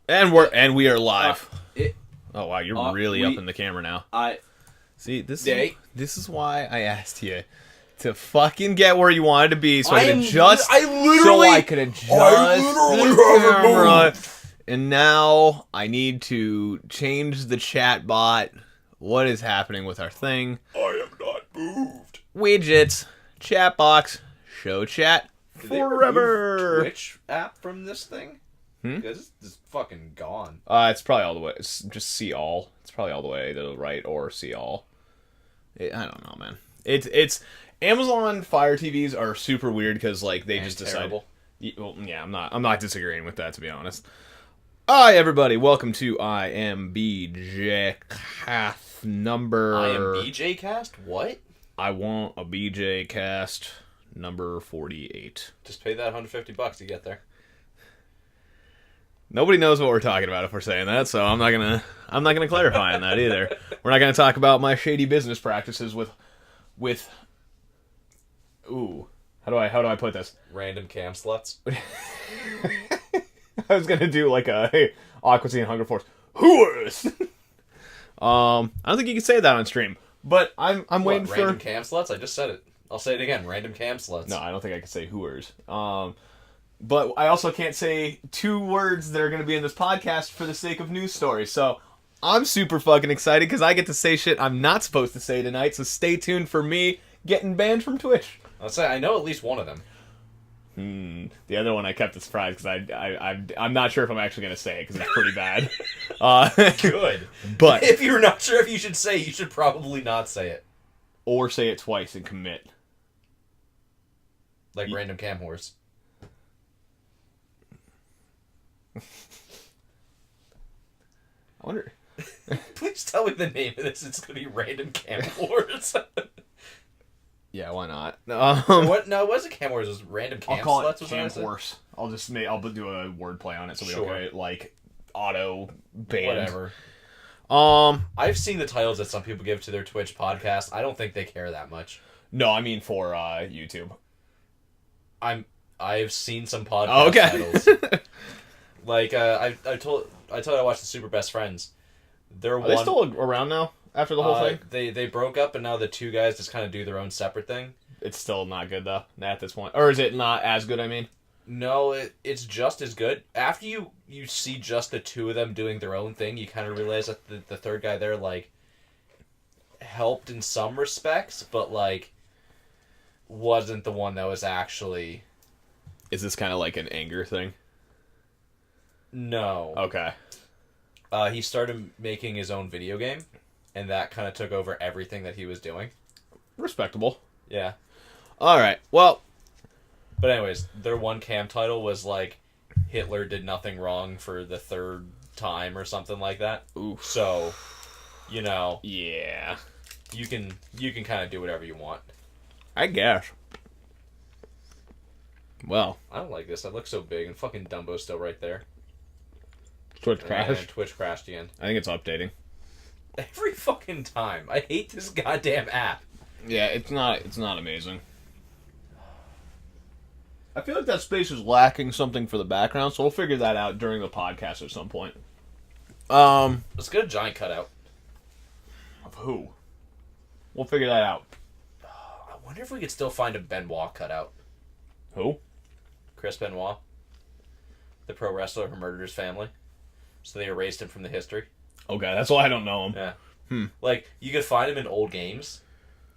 And we are live. Oh wow, you're really up in the camera now. See, this is why I asked you to fucking get where you wanted to be, so I could adjust. I could adjust the camera. And now I need to change the chat bot. What is happening with our thing? I am not moved. Widgets, chat box, show chat forever. Twitch app from this thing? Because it's fucking gone. It's probably all the way. It's just see all. It's probably all the way to the right or see all. I don't know, man. It's Amazon Fire TVs are super weird because like they just decide. Well, yeah, I'm not disagreeing with that, to be honest. Hi everybody, welcome to IMBGcast number. IMBGcast? What? I want a BJ cast number 48. Just pay that $150 to get there. Nobody knows what we're talking about if we're saying that, so I'm not gonna clarify on that either. We're not gonna talk about my shady business practices with ooh, how do I put this? Random cam sluts. I was gonna do like a Aqua Teen Hunger Force. Who's? I don't think you can say that on stream, but I'm waiting for random cam sluts. I just said it. I'll say it again. Random cam sluts. No, I don't think I can say whoers. But I also can't say two words that are going to be in this podcast for the sake of news stories. So I'm super fucking excited because I get to say shit I'm not supposed to say tonight. So stay tuned for me getting banned from Twitch. I'll say I know at least one of them. The other one I kept a surprise because I'm not sure if I'm actually going to say it because it's pretty bad. Good. But if you're not sure if you should say it, you should probably not say it. Or say it twice and commit. Like random cam horse. I wonder. Please tell me the name of this. It's going to be Random Cam Wars. Yeah, why not? What? No, it wasn't Cam Wars. It was Random Cam I'll call Sluts. It Cam Horse. I'll do a wordplay on it so we don't get like auto banned. Whatever. I've seen the titles that some people give to their Twitch podcast. I don't think they care that much. No, I mean for YouTube. I've seen some podcast titles. Like I told I watched the Super Best Friends. Are they still around now after the whole thing? They broke up and now the two guys just kind of do their own separate thing. It's still not good though at this point, or is it not as good? I mean, no, it's just as good. After you see just the two of them doing their own thing, you kind of realize that the third guy there like helped in some respects, but like wasn't the one that was actually. Is this kind of like an anger thing? No. Okay. He started making his own video game, and that kind of took over everything that he was doing. Respectable. Yeah. All right. Well. But anyways, their one cam title was like, Hitler did nothing wrong for the third time or something like that. Oof. So, you know. Yeah. You can kind of do whatever you want. I guess. Well. I don't like this. I look so big, and fucking Dumbo's still right there. Twitch crashed? And Twitch crashed again. I think it's updating. Every fucking time. I hate this goddamn app. Yeah, it's not amazing. I feel like that space is lacking something for the background, so we'll figure that out during the podcast at some point. Let's get a giant cutout. Of who? We'll figure that out. I wonder if we could still find a Benoit cutout. Who? Chris Benoit. The pro wrestler who murdered his family. So they erased him from the history. Okay, that's why I don't know him. Yeah. Like, you could find him in old games,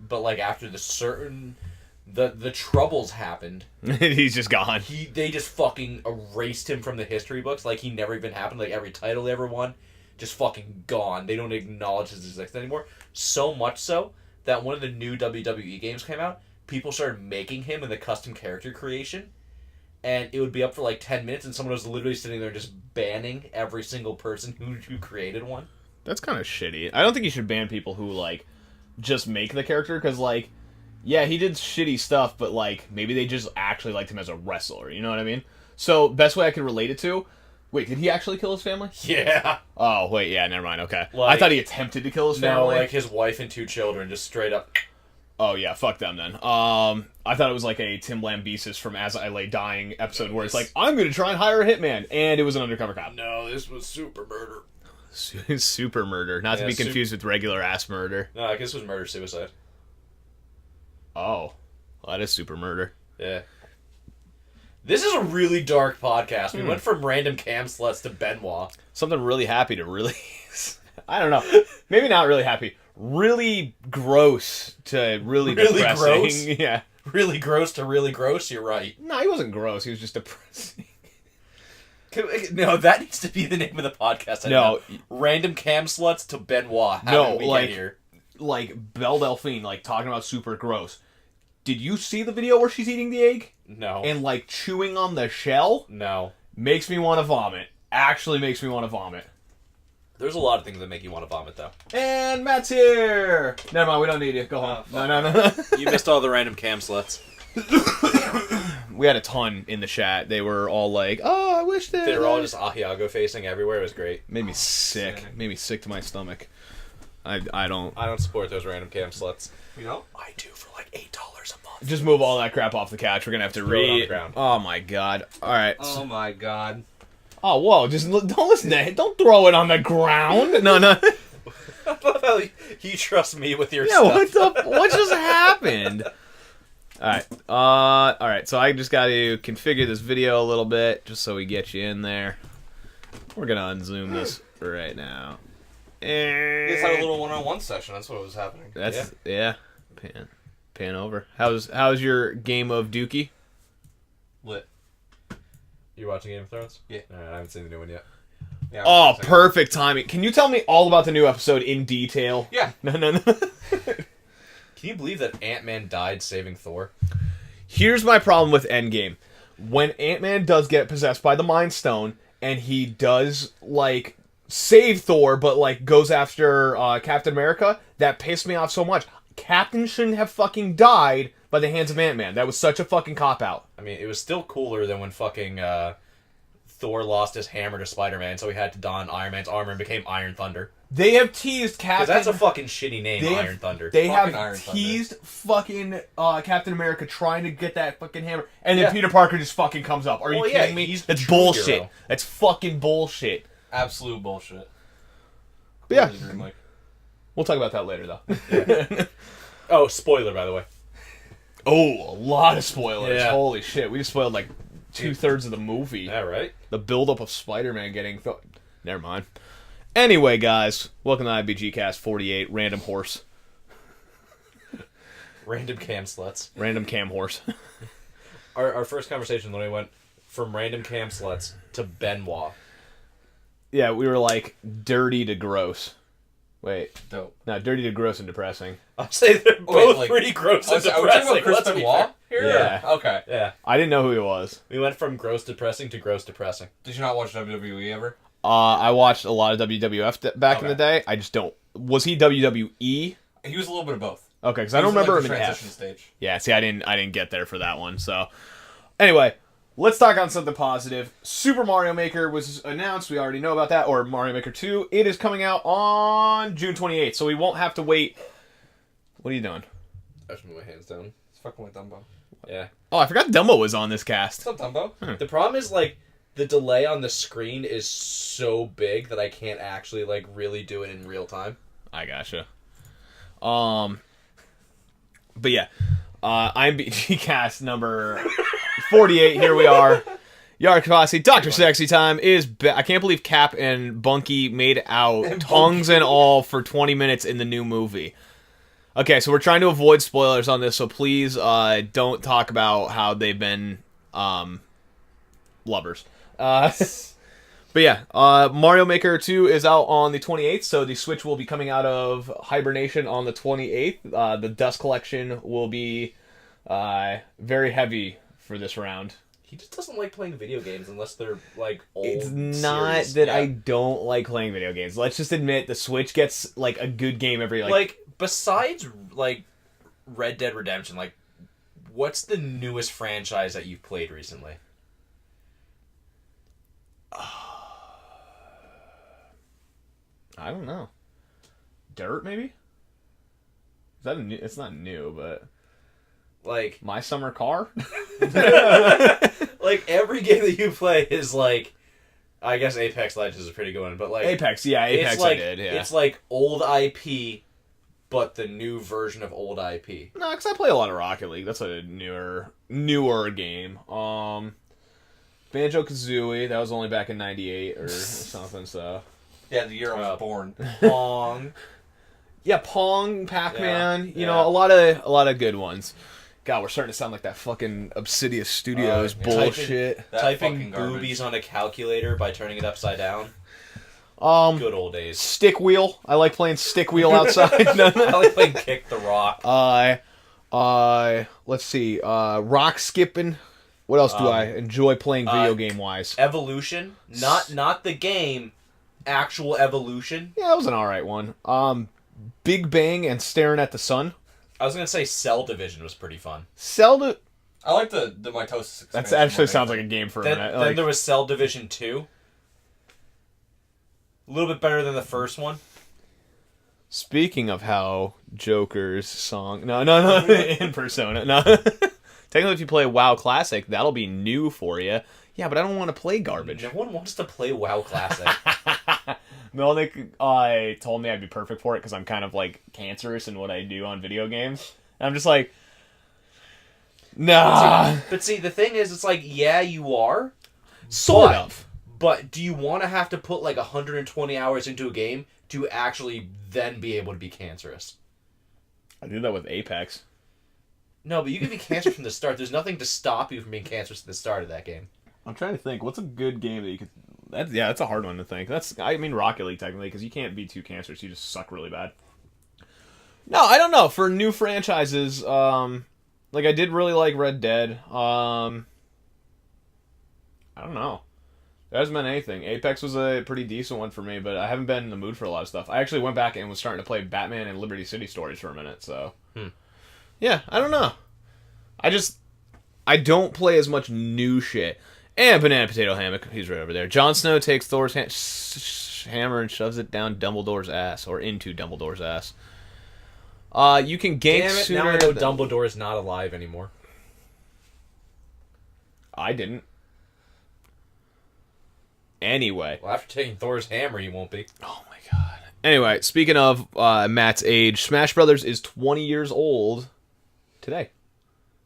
but like after the troubles happened. He's just gone. They just fucking erased him from the history books like he never even happened. Like every title they ever won, just fucking gone. They don't acknowledge his existence anymore. So much so that when the new WWE games came out, people started making him in the custom character creation. And it would be up for like 10 minutes, and someone was literally sitting there just banning every single person who created one. That's kind of shitty. I don't think you should ban people who, like, just make the character, because, like, yeah, he did shitty stuff, but, like, maybe they just actually liked him as a wrestler, you know what I mean? So, best way I could relate it to... Wait, did he actually kill his family? Yeah. Oh, wait, yeah, never mind, okay. Like, I thought he attempted to kill his family. No, like, his wife and 2 children, just straight up... Oh yeah, fuck them then. I thought it was like a Tim Lambesis from As I Lay Dying episode where it's like, I'm gonna try and hire a hitman, and it was an undercover cop. No, this was super murder. Super murder, not to be confused with regular ass murder. No, I guess it was murder suicide. Oh, well, that is super murder. Yeah. This is a really dark podcast. We went from random cam sluts to Benoit. Something really happy to really... I don't know. Maybe not really happy. Really gross to really depressing. Gross? Yeah. Really gross to really gross, you're right. No, he wasn't gross. He was just depressing. No, that needs to be the name of the podcast. No. Random cam sluts to Benoit. How did we get here? Like Belle Delphine, like talking about super gross. Did you see the video where she's eating the egg? No. And like chewing on the shell? No. Makes me want to vomit. Actually makes me want to vomit. There's a lot of things that make you want to vomit, though. And Matt's here! Never mind, we don't need you. Go home. No. You missed all the random cam sluts. We had a ton in the chat. They were all like, oh, I wish that... They were all just Ahiago facing everywhere. It was great. Made me sick. Made me sick to my stomach. I don't support those random cam sluts. You know? I do for like $8 a month. Just move all that crap off the couch. We're gonna have to read. Oh my god. Alright. Oh my god. Oh, whoa. Just don't listen to it. Don't throw it on the ground. No. I love how you trust me with your stuff. What just happened? Alright, so I just got to configure this video a little bit just so we get you in there. We're gonna unzoom this right now. And... You guys had a little one-on-one session, that's what was happening. Yeah. Pan over. How's your game of Dookie? Lit. You watching Game of Thrones? Yeah. Alright, I haven't seen the new one yet. Yeah, oh, perfect timing. Can you tell me all about the new episode in detail? Yeah. No. Can you believe that Ant-Man died saving Thor? Here's my problem with Endgame. When Ant-Man does get possessed by the Mind Stone, and he does, like, save Thor, but, like, goes after Captain America, that pissed me off so much. Captain shouldn't have fucking died by the hands of Ant-Man. That was such a fucking cop-out. I mean, it was still cooler than when fucking Thor lost his hammer to Spider-Man, so he had to don Iron Man's armor and became Iron Thunder. They have teased Captain... Because that's a fucking shitty name, Iron Thunder. They have teased fucking Captain America trying to get that fucking hammer, and then Peter Parker just fucking comes up. Are you kidding me? That's bullshit. Hero. That's fucking bullshit. Absolute bullshit. But yeah. We'll talk about that later, though. Yeah. Oh, spoiler, by the way. Oh, a lot of spoilers. Yeah. Holy shit. We just spoiled, like, 2/3 of the movie. Yeah, right? The buildup of Spider-Man getting... Never mind. Anyway, guys, welcome to IMBGcast 48, Random Horse. Random cam sluts. Random cam horse. Our first conversation when we went from random cam sluts to Benoit. Yeah, we were like, dirty to gross. Wait. Dope. No, dirty to gross and depressing. I'll say they're both pretty gross and depressing. Are we talking about Chris Benoit here? Yeah. Okay. Yeah. I didn't know who he was. We went from gross depressing to gross depressing. Did you not watch WWE ever? I watched a lot of WWF back in the day. I just don't... Was he WWE? He was a little bit of both. Okay, because I don't remember him in transition F. stage. Yeah, see, I didn't get there for that one, so... Anyway, let's talk on something positive. Super Mario Maker was announced. We already know about that. Or Mario Maker 2. It is coming out on June 28th, so we won't have to wait... What are you doing? I just moved my hands down. It's fucking with Dumbo. Yeah. Oh, I forgot Dumbo was on this cast. What's up, Dumbo? The problem is, like, the delay on the screen is so big that I can't actually, like, really do it in real time. I gotcha. But yeah, IMBGcast number 48. Here we are. Yara Kavasi, Dr. Sexy Time is I can't believe Cap and Bunky made out, tongues and all, for 20 minutes in the new movie. Okay, so we're trying to avoid spoilers on this, so please don't talk about how they've been lovers. But yeah, Mario Maker 2 is out on the 28th, so the Switch will be coming out of hibernation on the 28th. The Dust Collection will be very heavy for this round. He just doesn't like playing video games unless they're, like, old It's not series. that I don't like playing video games. Let's just admit the Switch gets, like, a good game every, like, besides, like, Red Dead Redemption, like, what's the newest franchise that you've played recently? I don't know. Dirt, maybe? Is It's not new, but like My Summer Car. Like every game that you play is like, I guess Apex Legends is a pretty good one, but like Apex, Apex. Like, I did. Yeah, it's like old IP, but the new version of old IP. No, because I play a lot of Rocket League. That's a newer game. Banjo-Kazooie, that was only back in '98 or something. So yeah, the year I was born. Pong. Yeah, Pong, Pac-Man. You know, a lot of good ones. God, we're starting to sound like that fucking Obsidian Studios bullshit. Typing boobies on a calculator by turning it upside down. Good old days. Stick wheel. I like playing stick wheel outside. I like playing Kick the Rock. Let's see. Rock skipping. What else do I enjoy playing video game wise? Evolution, not the game, actual Evolution. Yeah, that was an alright one. Big Bang and Staring at the Sun. I was gonna say Cell Division was pretty fun. I like the mitosis. That actually sounds like a game for a minute. Then there was Cell Division 2. A little bit better than the first one. Speaking of how Joker's song... No, in Persona. No. Technically, if you play WoW Classic, that'll be new for you. Yeah, but I don't want to play garbage. No one wants to play WoW Classic. Melnick told me I'd be perfect for it because I'm kind of, like, cancerous in what I do on video games. And I'm just like... Nah. But see, the thing is, it's like, yeah, you are. Sort of. But do you want to have to put, like, 120 hours into a game to actually then be able to be cancerous? I do that with Apex. No, but you can be cancerous from the start. There's nothing to stop you from being cancerous at the start of that game. I'm trying to think. What's a good game that you could... That's a hard one to think. Rocket League, technically, because you can't be too cancerous. You just suck really bad. No, I don't know. For new franchises, like, I did really like Red Dead. I don't know. There hasn't been anything. Apex was a pretty decent one for me, but I haven't been in the mood for a lot of stuff. I actually went back and was starting to play Batman and Liberty City Stories for a minute, so... Yeah, I don't know. I don't play as much new shit. And Banana Potato Hammock, he's right over there. Jon Snow takes Thor's hammer and shoves it down Dumbledore's ass, or into Dumbledore's ass. You can gank Damn it, sooner now I know Dumbledore is not alive anymore. I didn't. Anyway. Well, after taking Thor's hammer, he won't be. Oh my god. Anyway, speaking of Matt's age, Smash Brothers is 20 years old today.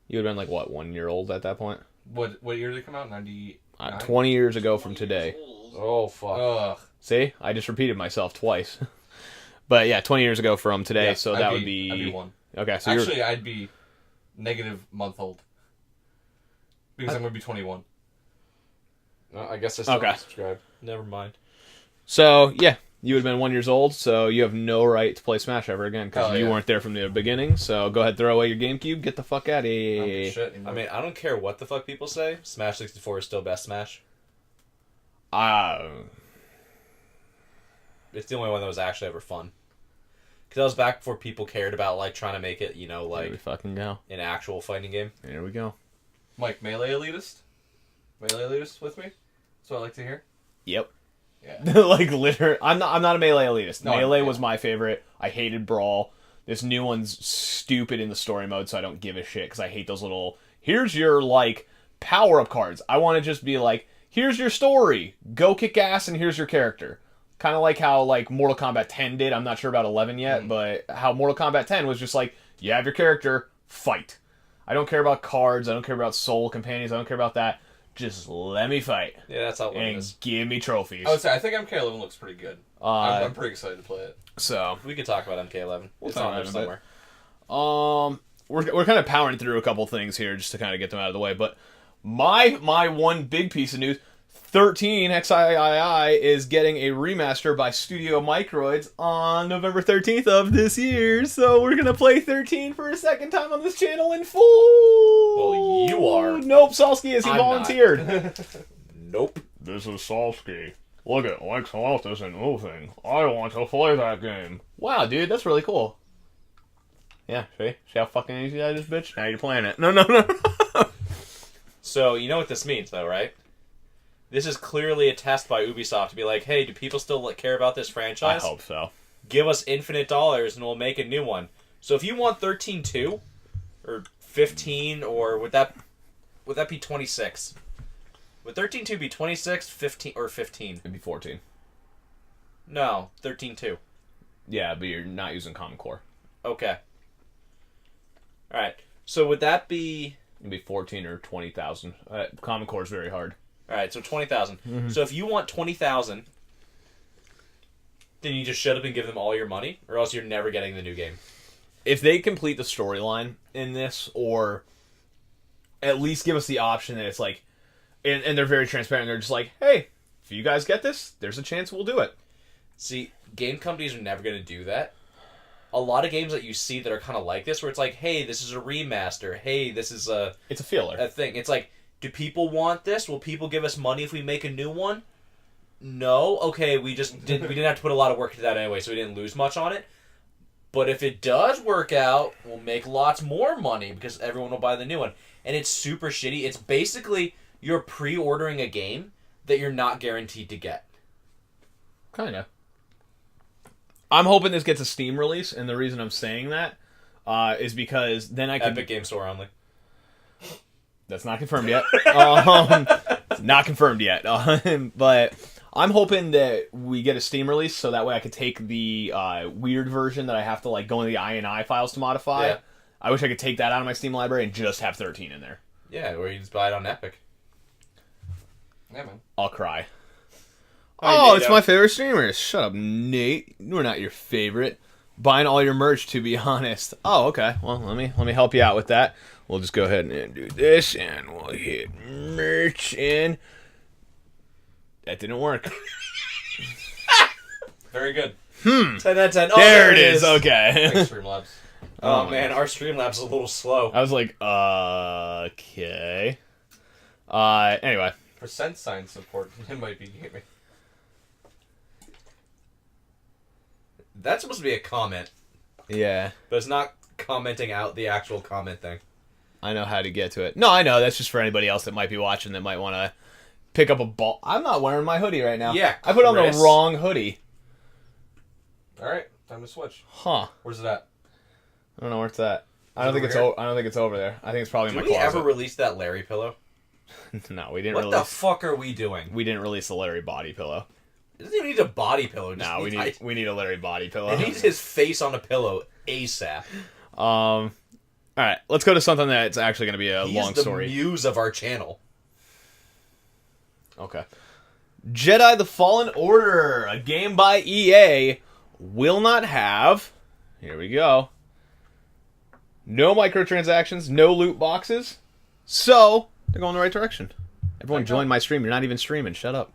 You would have been like, what, 1 year old at that point? What year did it come out? 99? 20 years ago from today. Oh, fuck. Ugh. See? I just repeated myself twice. But yeah, 20 years ago from today, yeah, so that would be... I'd be 1. Okay, so actually, I'd be negative month old. Because I'm going to be 21. I guess I still have to subscribe. Never mind. So, yeah, you would have been 1 year old, so you have no right to play Smash ever again, because you weren't there from the beginning, so go ahead, throw away your GameCube, get the fuck out of here. I mean, I don't care what the fuck people say, Smash 64 is still best Smash. It's the only one that was actually ever fun. Because that was back before people cared about, like, trying to make it, you know, like... Here we fucking go. An actual fighting game. Here we go. Mike, Melee Elitist? Melee Elitist with me? That's what I like to hear? Yep. Yeah. Like, literally... I'm not a Melee Elitist. No, Melee was my favorite. I hated Brawl. This new one's stupid in the story mode, so I don't give a shit, because I hate those little... Here's your, like, power-up cards. I want to just be like, here's your story. Go kick ass, and here's your character. Kind of like how, like, Mortal Kombat 10 did. I'm not sure about 11 yet, but how Mortal Kombat 10 was just like, you have your character, fight. I don't care about cards. I don't care about soul companions. I don't care about that. Just let me fight. Yeah, that's how it is. And give me trophies. I would say, I think MK11 looks pretty good. I'm pretty excited to play it. So we could talk about MK11. It's on there somewhere. We're kind of powering through a couple things here just to kind of get them out of the way. But my one big piece of news... 13 XIII is getting a remaster by Studio Microids on November 13th of this year, so we're gonna play 13 for a second time on this channel in full. Well, you are. Nope, Salsky is. He volunteered. Nope. This is Salsky. Look at Lex Health isn't moving. I want to play that game. Wow, dude, that's really cool. Yeah, see how fucking easy that is, bitch? Now you're playing it. No. So, you know what this means, though, right? This is clearly a test by Ubisoft to be like, hey, do people still care about this franchise? I hope so. Give us infinite dollars and we'll make a new one. So if you want 13.2 or 15, or would that be 26? Would 13.2 be 26, 15, or 15? It'd be 14. No, 13.2. Yeah, but you're not using Common Core. Okay. All right. So would that be? It'd be 14 or 20,000. Common Core is very hard. All right, so 20,000. So if you want 20,000, then you just shut up and give them all your money, or else you're never getting the new game. If they complete the storyline in this, or at least give us the option that it's like, and they're very transparent. They're just like, hey, if you guys get this, there's a chance we'll do it. See, game companies are never going to do that. A lot of games that you see that are kind of like this, where it's like, hey, this is a remaster. Hey, this is it's a filler. A thing. It's like, do people want this? Will people give us money if we make a new one? No. Okay, we didn't have to put a lot of work into that anyway, so we didn't lose much on it. But if it does work out, we'll make lots more money because everyone will buy the new one. And it's super shitty. It's basically you're pre-ordering a game that you're not guaranteed to get. Kind of. I'm hoping this gets a Steam release, and the reason I'm saying that is because then I can... Epic Game Store only. That's not confirmed yet. It's not confirmed yet. But I'm hoping that we get a Steam release, so that way I could take the weird version that I have to like go into the INI files to modify. Yeah. I wish I could take that out of my Steam library and just have 13 in there. Yeah, or you just buy it on Epic. Yeah, man. I'll cry. Oh, it's my favorite streamers. Shut up, Nate. We're not your favorite. Buying all your merch, to be honest. Oh, okay. Well, let me help you out with that. We'll just go ahead and do this, and we'll hit merch, and that didn't work. Very good. 10 out of 10. Oh, there it is. Okay. Thanks, Streamlabs. Oh, man, our Streamlabs a little slow. I was like, okay. Anyway. Percent sign support. It might be gaming. That's supposed to be a comment. Yeah. But it's not commenting out the actual comment thing. I know how to get to it. No, I know. That's just for anybody else that might be watching that might want to pick up a ball. I'm not wearing my hoodie right now. Yeah, I put on the wrong hoodie. Alright, time to switch. Huh. Where's it at? I don't know where it's at. I don't think it's over there. I think it's probably in my closet. Did we ever release that Larry pillow? No, we didn't What the fuck are we doing? We didn't release the Larry body pillow. It doesn't even need a body pillow. No, we need a Larry body pillow. It needs his face on a pillow ASAP. All right, let's go to something that's actually going to be a long story. He's the muse of our channel. Okay. Jedi: The Fallen Order, a game by EA, will not have, here we go, no microtransactions, no loot boxes. So, they're going the right direction. Everyone join my stream. You're not even streaming. Shut up.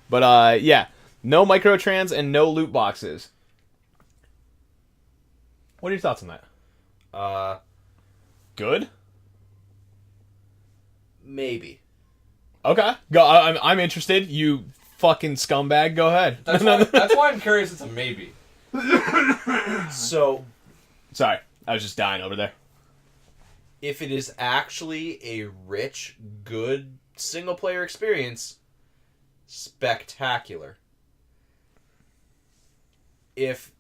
But, yeah. No microtrans and no loot boxes. What are your thoughts on that? Good? Maybe. Okay. Go. I'm interested. You fucking scumbag. Go ahead. That's why I'm curious it's a maybe. So... Sorry. I was just dying over there. If it is actually a rich, good single-player experience, spectacular. If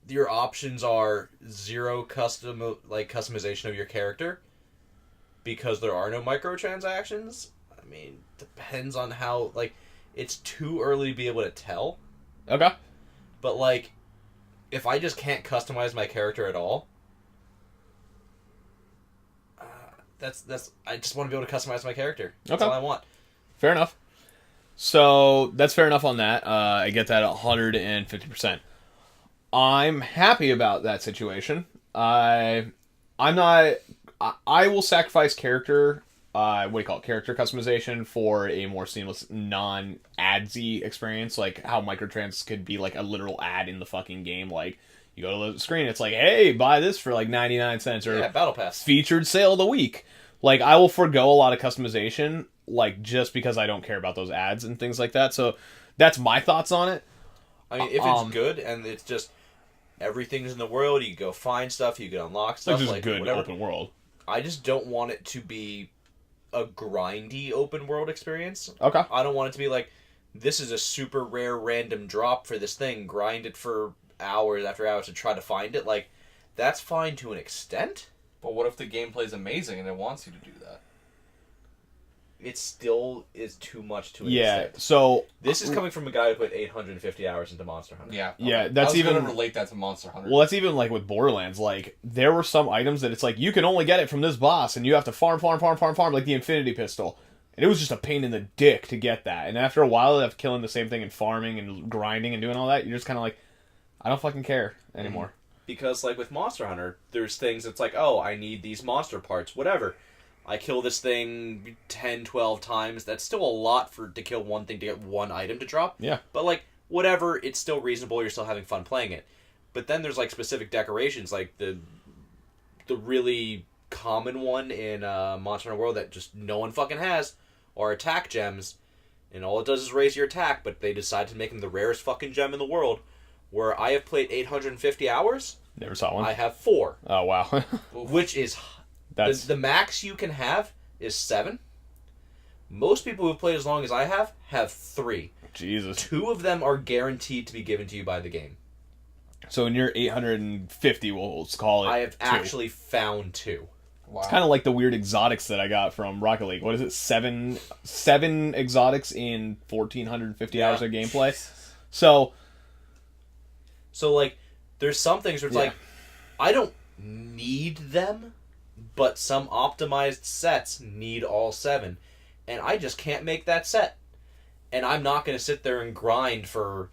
your options are zero customization of your character, because there are no microtransactions, I mean, depends on how, it's too early to be able to tell. Okay. But, if I just can't customize my character at all, I just want to be able to customize my character. That's all I want. Fair enough. So, that's fair enough on that. I get that 150%. I'm happy about that situation. I will sacrifice character character customization for a more seamless, non-adsy experience, like how microtrans could be like a literal ad in the fucking game. Like, you go to the screen, it's like, hey, buy this for like 99 cents, or Battle Pass. Featured sale of the week. Like, I will forego a lot of customization, just because I don't care about those ads and things like that. So, that's my thoughts on it. I mean, if it's good and it's just everything's in the world, you go find stuff, you can unlock stuff, it's just good whatever. Open world. I just don't want it to be a grindy open world experience. Okay. I don't want it to be like, this is a super rare random drop for this thing, grind it for hours after hours to try to find it, like, that's fine to an extent. But what if the gameplay is amazing and it wants you to do that? It still is too much to an extent. So this is coming from a guy who put 850 hours into Monster Hunter. Yeah. Okay. Yeah, that's even going to relate that to Monster Hunter. Well, that's even like with Borderlands. Like, there were some items that it's like you can only get it from this boss, and you have to farm, like the Infinity Pistol. And it was just a pain in the dick to get that. And after a while of killing the same thing and farming and grinding and doing all that, you're just kind of like, I don't fucking care anymore. Because, like, with Monster Hunter, there's things that's like, oh, I need these monster parts, whatever. I kill this thing 10, 12 times. That's still a lot to kill one thing to get one item to drop. Yeah. But, like, whatever, it's still reasonable. You're still having fun playing it. But then there's, like, specific decorations, like the really common one in Monster Hunter World that just no one fucking has, are attack gems. And all it does is raise your attack, but they decide to make them the rarest fucking gem in the world. Where I have played 850 hours. Never saw one. I have 4. Oh, wow. Which is... The max you can have is 7. Most people who've played as long as I have 3. Jesus. 2 of them are guaranteed to be given to you by the game. So in your 850, we'll call it I have 2. actually found 2. Wow. It's kind of like the weird exotics that I got from Rocket League. What is it? 7 exotics in 1,450 hours of gameplay. So, like, there's some things where it's like, I don't need them, but some optimized sets need all 7. And I just can't make that set. And I'm not going to sit there and grind for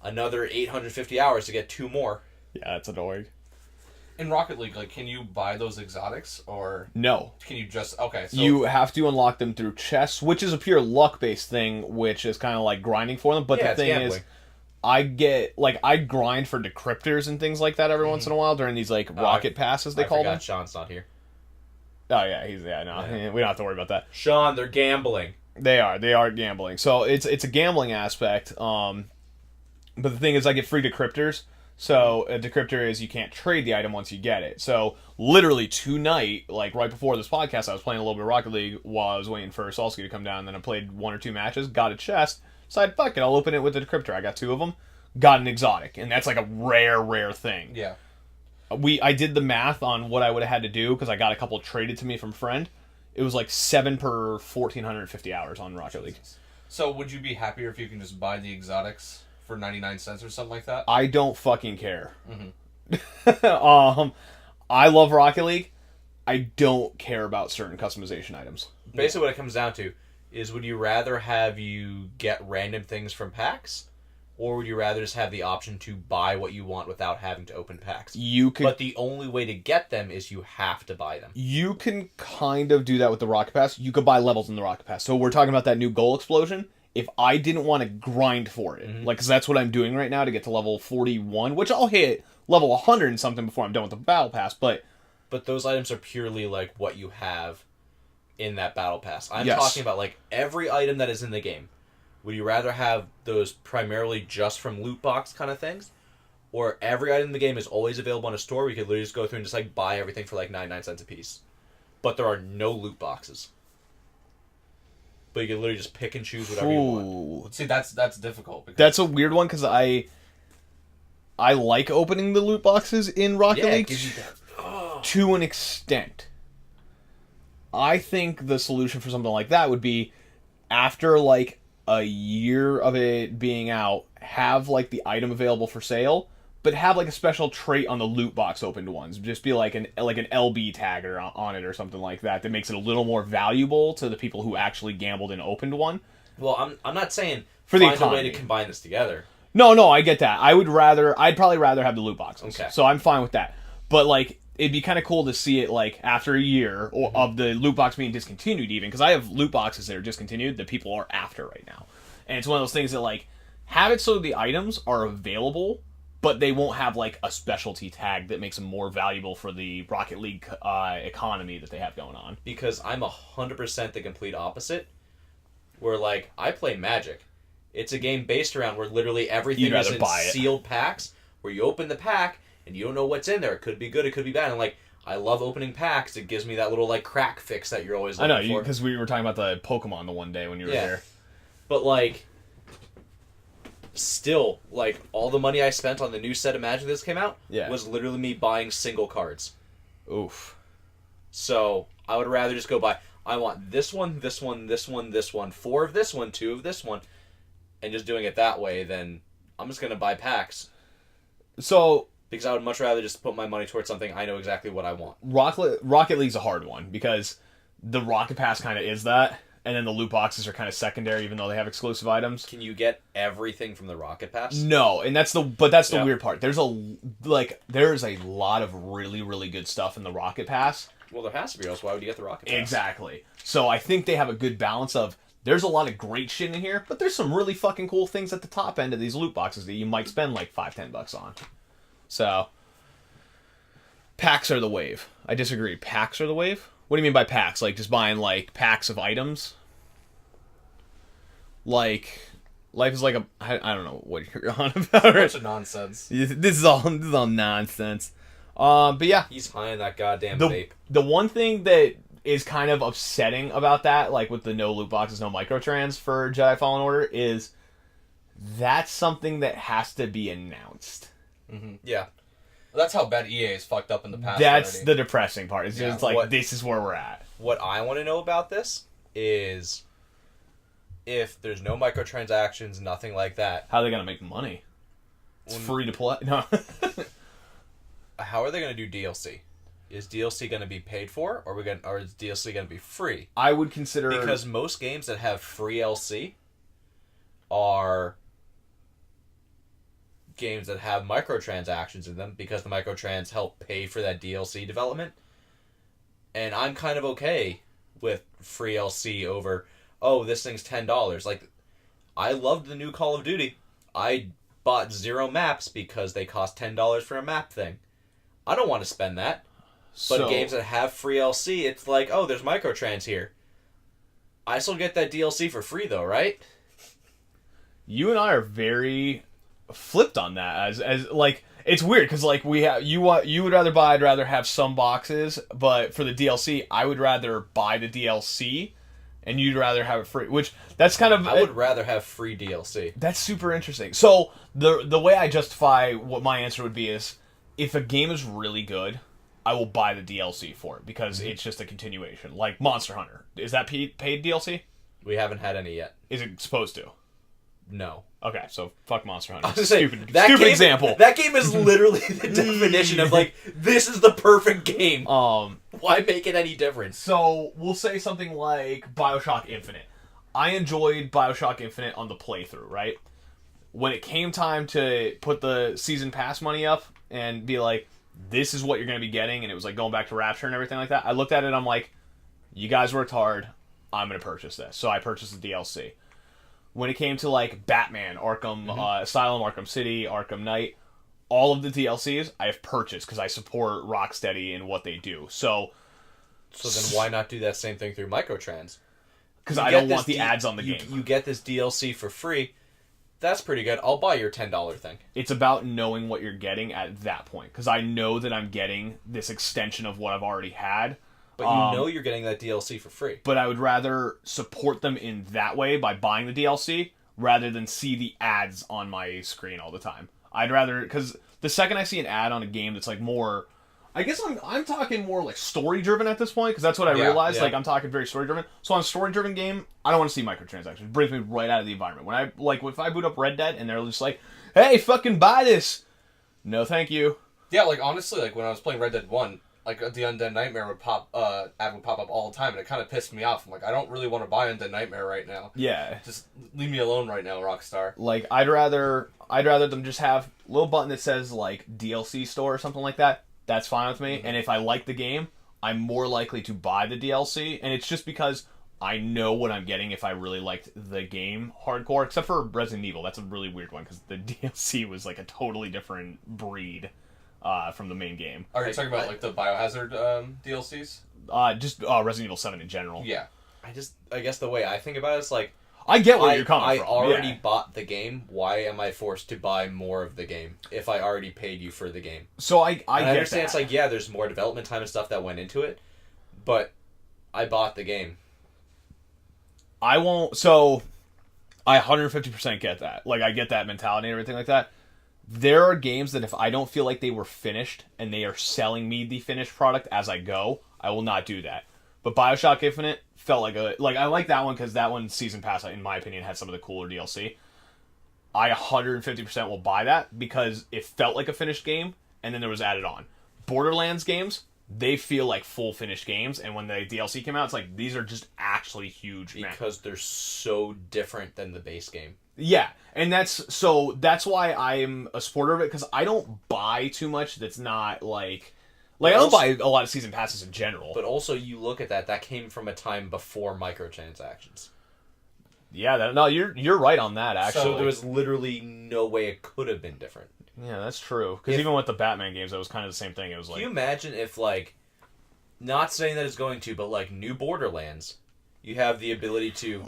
another 850 hours to get 2 more. Yeah, that's annoying. In Rocket League, like, can you buy those exotics, or... No. Can you just... Okay, so... You have to unlock them through chests, which is a pure luck-based thing, which is kind of like grinding for them. But the thing is, I grind for decryptors and things like that every once in a while during these, like, rocket passes, they call them. Sean's not here. Oh, yeah, we don't have to worry about that. Sean, they're gambling. They are gambling. So it's a gambling aspect. But the thing is, I get free decryptors. So a decryptor is you can't trade the item once you get it. So literally tonight, like right before this podcast, I was playing a little bit of Rocket League while I was waiting for Solsky to come down. And then I played 1 or 2 matches, got a chest. Decided, fuck it, I'll open it with the decryptor. I got 2 of them. Got an exotic. And that's like a rare thing. Yeah. I did the math on what I would have had to do because I got a couple traded to me from a friend. It was like 7 per 1,450 hours on Rocket League. So would you be happier if you can just buy the exotics for 99 cents or something like that? I don't fucking care. Mm-hmm. I love Rocket League. I don't care about certain customization items. Basically what it comes down to is, would you rather have you get random things from packs? Or would you rather just have the option to buy what you want without having to open packs? But the only way to get them is you have to buy them. You can kind of do that with the Rocket Pass. You could buy levels in the Rocket Pass. So we're talking about that new goal explosion. If I didn't want to grind for it, like, 'cause that's what I'm doing right now to get to level 41, which I'll hit level 100 and something before I'm done with the Battle Pass, but those items are purely, like, what you have in that Battle Pass. I'm talking about, like, every item that is in the game. Would you rather have those primarily just from loot box kind of things? Or every item in the game is always available in a store where you could literally just go through and just, like, buy everything for, like, 99 cents a piece. But there are no loot boxes. But you can literally just pick and choose whatever you want. See, that's difficult. Because... That's a weird one because I like opening the loot boxes in Rocket League to an extent. I think the solution for something like that would be, after, like, a year of it being out, have, like, the item available for sale, but have, like, a special trait on the loot box opened ones. Just be like an LB tagger on it or something like that makes it a little more valuable to the people who actually gambled and opened one. Well, I'm not saying for find a way to combine this together. No, I get that. I'd probably rather have the loot boxes. Okay. So I'm fine with that. But, like, it'd be kind of cool to see it, like, after a year of the loot box being discontinued, even, because I have loot boxes that are discontinued that people are after right now. And it's one of those things that, like, have it so the items are available, but they won't have, like, a specialty tag that makes them more valuable for the Rocket League economy that they have going on. Because I'm 100% the complete opposite, where, like, I play Magic. It's a game based around where literally everything is in sealed packs, where you open the pack, and you don't know what's in there. It could be good, it could be bad. And, like, I love opening packs. It gives me that little, like, crack fix that you're always looking for. I know, because we were talking about the Pokemon the one day when you were there. But, like, Still, like, all the money I spent on the new set of Magic that came out was literally me buying single cards. Oof. So, I would rather just go buy, I want this one, this one, this one, this one, 4 of this one, 2 of this one, and just doing it that way, then I'm just going to buy packs. So... Because I would much rather just put my money towards something I know exactly what I want. Rocket League's a hard one, because the Rocket Pass kind of is that, and then the loot boxes are kind of secondary, even though they have exclusive items. Can you get everything from the Rocket Pass? No, and that's the weird part. There's a lot of really, really good stuff in the Rocket Pass. Well, there has to be, else why would you get the Rocket Pass? Exactly. So I think they have a good balance of, there's a lot of great shit in here, but there's some really fucking cool things at the top end of these loot boxes that you might spend like $5-10 on. So, packs are the wave. I disagree. Packs are the wave? What do you mean by packs? Like, just buying, like, packs of items? Like, life is like a... I don't know what you're on about. It's a bunch of nonsense. This is all nonsense. But yeah. He's high in that goddamn vape. The one thing that is kind of upsetting about that, like with the no loot boxes, no microtrans for Jedi Fallen Order, is that's something that has to be announced. Mm-hmm. Yeah. That's how bad EA is fucked up in the past. That's already. the depressing part. It's just like, this is where we're at. What I want to know about this is if there's no microtransactions, nothing like that. How are they going to make money? It's free to play. No. How are they going to do DLC? Is DLC going to be paid for, or is DLC going to be free? I would consider... Because most games that have free LC are games that have microtransactions in them, because the microtrans help pay for that DLC development. And I'm kind of okay with free LC over, oh, this thing's $10. Like, I loved the new Call of Duty. I bought 0 maps because they cost $10 for a map thing. I don't want to spend that. But games that have free LC, it's like, oh, there's microtrans here. I still get that DLC for free, though, right? You and I are very flipped on that. As like, it's weird because like you would rather buy. I'd rather have some boxes, but for the DLC, I would rather buy the DLC, and you'd rather have it free. Which that's kind of I would rather have free DLC. That's super interesting. So the way I justify what my answer would be is, if a game is really good, I will buy the DLC for it because it's just a continuation. Like Monster Hunter. Is that paid DLC? We haven't had any yet. Is it supposed to? No. Okay, so fuck Monster Hunter. I was saying, stupid example. That game is literally the definition of like, this is the perfect game. Why make it any different? So we'll say something like BioShock Infinite. I enjoyed BioShock Infinite on the playthrough, right? When it came time to put the season pass money up and be like, this is what you're going to be getting, and it was like going back to Rapture and everything like that, I looked at it and I'm like, you guys worked hard, I'm going to purchase this. So I purchased the DLC. When it came to like Batman, Arkham Asylum, Arkham City, Arkham Knight, all of the DLCs I have purchased because I support Rocksteady and what they do. So then why not do that same thing through microtrans? Because I don't want the ads on the game. You get this DLC for free. That's pretty good. I'll buy your $10 thing. It's about knowing what you're getting at that point. Because I know that I'm getting this extension of what I've already had. But you know you're getting that DLC for free. But I would rather support them in that way by buying the DLC rather than see the ads on my screen all the time. I'd rather... Because the second I see an ad on a game that's like more... I guess I'm talking more like story-driven at this point, because that's what I realized. Yeah. Like, I'm talking very story-driven. So on a story-driven game, I don't want to see microtransactions. It brings me right out of the environment. If I boot up Red Dead and they're just like, hey, fucking buy this. No, thank you. Yeah, like, honestly, like, when I was playing Red Dead 1, like, the Undead Nightmare ad would pop up all the time, and it kind of pissed me off. I'm like, I don't really want to buy Undead Nightmare right now. Yeah. Just leave me alone right now, Rockstar. Like, I'd rather them just have a little button that says, like, DLC store or something like that. That's fine with me. Mm-hmm. And if I like the game, I'm more likely to buy the DLC. And it's just because I know what I'm getting if I really liked the game hardcore. Except for Resident Evil. That's a really weird one because the DLC was like a totally different breed from the main game. Are you talking about like the Biohazard DLCs? Just Resident Evil 7 in general. Yeah. I guess the way I think about it is like, I get where you're coming from. I already bought the game. Why am I forced to buy more of the game if I already paid you for the game? So I understand that. It's like, yeah, there's more development time and stuff that went into it, but I bought the game. I won't. So I 150% get that. Like, I get that mentality and everything like that. There are games that if I don't feel like they were finished and they are selling me the finished product as I go, I will not do that. But BioShock Infinite felt like I like that one because that one Season Pass, in my opinion, had some of the cooler DLC. I 150% will buy that because it felt like a finished game and then there was added on. Borderlands games, they feel like full finished games, and when the DLC came out, it's like these are just actually huge because they're so different than the base game. Yeah, and that's why I'm a supporter of it, because I don't buy too much that's not like I don't buy a lot of season passes in general. But also, you look at that came from a time before microtransactions. Yeah, you're right on that, actually. So there was literally no way it could have been different. Yeah, that's true. Because even with the Batman games, it was kind of the same thing. It was like... Can you imagine if, like... Not saying that it's going to, but, like, new Borderlands, you have the ability to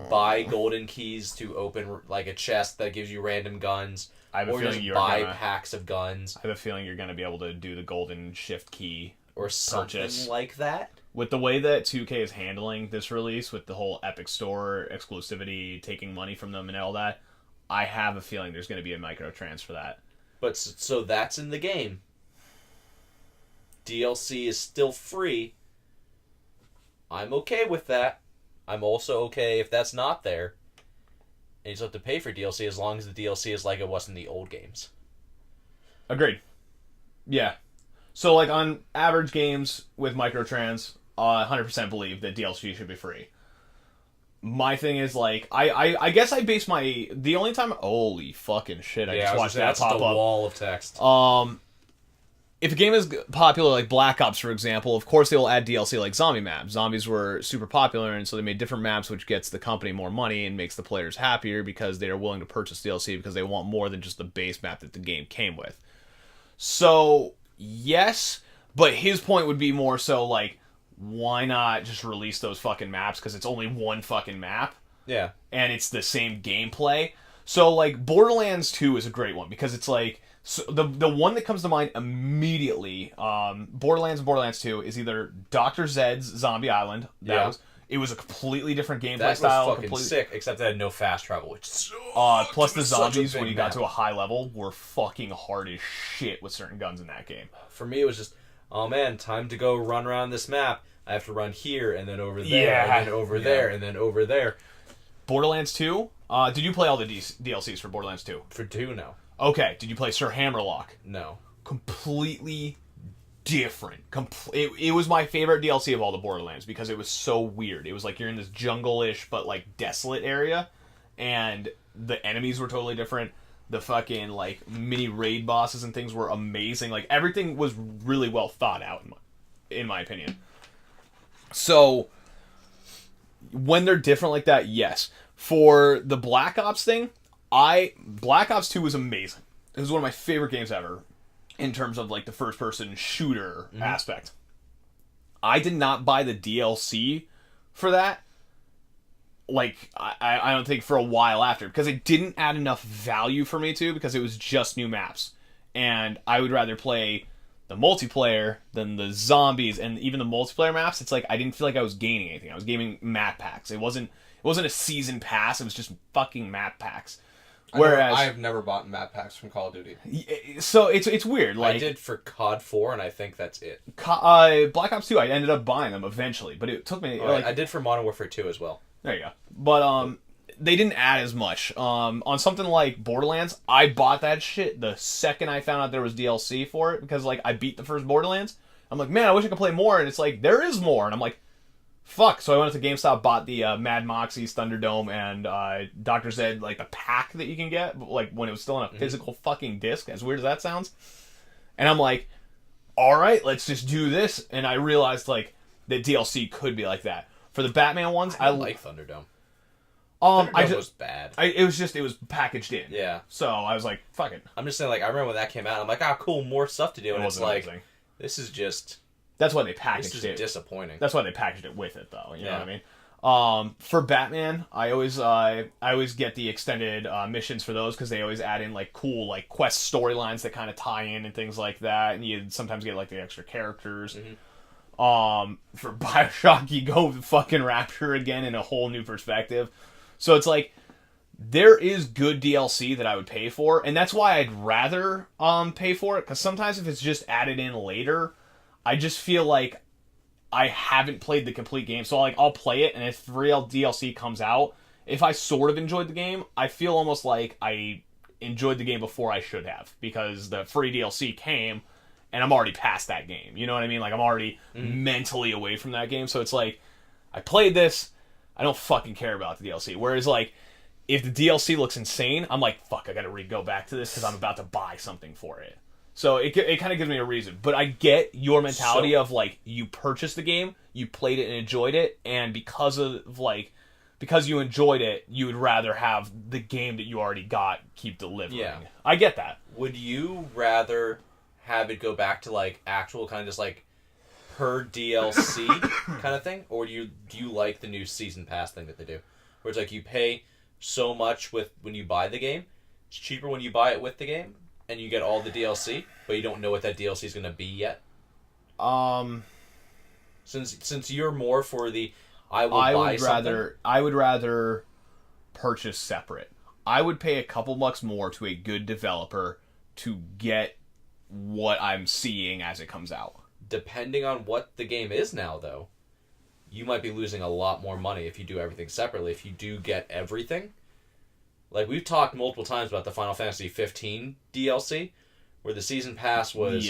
buy golden keys to open, like, a chest that gives you random guns. I have a feeling you're buy packs of guns. I have a feeling you're going to be able to do the golden shift key or something like that. With the way that 2K is handling this release, with the whole Epic Store exclusivity, taking money from them and all that, I have a feeling there's going to be a microtrans for that. But so that's in the game. DLC is still free. I'm okay with that. I'm also okay if that's not there. And you still have to pay for DLC as long as the DLC is like it was in the old games. Agreed. Yeah. So, like, on average games with microtrans, 100% believe that DLC should be free. My thing is, like, I guess I base my... The only time... Holy fucking shit, I just watched that pop up. That's the wall of text. If a game is popular, like Black Ops, for example, of course they will add DLC like zombie maps. Zombies were super popular, and so they made different maps, which gets the company more money and makes the players happier because they are willing to purchase DLC because they want more than just the base map that the game came with. So, yes, but his point would be more so, like, why not just release those fucking maps? Because it's only one fucking map. Yeah. And it's the same gameplay. So, like, Borderlands 2 is a great one because it's like... So the one that comes to mind immediately, Borderlands and Borderlands 2, is either Dr. Zed's Zombie Island. It was a completely different gameplay style. That was fucking sick, except it had no fast travel. Which plus the zombies, when you got to a high level, were fucking hard as shit with certain guns in that game. For me, it was just, oh man, time to go run around this map. I have to run here, and then over there, and then over there, and then over there. Borderlands 2? Did you play all the DLCs for Borderlands 2? For 2, no. Okay, did you play Sir Hammerlock? No. Completely different. It was my favorite DLC of all the Borderlands because it was so weird. It was like you're in this jungle-ish but like desolate area, and the enemies were totally different. The fucking like mini raid bosses and things were amazing. Like everything was really well thought out in my opinion. So when they're different like that, yes. For the Black Ops thing, Black Ops 2 was amazing. It was one of my favorite games ever in terms of like the first person shooter aspect. I did not buy the DLC for that. Like, I don't think for a while after, because it didn't add enough value for me to, because it was just new maps. And I would rather play the multiplayer than the zombies, and even the multiplayer maps, it's like I didn't feel like I was gaining anything. I was gaining map packs. It wasn't a season pass, it was just fucking map packs. Whereas I have never bought map packs from Call of Duty. So it's weird. Like, I did for COD 4, and I think that's it. Black Ops 2, I ended up buying them eventually, but it took me... I did for Modern Warfare 2 as well. There you go. But they didn't add as much. On something like Borderlands, I bought that shit the second I found out there was DLC for it, because like I beat the first Borderlands. I'm like, man, I wish I could play more, and it's like, there is more, and I'm like, fuck. So I went to GameStop, bought the Mad Moxie's Thunderdome and Dr. Zed, like the pack that you can get, like when it was still on a physical fucking disc, as weird as that sounds. And I'm like, alright, let's just do this. And I realized like that DLC could be like that. For the Batman ones, I like Thunderdome. Thunderdome was bad. It was packaged in. Yeah. So I was like, fuck it. I'm just saying, like, I remember when that came out, I'm like, cool, more stuff to do. And it's like, amazing. This is just... That's why they packaged it. This is disappointing. That's why they packaged it with it, though. You know what I mean? For Batman, I always get the extended missions for those because they always add in like cool like quest storylines that kind of tie in and things like that, and you sometimes get like the extra characters. For BioShock, you go fucking Rapture again in a whole new perspective. So it's like there is good DLC that I would pay for, and that's why I'd rather pay for it, because sometimes if it's just added in later, I just feel like I haven't played the complete game. So like I'll play it, and if real DLC comes out, if I sort of enjoyed the game, I feel almost like I enjoyed the game before I should have, because the free DLC came, and I'm already past that game. You know what I mean? Like I'm already mentally away from that game, so it's like, I played this, I don't fucking care about the DLC. Whereas like, if the DLC looks insane, I'm like, fuck, I gotta go back to this because I'm about to buy something for it. So it kind of gives me a reason. But I get your mentality of like, you purchased the game, you played it and enjoyed it, and because you enjoyed it, you would rather have the game that you already got keep delivering. Yeah. I get that. Would you rather have it go back to like actual kind of just like per DLC kind of thing, or do you like the new season pass thing that they do, where it's like you pay so much when you buy the game, it's cheaper when you buy it with the game, and you get all the DLC, but you don't know what that DLC is going to be yet? Since you're more for the I would rather purchase separate. I would pay a couple bucks more to a good developer to get what I'm seeing as it comes out. Depending on what the game is now, though, you might be losing a lot more money if you do everything separately. If you do get everything, like we've talked multiple times about the Final Fantasy 15 DLC, where the season pass was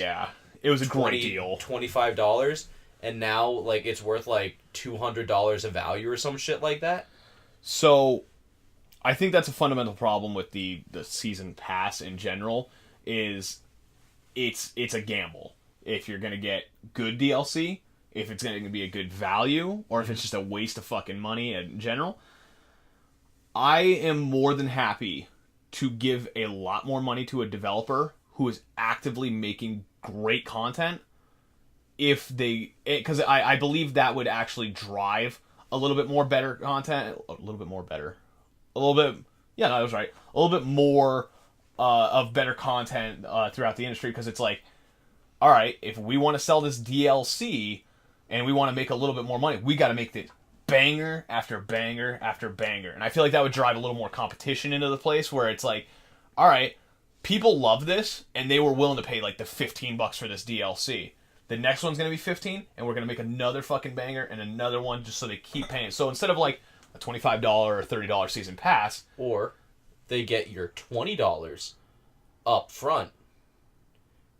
it was a great deal, $25, and now like it's worth like $200 of value or some shit like that. So, I think that's a fundamental problem with the season pass in general. Is it's a gamble. If you're gonna get good DLC, if it's going to be a good value, or if it's just a waste of fucking money in general, I am more than happy to give a lot more money to a developer who is actively making great content, because I believe that would actually drive a little bit more better content, a little bit more of better content throughout the industry, because it's like, all right, if we want to sell this DLC and we want to make a little bit more money, we got to make this banger after banger after banger. And I feel like that would drive a little more competition into the place, where it's like, all right, people love this, and they were willing to pay like the $15 for this DLC. The next one's going to be 15, and we're going to make another fucking banger and another one, just so they keep paying. So instead of like a $25 or $30 season pass, or they get your $20 up front.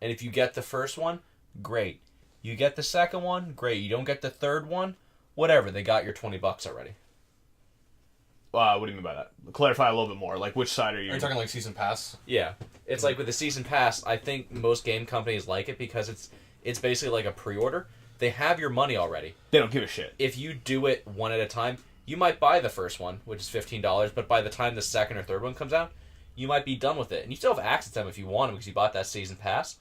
And if you get the first one, great. You get the second one, great. You don't get the third one, whatever. They got your $20 already. What do you mean by that? Clarify a little bit more. Like, which side are you? Are you talking like season pass? Yeah, it's like with the season pass. I think most game companies like it because it's basically like a pre-order. They have your money already. They don't give a shit. If you do it one at a time, you might buy the first one, which is $15, but by the time the second or third one comes out, you might be done with it, and you still have access to them if you want them because you bought that season pass.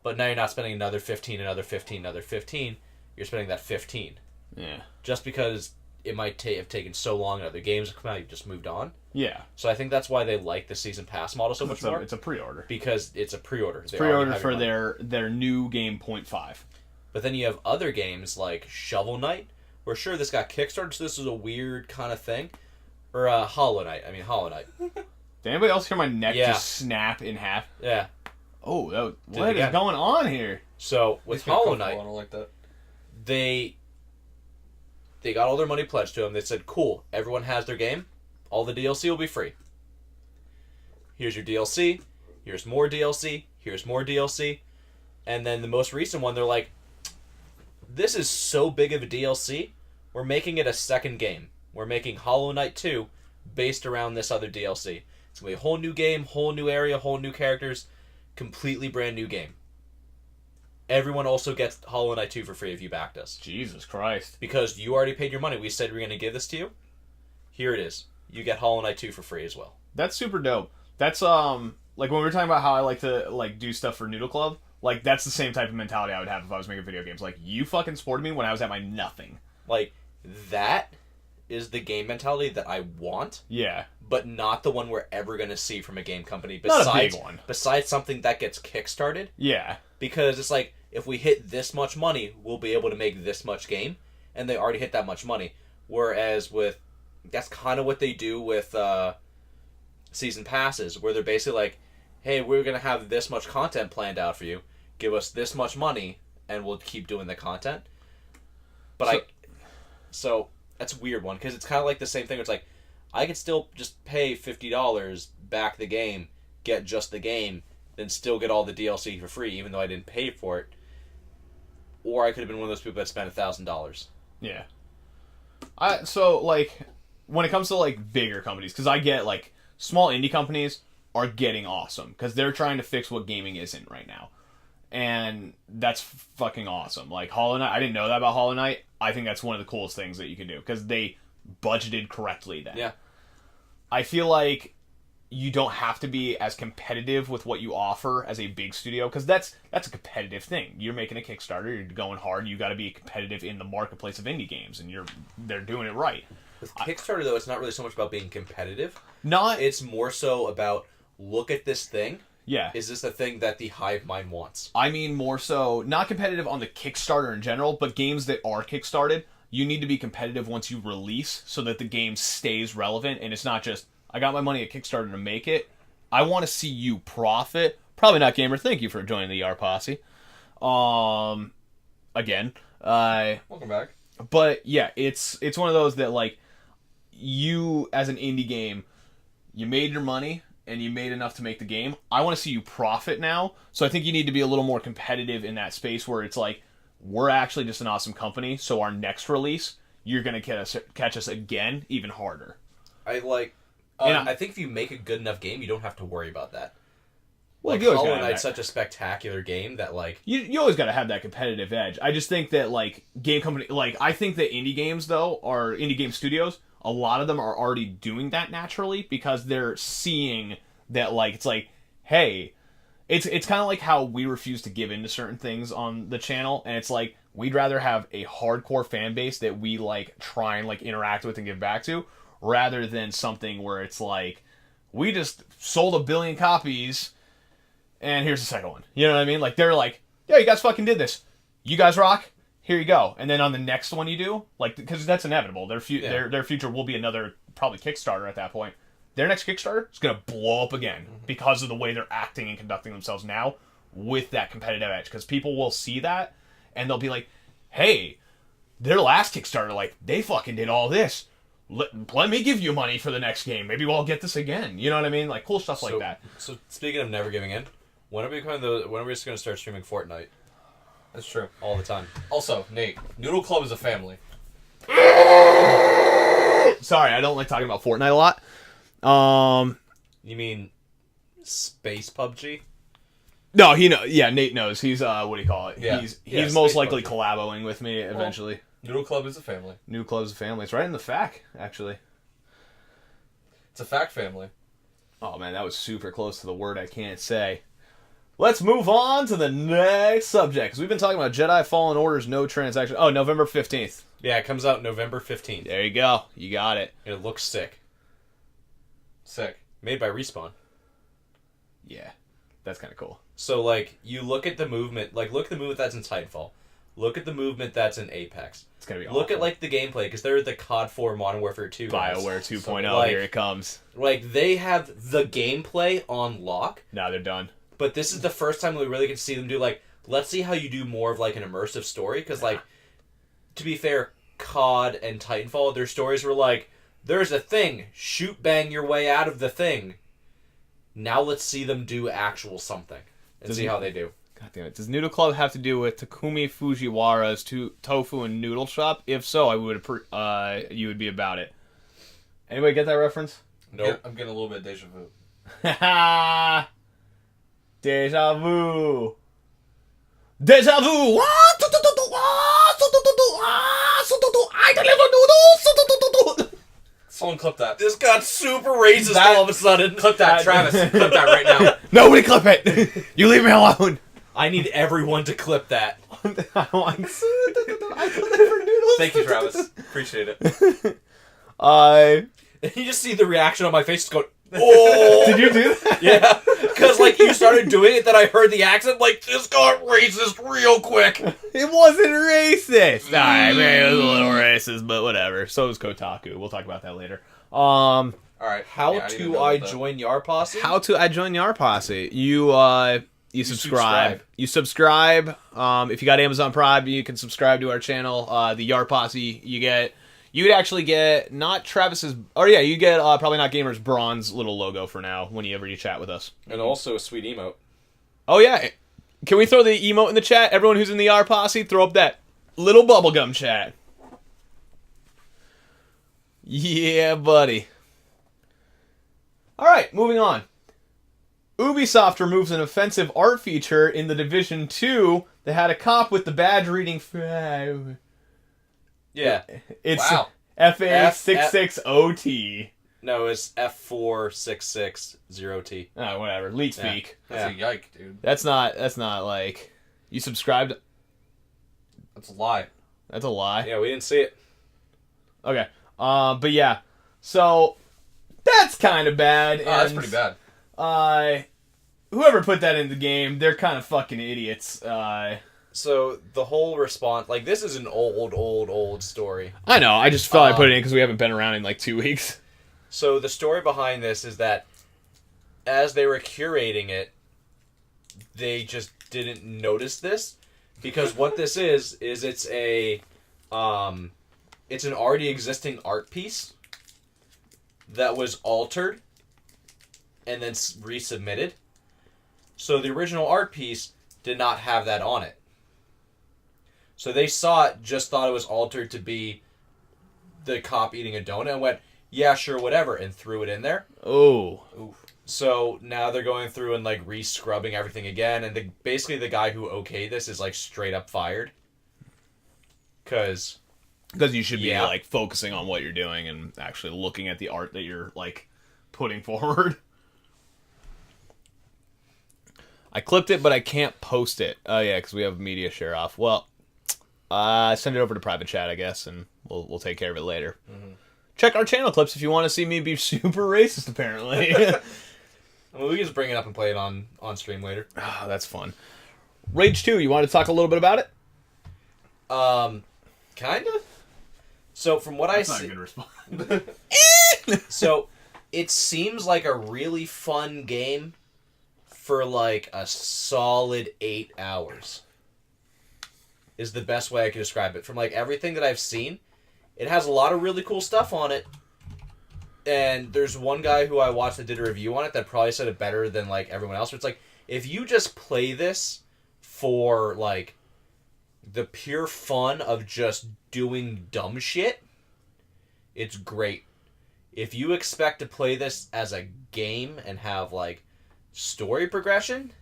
But now you're not spending another 15, another 15, another 15. You're spending that 15. Yeah. Just because it might have taken so long and other games have come out, you've just moved on. Yeah. So I think that's why they like the season pass model so much more. It's a pre-order. Because it's a pre-order. It's pre-order for their new game 0.5. But then you have other games like Shovel Knight, where sure, this got Kickstarted, so this is a weird kind of thing. Or Hollow Knight. Did anybody else hear my neck just snap in half? Yeah. Oh, what is going on here? So, with Hollow Knight, like that. They got all their money pledged to them. They said, cool, everyone has their game. All the DLC will be free. Here's your DLC. Here's more DLC. Here's more DLC. And then the most recent one, they're like, this is so big of a DLC, we're making it a second game. We're making Hollow Knight 2 based around this other DLC. It's going to be a whole new game, whole new area, whole new characters. Completely brand new game. Everyone also gets Hollow Knight 2 for free if you backed us. Jesus Christ. Because you already paid your money. We said we were going to give this to you. Here it is. You get Hollow Knight 2 for free as well. That's super dope. That's, like, when we were talking about how I like to, like, do stuff for Noodle Club, like, that's the same type of mentality I would have if I was making video games. Like, you fucking supported me when I was at my nothing. Like, that is the game mentality that I want. Yeah. But not the one we're ever going to see from a game company. Not a big one. Besides something that gets kickstarted. Yeah. Because it's like, if we hit this much money, we'll be able to make this much game. And they already hit that much money. Whereas with... That's kind of what they do with season passes where they're basically like, hey, we're going to have this much content planned out for you. Give us this much money, and we'll keep doing the content. But So that's a weird one, because it's kind of like the same thing. It's like, I could still just pay $50, back the game, get just the game, then still get all the DLC for free, even though I didn't pay for it. Or I could have been one of those people that spent $1,000. Yeah. So, like, when it comes to, like, bigger companies, because I get, like, small indie companies are getting awesome, because they're trying to fix what gaming isn't right now. And that's fucking awesome. Like, Hollow Knight, I didn't know that about Hollow Knight. I think that's one of the coolest things that you can do, because they budgeted correctly then. Yeah. I feel like you don't have to be as competitive with what you offer as a big studio, because that's a competitive thing. You're making a Kickstarter, you're going hard, you got to be competitive in the marketplace of indie games, and they're doing it right. With Kickstarter, though, it's not really so much about being competitive. Not. It's more so about, look at this thing. Yeah. Is this the thing that the hive mind wants? I mean, more so, not competitive on the Kickstarter in general, but games that are Kickstarted, you need to be competitive once you release so that the game stays relevant, and it's not just, I got my money at Kickstarter to make it. I want to see you profit. Probably not Gamer. Thank you for joining the ER Posse. Again. Welcome back. But yeah, it's one of those that, like, you as an indie game, you made your money and you made enough to make the game. I want to see you profit now. So I think you need to be a little more competitive in that space where it's like, we're actually just an awesome company, so our next release, you're going to catch us again even harder. I think if you make a good enough game, you don't have to worry about that. Well, like, Hollow Knight's such a spectacular game that, like... You always got to have that competitive edge. I just think that, like, game company... Like, I think that indie games, though, or indie game studios, a lot of them are already doing that naturally because they're seeing that, like, it's like, hey... It's kind of like how we refuse to give into certain things on the channel, and it's like, we'd rather have a hardcore fan base that we, like, try and, like, interact with and give back to, rather than something where it's like, we just sold 1 billion copies, and here's the second one. You know what I mean? Like, they're like, yeah, you guys fucking did this. You guys rock. Here you go. And then on the next one you do, like, because that's inevitable. Their future will be another, probably Kickstarter at that point. Their next Kickstarter is going to blow up again because of the way they're acting and conducting themselves now with that competitive edge. Because people will see that, and they'll be like, hey, their last Kickstarter, like, they fucking did all this. Let me give you money for the next game. Maybe we'll get this again. You know what I mean? Like, cool stuff like that. So, speaking of never giving in, when are we just going to start streaming Fortnite? That's true. All the time. Also, Nate, Noodle Club is a family. Sorry, I don't like talking about Fortnite a lot. You mean Space PUBG? No, yeah, Nate knows. He's what do you call it? Yeah. He's most likely collaboing with me eventually. Noodle Club is a family. Noodle Club is a family. It's right in the fact, actually. It's a fact family. Oh man, that was super close to the word I can't say. Let's move on to the next subject, because we've been talking about Jedi Fallen Order's no transaction. Oh, November 15th. Yeah, it comes out November 15th. There you go. You got it. It looks sick. Sick. Made by Respawn. Yeah. That's kind of cool. So, like, you look at the movement. Like, look at the movement that's in Titanfall. Look at the movement that's in Apex. It's going to be awful. Look at, awful. like, the gameplay, because they're the COD 4 Modern Warfare 2 guys. BioWare 2.0, so, like, here it comes. Like, they have the gameplay on lock. Now they're done. But this is the first time we really get to see them do, like, let's see how you do more of, like, an immersive story. Because, like, to be fair, COD and Titanfall, their stories were like, there's a thing, shoot bang your way out of the thing. Now let's see them do actual something and see how they do. God damn it. Does Noodle Club have to do with Takumi Fujiwara's tofu and noodle shop? If so, you would be about it. Anybody get that reference? Nope. I'm getting a little bit of deja vu. Ha Deja vu. Deja vu. I deliver noodles. Someone clip that. This got super racist all of a sudden. Clip that, Travis. Clip that right now. Nobody clip it. You leave me alone. I need everyone to clip that. I deliver noodles. Thank you, Travis. Appreciate it. And you just see the reaction on my face, just go, Oh! Did you do that? Yeah. Because, like, you started doing it, then I heard the accent, like, this got racist real quick. It wasn't racist. Alright, man, it was a little racist, but whatever. So is Kotaku. We'll talk about that later. Alright. How to I join Yar Posse? How to I join Yar Posse. You subscribe. You subscribe. If you got Amazon Prime, you can subscribe to our channel. The Yar Posse, you would actually get not Travis's, you get probably not Gamer's bronze little logo for now whenever you chat with us. And also a sweet emote. Oh yeah, can we throw the emote in the chat? Everyone who's in the Yar Posse, throw up that little bubblegum chat. Yeah, buddy. All right, moving on. Ubisoft removes an offensive art feature in the Division 2 that had a cop with the badge reading. Yeah. It's FA66OT. No, it's F4660T. Oh, whatever. Leak speak. That's a yike, dude. That's not like you subscribed. That's a lie. That's a lie. Yeah, we didn't see it. Okay. But yeah. So that's kind of bad. Oh, that's pretty bad. Whoever put that in the game, they're kind of fucking idiots. So the whole response, like, this is an old story. I know. I just felt I put it in because we haven't been around in like 2 weeks. So the story behind this is that as they were curating it, they just didn't notice this, because what this is it's an already existing art piece that was altered and then resubmitted. So the original art piece did not have that on it. So they saw it, just thought it was altered to be the cop eating a donut, and went, yeah, sure, whatever, and threw it in there. Oh. Oof. So now they're going through and, like, re-scrubbing everything again, and basically the guy who okayed this is, like, straight up fired. Because you should be, like, focusing on what you're doing and actually looking at the art that you're, like, putting forward. I clipped it, but I can't post it. Oh, yeah, because we have media share off. Well, send it over to private chat, I guess, and we'll take care of it later. Mm-hmm. Check our channel clips if you want to see me be super racist, apparently. Well, we can just bring it up and play it on stream later. Oh, that's fun. Rage 2, you want to talk a little bit about it? Kind of. So, from what I see... That's not a good response. So, it seems like a really fun game for, like, a solid 8 hours. Is the best way I can describe it. From, like, everything that I've seen, it has a lot of really cool stuff on it. And there's one guy who I watched that did a review on it that probably said it better than, like, everyone else. It's like, if you just play this for, like, the pure fun of just doing dumb shit, it's great. If you expect to play this as a game and have, like, story progression,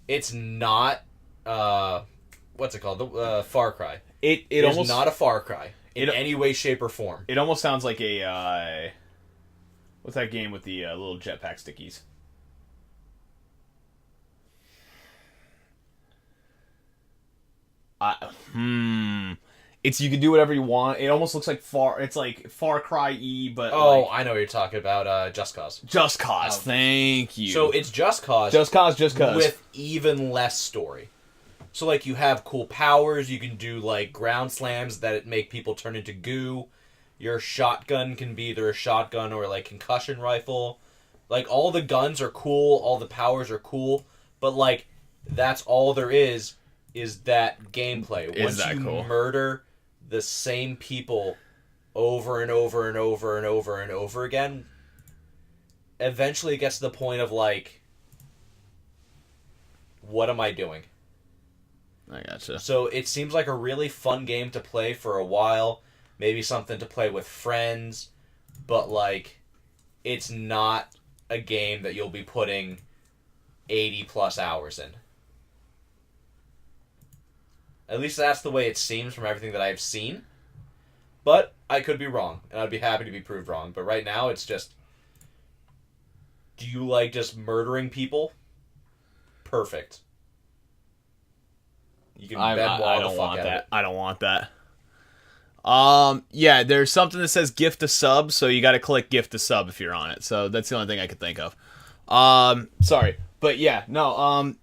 it's not, what's it called? Far Cry. It almost not a Far Cry in any way, shape, or form. It almost sounds like a, what's that game with the little jetpack stickies? It's, you can do whatever you want. It almost looks like it's like Far Cry-y, but I know what you're talking about, Just Cause. Just Cause, thank you. So it's Just Cause. Just Cause. With even less story. So, like, you have cool powers, you can do, like, ground slams that make people turn into goo. Your shotgun can be either a shotgun or, like, concussion rifle. Like, all the guns are cool, all the powers are cool, but, like, that's all there is that gameplay. Is that cool? Once you murder the same people over and over and over and over and over again, eventually it gets to the point of, like, what am I doing? I gotcha. So it seems like a really fun game to play for a while. Maybe something to play with friends. But, like, it's not a game that you'll be putting 80 plus hours in. At least that's the way it seems from everything that I've seen. But I could be wrong. And I'd be happy to be proved wrong. But right now it's just... Do you like just murdering people? Perfect. You can I don't want that. I don't want that. Yeah, there's something that says gift a sub, so you got to click gift a sub if you're on it. So that's the only thing I could think of. Sorry, but yeah, no,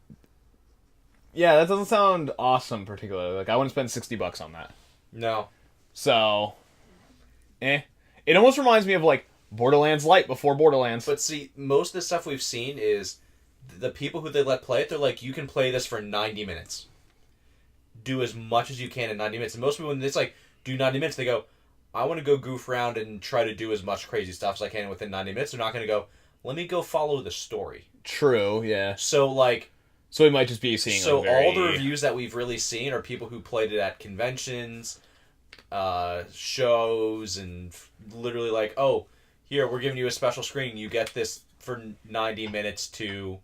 yeah, that doesn't sound awesome particularly. Like, I wouldn't spend $60 on that. No. So, It almost reminds me of, like, Borderlands Lite before Borderlands. But see, most of the stuff we've seen is the people who they let play it, they're like, you can play this for 90 minutes. Do as much as you can in 90 minutes. And most people, when it's like, do 90 minutes, they go, I want to go goof around and try to do as much crazy stuff as I can within 90 minutes. They're not going to go, let me go follow the story. True, yeah. So, like... So we might just be seeing... So all the reviews that we've really seen are people who played it at conventions, shows, and literally like, oh, here, we're giving you a special screening. You get this for 90 minutes to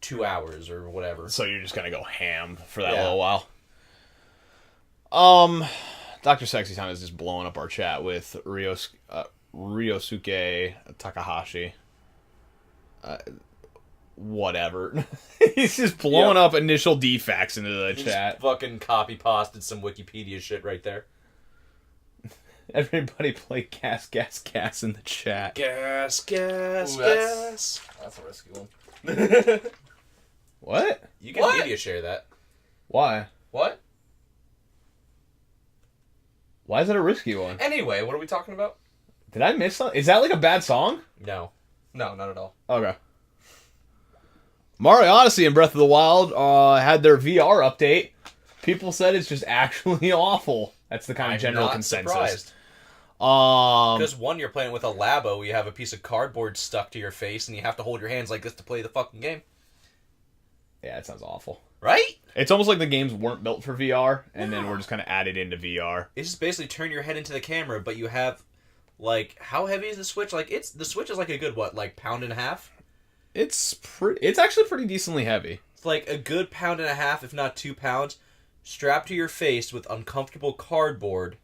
2 hours or whatever. So you're just going to go ham for that little while. Dr. Sexy Time is just blowing up our chat with Ryosuke Takahashi. Whatever. He's just blowing up initial defects into the chat. Just fucking copy-pasted some Wikipedia shit right there. Everybody play gas, gas, gas in the chat. Gas, gas, gas. That's a risky one. What? You can media share that. Why? What? Why is it a risky one? Anyway, what are we talking about? Did I miss something? Is that like a bad song? No. No, not at all. Okay. Mario Odyssey and Breath of the Wild had their VR update. People said it's just actually awful. That's the kind of general consensus. Because one, you're playing with a Labo, you have a piece of cardboard stuck to your face, and you have to hold your hands like this to play the fucking game. Yeah, it sounds awful. Right? It's almost like the games weren't built for VR, and then we're just kind of added into VR. It's just basically turn your head into the camera, but you have, like, how heavy is the Switch? Like, the Switch is like a good, like, pound and a half? It's actually pretty decently heavy. It's like a good pound and a half, if not 2 pounds, strapped to your face with uncomfortable cardboard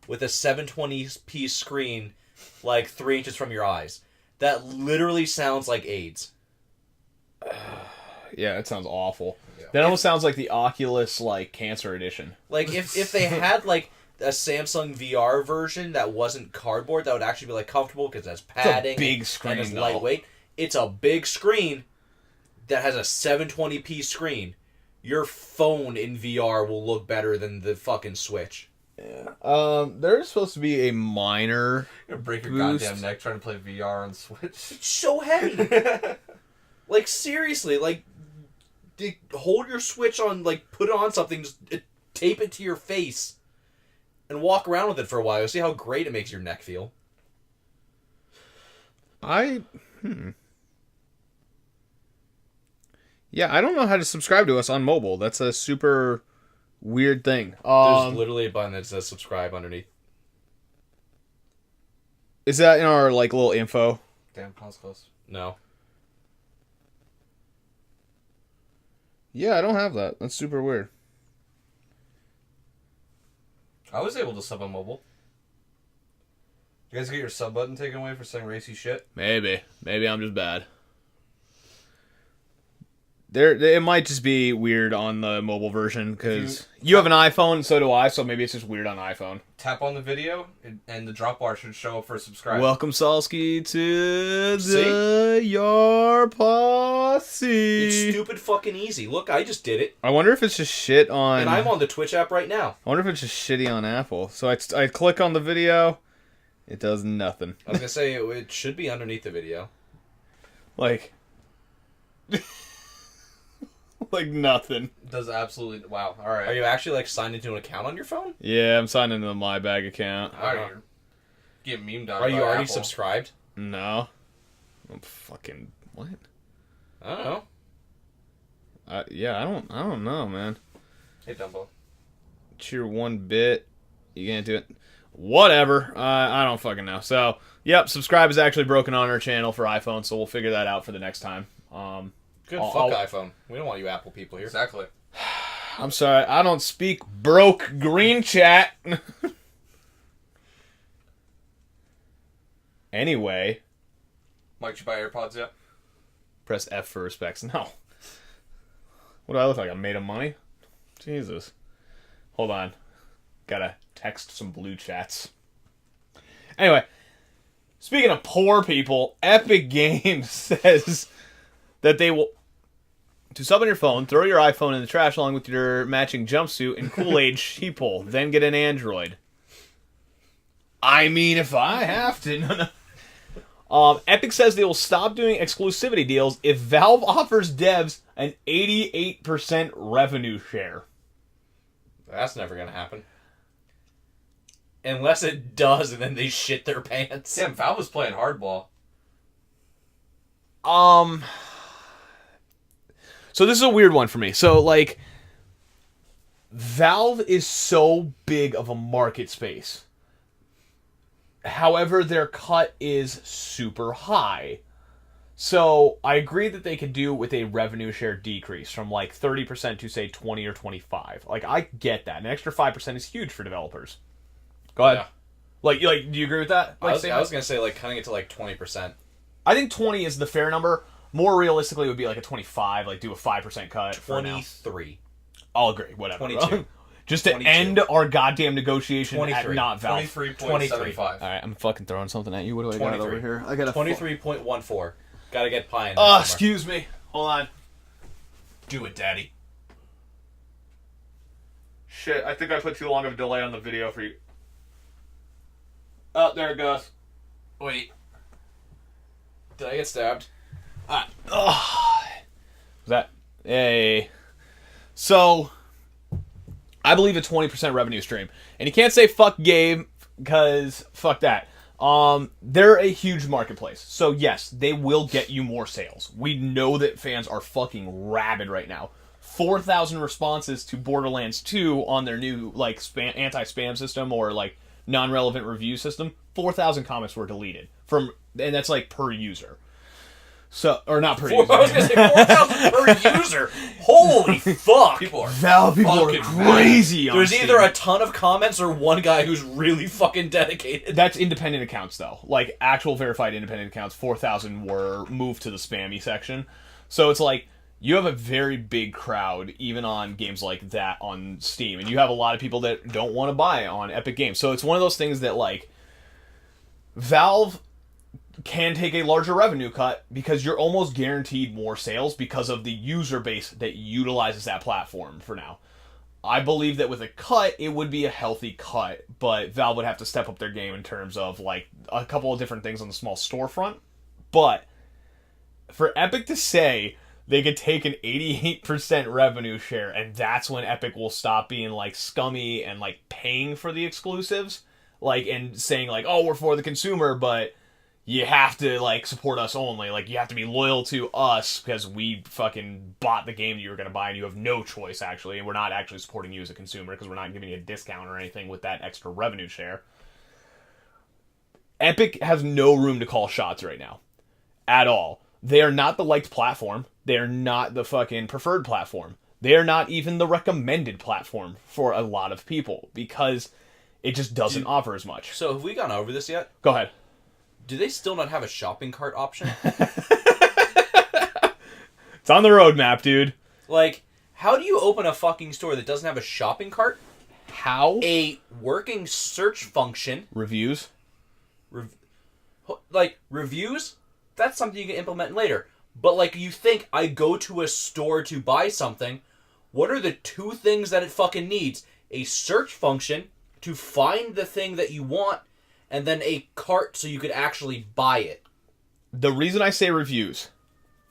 with a 720p screen like 3 inches from your eyes. That literally sounds like AIDS. Yeah, it sounds awful. Yeah. That almost sounds like the Oculus, like, Cancer Edition. Like, if they had, like, a Samsung VR version that wasn't cardboard, that would actually be, like, comfortable because it has padding. It's a big screen, and it's lightweight. It's a big screen that has a 720p screen. Your phone in VR will look better than the fucking Switch. Yeah. There's supposed to be a minor You're gonna break your boost. goddamn neck trying to play VR on Switch. It's so heavy. Like, seriously, like, hold your Switch on, like, put it on something, just tape it to your face, and walk around with it for a while. See how great it makes your neck feel. Yeah, I don't know how to subscribe to us on mobile. That's a super weird thing. There's literally a button that says subscribe underneath. Is that in our, like, little info? Damn, close. No. Yeah, I don't have that. That's super weird. I was able to sub on mobile. You guys get your sub button taken away for saying racy shit? Maybe I'm just bad. It might just be weird on the mobile version, because you have an iPhone, so do I, so maybe it's just weird on iPhone. Tap on the video, and the drop bar should show up for subscribe. Welcome, Salsky, to your posse. It's stupid fucking easy. Look, I just did it. I wonder if it's just shit on... And I'm on the Twitch app right now. I wonder if it's just shitty on Apple. So I click on the video, it does nothing. I was going to say, it should be underneath the video. Like... like nothing. Does absolutely... Wow, alright. Are you actually, like, signed into an account on your phone? Yeah, I'm signed into the MyBag account. Alright, you're getting memed on. Are you already Apple. subscribed? No. I'm fucking... What? I don't know. Yeah, I don't know, man. Hey, Dumbo. Cheer 1 bit. You can't do it. Whatever. I don't fucking know. So, yep, subscribe is actually broken on our channel for iPhone, so we'll figure that out for the next time. Good fuck iPhone. We don't want you Apple people here. Exactly. I'm sorry, I don't speak broke green chat. Anyway. Mike, did you buy AirPods yet? Press F for respects. No. What do I look like? I'm made of money? Jesus. Hold on. Gotta text some blue chats. Anyway, speaking of poor people, Epic Games says that they will... To sub on your phone, throw your iPhone in the trash along with your matching jumpsuit and Kool-Aid sheeple, then get an Android. I mean, if I have to. Epic says they will stop doing exclusivity deals if Valve offers devs an 88% revenue share. That's never going to happen. Unless it does, and then they shit their pants. Damn, Valve was playing hardball. So this is a weird one for me. So, like, Valve is so big of a market space. However, their cut is super high. So, I agree that they could do with a revenue share decrease from, like, 30% to, say, 20 or 25. Like, I get that. An extra 5% is huge for developers. Go ahead. Yeah. Like, do you agree with that? Like, I was going to say, like, cutting it to, like, 20%. I think 20 is the fair number. More realistically, it would be like a 25, like do a 5% cut. 23. I'll agree, whatever. 22. Just to 22. End our goddamn negotiation 23. At not Valve. 23.75. Alright, I'm fucking throwing something at you. What do I got over here? I got a 23.14. Gotta get pie in there. Excuse me. Hold on. Do it, daddy. Shit, I think I put too long of a delay on the video for you. Oh, there it goes. Wait. Did I get stabbed? Hey. So, I believe a 20% revenue stream. And you can't say fuck Gabe, because fuck that. They're a huge marketplace. So yes, they will get you more sales. We know that fans are fucking rabid right now. 4,000 responses to Borderlands 2 on their new, like, anti-spam system or, like, non-relevant review system. 4,000 comments were deleted. And that's, like, per user. So, or not per user. I was going to say 4,000 per user. Holy fuck. People are crazy on There's Steam. Either a ton of comments or one guy who's really fucking dedicated. That's independent accounts, though. Like, actual verified independent accounts, 4,000 were moved to the spammy section. So it's like, you have a very big crowd, even on games like that on Steam. And you have a lot of people that don't want to buy on Epic Games. So it's one of those things that, like, Valve can take a larger revenue cut because you're almost guaranteed more sales because of the user base that utilizes that platform for now. I believe that with a cut, it would be a healthy cut, but Valve would have to step up their game in terms of, like, a couple of different things on the small storefront. But for Epic to say they could take an 88% revenue share, and that's when Epic will stop being, like, scummy and, like, paying for the exclusives, like, and saying, like, oh, we're for the consumer, but you have to, like, support us only. Like, you have to be loyal to us because we fucking bought the game that you were going to buy and you have no choice, actually. And we're not actually supporting you as a consumer because we're not giving you a discount or anything with that extra revenue share. Epic has no room to call shots right now. At all. They are not the liked platform. They are not the fucking preferred platform. They are not even the recommended platform for a lot of people because it just doesn't offer as much. So have we gone over this yet? Go ahead. Do they still not have a shopping cart option? It's on the roadmap, dude. Like, how do you open a fucking store that doesn't have a shopping cart? How? A working search function. Reviews? Reviews? That's something you can implement later. But, like, you think I go to a store to buy something. What are the two things that it fucking needs? A search function to find the thing that you want, and then a cart so you could actually buy it. The reason I say reviews,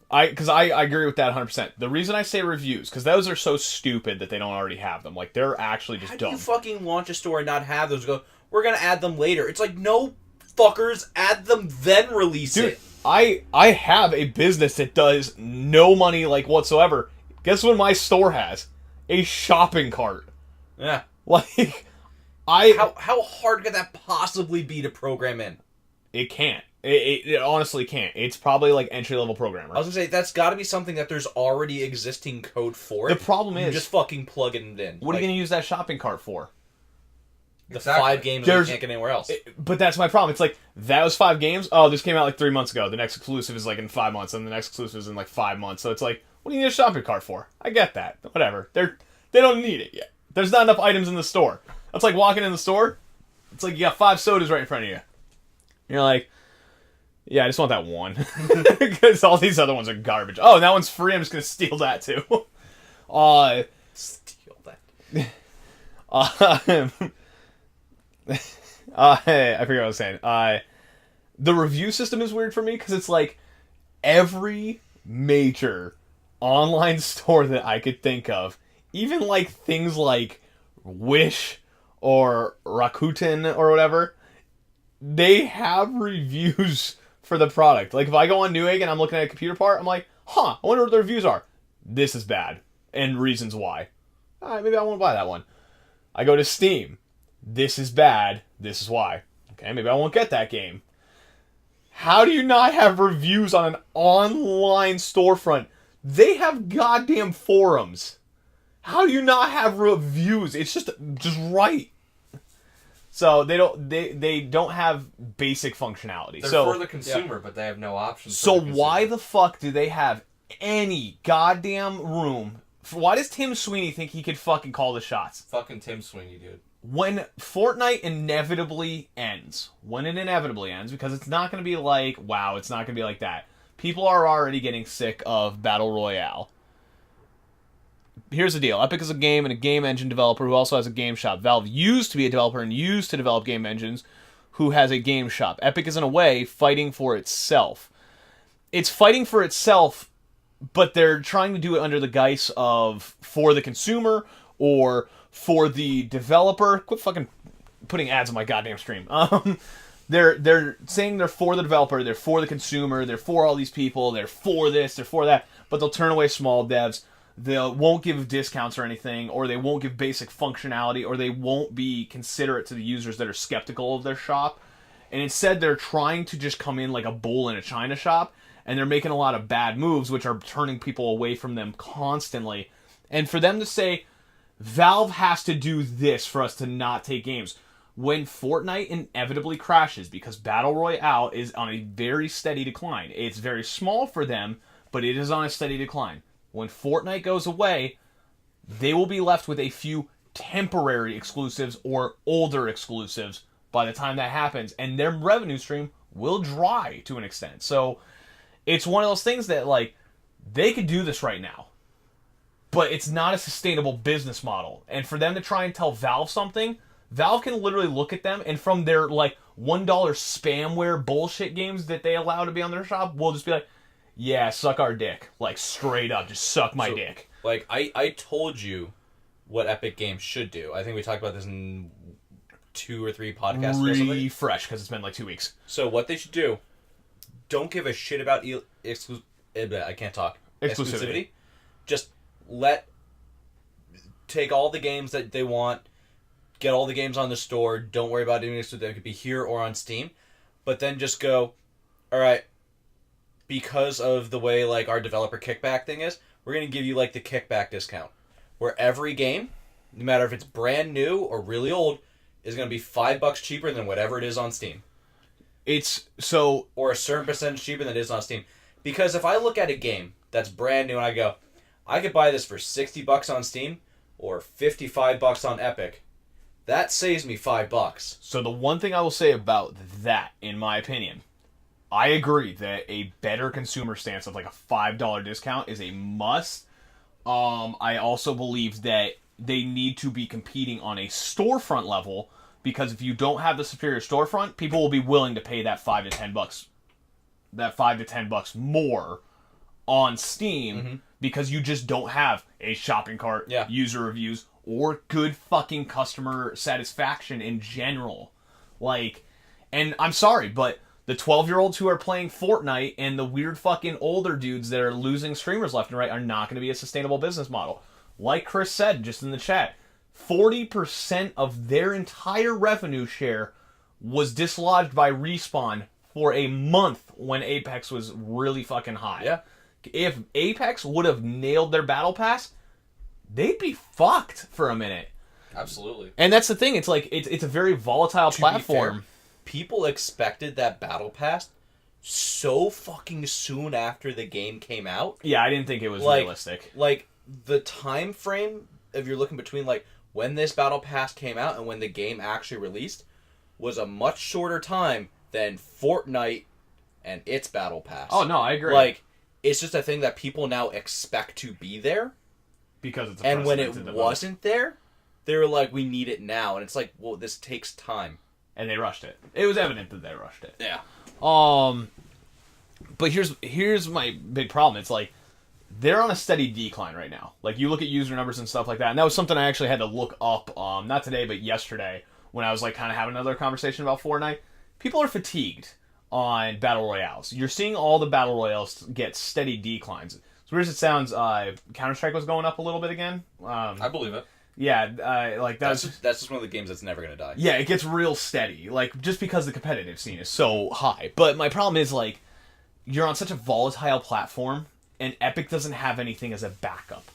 because I agree with that 100%. The reason I say reviews, because those are so stupid that they don't already have them. Like, they're actually just dumb. How do you fucking launch a store and not have those? Go, we're going to add them later. It's like, no, fuckers, add them, then release it. I have a business that does no money, like, whatsoever. Guess what my store has? A shopping cart. Yeah. Like... How hard could that possibly be to program in? It can't. It honestly can't. It's probably like entry-level programmer. I was going to say, that's got to be something that there's already existing code for it. The problem is... You just fucking plug it in. What are you going to use that shopping cart for? The 5 games that you can't get anywhere else. But that's my problem. It's like, that was 5 games? Oh, this came out like 3 months ago. The next exclusive is like in 5 months, and the next exclusive is in like 5 months. So it's like, what do you need a shopping cart for? I get that. Whatever. They don't need it yet. There's not enough items in the store. That's like walking in the store. It's like you got 5 sodas right in front of you. You're like, yeah, I just want that one. Because all these other ones are garbage. Oh, that one's free. I'm just going to steal that too. Steal that. I forget what I was saying. The review system is weird for me because it's like every major online store that I could think of, even like things like Wish or Rakuten or whatever, they have reviews for the product. Like if I go on Newegg and I'm looking at a computer part, I'm like, I wonder what the reviews are. This is bad. And reasons why. Alright, maybe I won't buy that one. I go to Steam. This is bad. This is why. Okay, maybe I won't get that game. How do you not have reviews on an online storefront? They have goddamn forums. How do you not have reviews? It's just right. So they don't have basic functionality. They're for the consumer, but they have no options. So why the fuck do they have any goddamn room? Why does Tim Sweeney think he could fucking call the shots? Fucking Tim Sweeney, dude. When Fortnite inevitably ends, because it's not going to be like, wow, it's not going to be like that. People are already getting sick of Battle Royale. Here's the deal. Epic is a game and a game engine developer who also has a game shop. Valve used to be a developer and used to develop game engines who has a game shop. Epic is, in a way, fighting for itself. It's fighting for itself, but they're trying to do it under the guise of for the consumer or for the developer. Quit fucking putting ads on my goddamn stream. They're saying they're for the developer, they're for the consumer, they're for all these people, they're for this, they're for that, but they'll turn away small devs. They won't give discounts or anything, or they won't give basic functionality, or they won't be considerate to the users that are skeptical of their shop. And instead, they're trying to just come in like a bull in a china shop, and they're making a lot of bad moves, which are turning people away from them constantly. And for them to say, Valve has to do this for us to not take games, when Fortnite inevitably crashes, because Battle Royale is on a very steady decline. It's very small for them, but it is on a steady decline. When Fortnite goes away, they will be left with a few temporary exclusives or older exclusives by the time that happens, and their revenue stream will dry to an extent. So it's one of those things that, like, they could do this right now, but it's not a sustainable business model. And for them to try and tell Valve something, Valve can literally look at them, and from their, like, $1 spamware bullshit games that they allow to be on their shop, we'll just be like, yeah, suck our dick. Like, straight up, just suck my dick. Like, I told you what Epic Games should do. I think we talked about this in 2 or 3 podcasts. Really fresh, because it's been like 2 weeks. So what they should do, don't give a shit about exclusivity. Just take all the games that they want, get all the games on the store, don't worry about doing this with them. It could be here or on Steam. But then just go, alright, because of the way, like, our developer kickback thing is, we're going to give you, like, the kickback discount. Where every game, no matter if it's brand new or really old, is going to be $5 cheaper than whatever it is on Steam. Or a certain percentage cheaper than it is on Steam. Because if I look at a game that's brand new and I go, I could buy this for $60 on Steam or $55 on Epic, that saves me $5. So the one thing I will say about that, in my opinion, I agree that a better consumer stance of like a $5 discount is a must. I also believe that they need to be competing on a storefront level, because if you don't have the superior storefront, people will be willing to pay that $5 to $10 more on Steam, because you just don't have a shopping cart, user reviews, or good fucking customer satisfaction in general. Like, and I'm sorry, but the 12-year-olds who are playing Fortnite and the weird fucking older dudes that are losing streamers left and right are not going to be a sustainable business model. Like Chris said just in the chat, 40% of their entire revenue share was dislodged by Respawn for a month when Apex was really fucking high. Yeah. If Apex would have nailed their battle pass, they'd be fucked for a minute. Absolutely. And that's the thing. It's like it's a very volatile platform. People expected that battle pass so fucking soon after the game came out. Yeah, I didn't think it was realistic. Like, the time frame, if you're looking between, like, when this Battle Pass came out and when the game actually released was a much shorter time than Fortnite and its Battle Pass. Oh, no, I agree. Like, it's just a thing that people now expect to be there. Because it's and when it wasn't there, they were like, we need it now. And it's like, well, this takes time. And they rushed it. It was evident that they rushed it. Yeah. But here's my big problem. It's like, they're on a steady decline right now. Like, you look at user numbers and stuff like that, and that was something I actually had to look up, not today, but yesterday, when I was, like, kind of having another conversation about Fortnite. People are fatigued on Battle Royales. You're seeing all the Battle Royales get steady declines. As weird as it sounds, Counter-Strike was going up a little bit again. I believe it. Yeah, like, that's just one of the games that's never going to die. Yeah, it gets real steady, like, just because the competitive scene is so high. But my problem is, like, you're on such a volatile platform, and Epic doesn't have anything as a backup.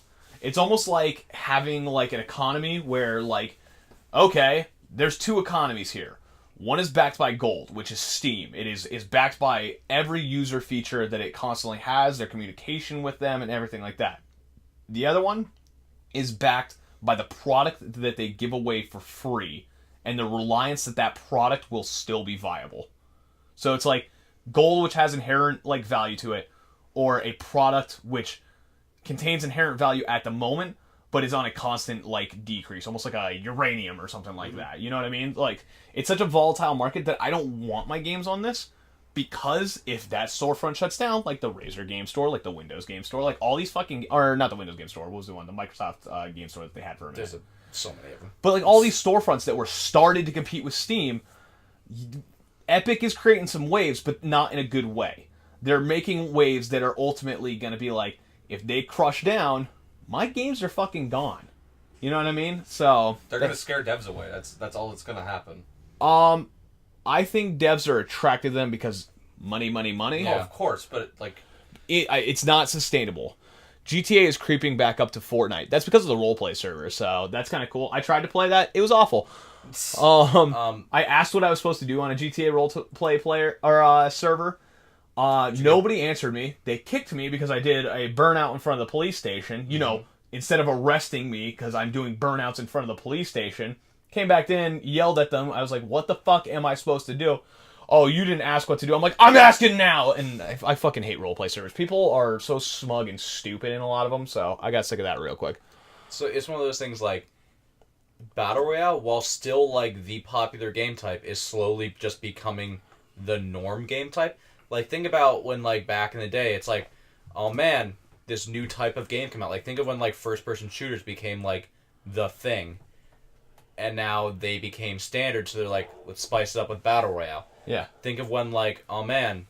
It's almost like having, like, an economy where, like, okay, there's two economies here. One is backed by gold, which is Steam. It is backed by every user feature that it constantly has, their communication with them, and everything like that. The other one is backed by the product that they give away for free, and the reliance that product will still be viable. So it's like gold, which has inherent, like, value to it, or a product which contains inherent value at the moment, but is on a constant, like, decrease, almost like a uranium or something like that. You know what I mean? Like, it's such a volatile market that I don't want my games on this, because if that storefront shuts down, like the Razer Game Store, like the Windows Game Store, like all these fucking, or not the Windows Game Store, what was the one? The Microsoft Game Store that they had for a minute. There's so many of them. But like all these storefronts that were started to compete with Steam, Epic is creating some waves, but not in a good way. They're making waves that are ultimately going to be like, if they crush down, my games are fucking gone. You know what I mean? So they're going to scare devs away. That's all that's going to happen. I think devs are attracted to them because money. Yeah, of course, but like it's not sustainable. GTA is creeping back up to Fortnite. That's because of the roleplay server, so that's kind of cool. I tried to play that. It was awful. I asked what I was supposed to do on a GTA roleplay player or server. Nobody answered me. They kicked me because I did a burnout in front of the police station. You know, instead of arresting me because I'm doing burnouts in front of the police station. Came back in, yelled at them. I was like, what the fuck am I supposed to do? Oh, you didn't ask what to do. I'm like, I'm asking now! And I fucking hate roleplay servers. People are so smug and stupid in a lot of them, so I got sick of that real quick. So it's one of those things like, Battle Royale, while still like the popular game type, is slowly just becoming the norm game type. Like, think about when, like, back in the day, it's like, oh man, this new type of game came out. Like, think of when, like, first-person shooters became, like, the thing. And now they became standard, so they're like, let's spice it up with Battle Royale. Yeah. Think of when, like, oh man,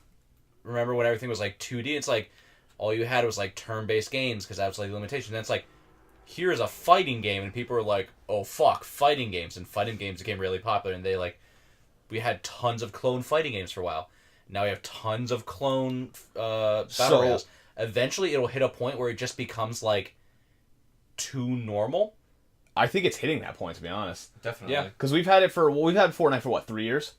remember when everything was, like, 2D? It's like, all you had was, like, turn-based games, because that was, like, the limitation. Then it's like, here's a fighting game, and people were like, oh fuck, fighting games. And fighting games became really popular, and they, like, we had tons of clone fighting games for a while. Now we have tons of clone Battle Royales. Eventually it'll hit a point where it just becomes, like, too normal. I think it's hitting that point, to be honest. Definitely. Yeah, because we've had Fortnite for, 3 years?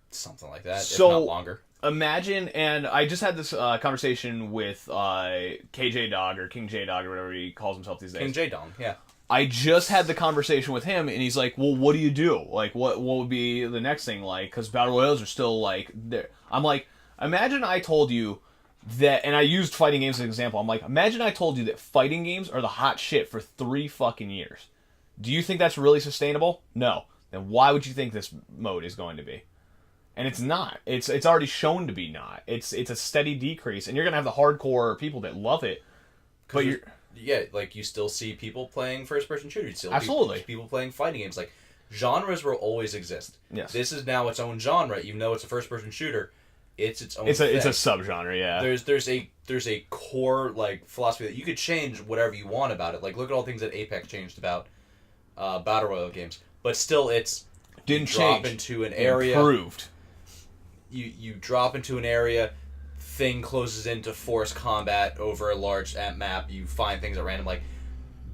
Something like that, so, if not longer. Imagine, and I just had this conversation with KJ Dog, or King J Dog, or whatever he calls himself these days. King J Dog, yeah. I just had the conversation with him, and he's like, well, what do you do? Like, what would be the next thing? Like, because Battle Royales are still, like, there. I'm like, imagine I told you that, and I used fighting games as an example. I'm like, imagine I told you that fighting games are the hot shit for 3 fucking years. Do you think that's really sustainable? No. Then why would you think this mode is going to be? And it's not. It's already shown to be not. It's a steady decrease, and you're gonna have the hardcore people that love it, but you're. Yeah, like, you still see people playing first-person shooters. You still Absolutely. People playing fighting games. Like, genres will always exist. Yes. This is now its own genre, even though it's a first-person shooter. It's its own thing. It's a subgenre, yeah. There's a core, like, philosophy that you could change whatever you want about it. Like, look at all the things that Apex changed about Battle Royale games. But still, it's... Didn't drop change. Into an area... Improved. You drop into an area... Thing closes into forced combat over a large map. You find things at random. Like,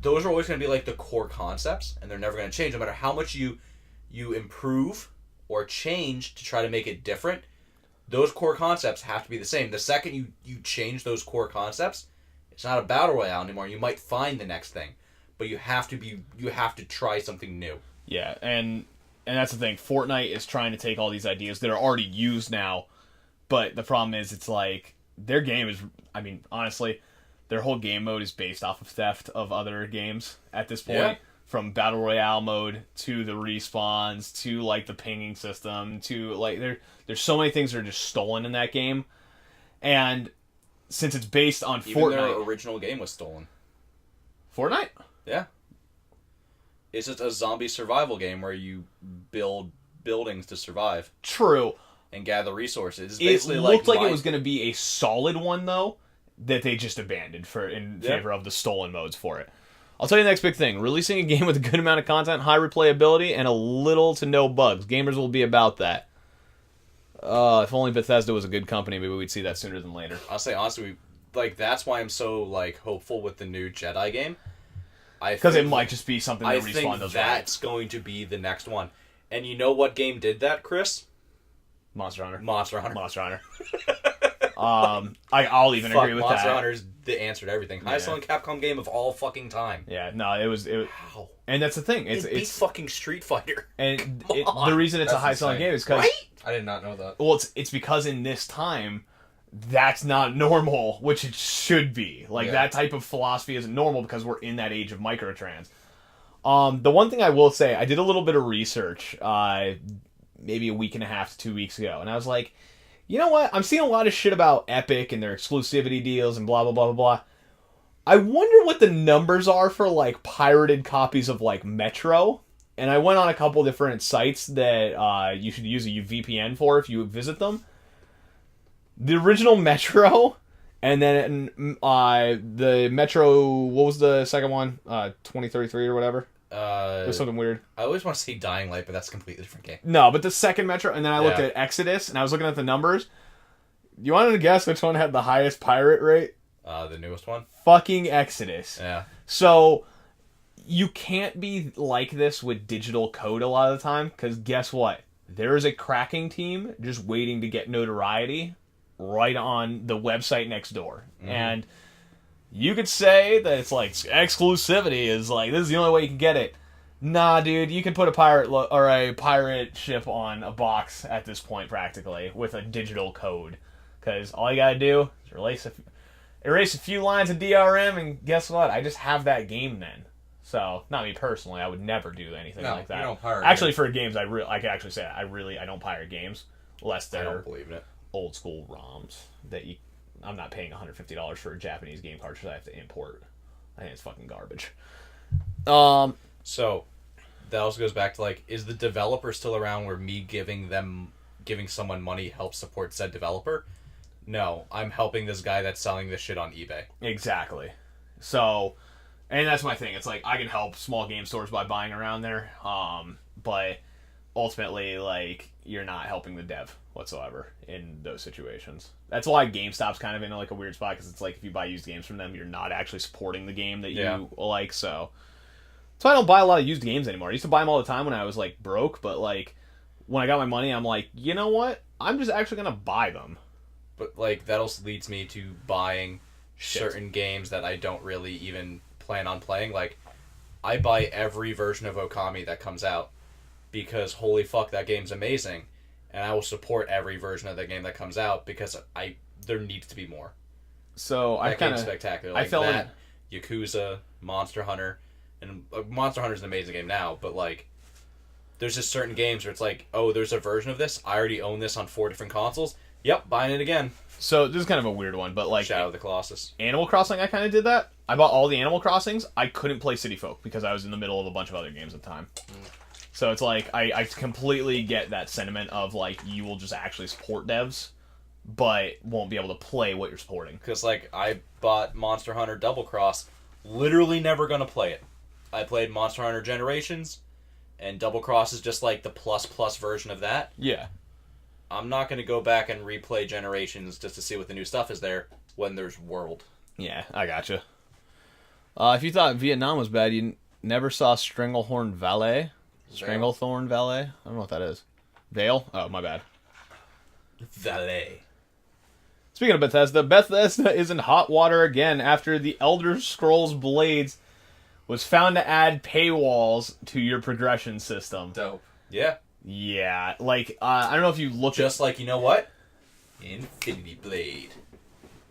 those are always going to be, like, the core concepts, and they're never going to change. No matter how much you improve or change to try to make it different, those core concepts have to be the same. The second you change those core concepts, it's not a battle royale anymore. You might find the next thing, but you have to try something new. Yeah, and that's the thing. Fortnite is trying to take all these ideas that are already used now, but the problem is it's like their game is, I mean, honestly, their whole game mode is based off of theft of other games at this point. Yeah. From Battle Royale mode to the respawns to like the pinging system to like there's so many things that are just stolen in that game. And since it's based on Even Fortnite, their original game was stolen. Fortnite? Yeah. It's just a zombie survival game where you build buildings to survive. True. And gather resources. It looked like it was going to be a solid one, though, that they just abandoned in favor of the stolen modes for it. I'll tell you the next big thing. Releasing a game with a good amount of content, high replayability, and a little to no bugs. Gamers will be about that. If only Bethesda was a good company, maybe we'd see that sooner than later. I'll say, honestly, that's why I'm so hopeful with the new Jedi game. Because it might just be something that Respawn does right. I think that's going to be the next one. And you know what game did that, Chris? Monster Hunter. Monster Hunter. I'll even agree with Monster that. Hunter's the answer to everything. Highest selling Capcom game of all fucking time. Yeah, no, it was. Wow. And that's the thing. It's fucking Street Fighter. And the reason it's a high selling game is because right? I did not know that. Well, it's because in this time, that's not normal, which it should be. That type of philosophy isn't normal because we're in that age of microtrans. The one thing I will say, I did a little bit of research, maybe a week and a half to 2 weeks ago, and I was like, you know what? I'm seeing a lot of shit about Epic and their exclusivity deals and blah, blah, blah, blah, blah. I wonder what the numbers are for, pirated copies of, Metro. And I went on a couple different sites that you should use a VPN for if you visit them. The original Metro, and then the Metro, what was the second one? 2033 or whatever? It was something weird. I always want to say Dying Light, but that's a completely different game. No, but the second Metro, and then I looked at Exodus, and I was looking at the numbers. You wanted to guess which one had the highest pirate rate? The newest one? Fucking Exodus. Yeah. So, you can't be like this with digital code a lot of the time, because guess what? There is a cracking team just waiting to get notoriety right on the website next door. Mm-hmm. And you could say that it's exclusivity is this is the only way you can get it. Nah, dude, you can put a pirate ship on a box at this point practically with a digital code, because all you gotta do is erase a few lines of DRM, and guess what? I just have that game then. So, not me personally, I would never do anything like that. You don't pirate actually, for games, I can actually say that. I don't pirate games unless they're I don't believe it. Old school ROMs that I'm not paying $150 for a Japanese game cartridge that I have to import. I think it's fucking garbage. So that also goes back to is the developer still around where me giving someone money helps support said developer? No, I'm helping this guy that's selling this shit on eBay. Exactly. So, and that's my thing. It's I can help small game stores by buying around there. But ultimately, you're not helping the dev whatsoever in those situations. That's why GameStop's kind of in a weird spot, because it's if you buy used games from them, you're not actually supporting the game that you like. So I don't buy a lot of used games anymore. I used to buy them all the time when I was broke, but when I got my money, I'm you know what? I'm just actually gonna buy them. But that also leads me to buying certain games that I don't really even plan on playing. I buy every version of Okami that comes out because holy fuck, that game's amazing. And I will support every version of the game that comes out because there needs to be more. So I kind of spectacular. Yakuza, Monster Hunter, and Monster Hunter is an amazing game now. But there's just certain games where it's there's a version of this. I already own this on 4 different consoles. Yep, buying it again. So this is kind of a weird one, but Shadow of the Colossus, Animal Crossing, I kind of did that. I bought all the Animal Crossings. I couldn't play City Folk because I was in the middle of a bunch of other games at the time. So it's I completely get that sentiment of you will just actually support devs, but won't be able to play what you're supporting. Because I bought Monster Hunter Double Cross, literally never gonna play it. I played Monster Hunter Generations, and Double Cross is just the plus version of that. Yeah. I'm not gonna go back and replay Generations just to see what the new stuff is there when there's World. Yeah, I gotcha. If you thought Vietnam was bad, you never saw Stranglethorn Valley. Stranglethorn Valley? I don't know what that is. Vale? Oh, my bad. Valley. Speaking of Bethesda is in hot water again after the Elder Scrolls Blades was found to add paywalls to your progression system. Dope. Yeah. Yeah, like, I don't know if you looked Just like, you know what? Infinity Blade.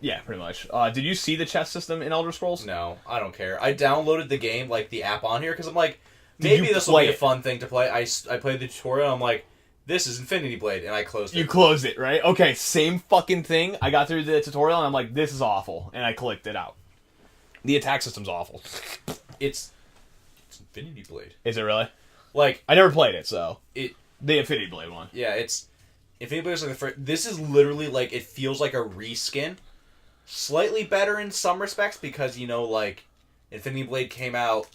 Yeah, pretty much. Did you see the chess system in Elder Scrolls? No, I don't care. I downloaded the game, like, the app on here, because I'm like, maybe this will be a fun thing to play. I played the tutorial, and I'm like, this is Infinity Blade, and I closed it. You closed it, right? Okay, same fucking thing. I got through the tutorial, and I'm like, this is awful, and I clicked it out. The attack system's awful. It's Infinity Blade. Is it really? Like, I never played it, so... The Infinity Blade one. Yeah, it's... Infinity Blade is like the first... This is literally, like, it feels like a reskin. Slightly better in some respects, because, you know, like, Infinity Blade came out...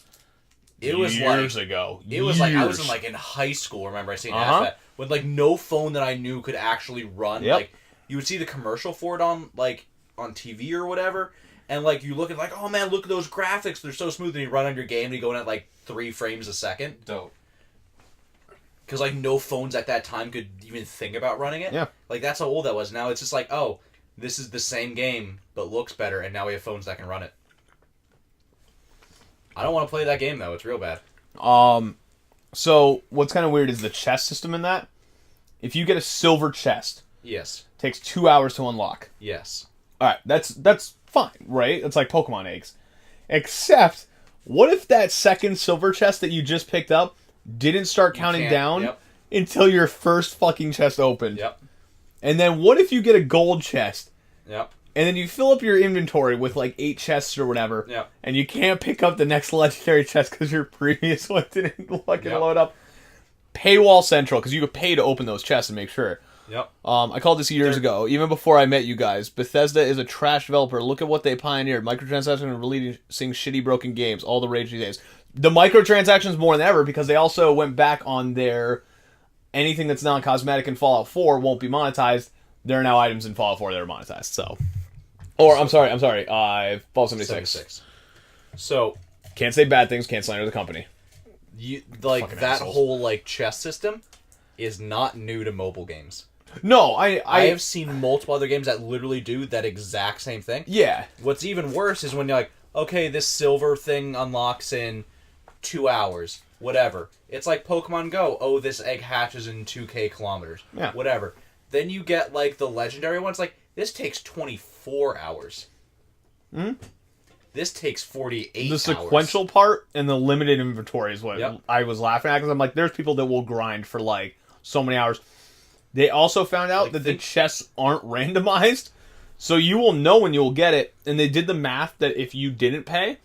It was years ago. It was like, I was in high school, remember, I seen that. With, like, no phone that I knew could actually run. Yep. Like, you would see the commercial for it on TV or whatever, and, like, you look at, like, oh, man, look at those graphics, they're so smooth, and you run on your game, and you go in at, like, 3 frames a second. Dope. Because, like, no phones at that time could even think about running it. Yeah. Like, that's how old that was. Now it's just like, oh, this is the same game, but looks better, and now we have phones that can run it. I don't want to play that game, though. It's real bad. So, what's kind of weird is the chest system in that. If you get a silver chest... Yes. It takes 2 hours to unlock. Yes. Alright, that's fine, right? It's like Pokemon eggs. Except, what if that second silver chest that you just picked up didn't start counting down until your first fucking chest opened? Yep. And then what if you get a gold chest? Yep. And then you fill up your inventory with like 8 chests or whatever. Yep. And you can't pick up the next legendary chest because your previous one didn't fucking load up. Paywall Central, because you could pay to open those chests and make sure. Yep. I called this years ago, even before I met you guys. Bethesda is a trash developer. Look at what they pioneered. Microtransactions and releasing shitty broken games. All the rage these days. The microtransactions more than ever because they also went back on their anything that's non-cosmetic in Fallout 4 won't be monetized. There are now items in Fallout 4 that are monetized. So, I'm sorry. Fallout 76. So, can't say bad things. Can't slander the company. You like Fucking that assholes. whole like chess system is not new to mobile games. No, I have seen multiple other games that literally do that exact same thing. Yeah. What's even worse is when you're like, okay, this silver thing unlocks in 2 hours. Whatever. It's like Pokemon Go. Oh, this egg hatches in 2K kilometers. Yeah. Whatever. Then you get like the legendary ones. Like this takes 24 hours. Hmm. This takes 48 The sequential part and the limited inventory is what I was laughing at because I'm like, there's people that will grind for like so many hours. They also found out that the chests aren't randomized, so you will know when you will get it. And they did the math that if you didn't pay,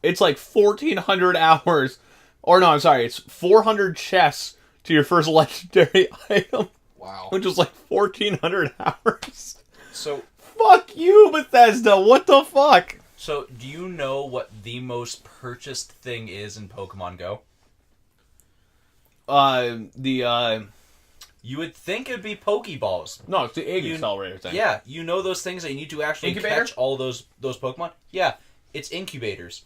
it's like 1,400 hours. Or no, I'm sorry, it's 400 chests to your first legendary item. Wow. Which is like 1,400 hours. So fuck you, Bethesda. What the fuck? So, do you know what the most purchased thing is in Pokemon Go? You would think it would be Pokeballs. No, it's the egg accelerator thing. Yeah, you know those things that you need to actually catch all those Pokemon? Yeah, it's incubators.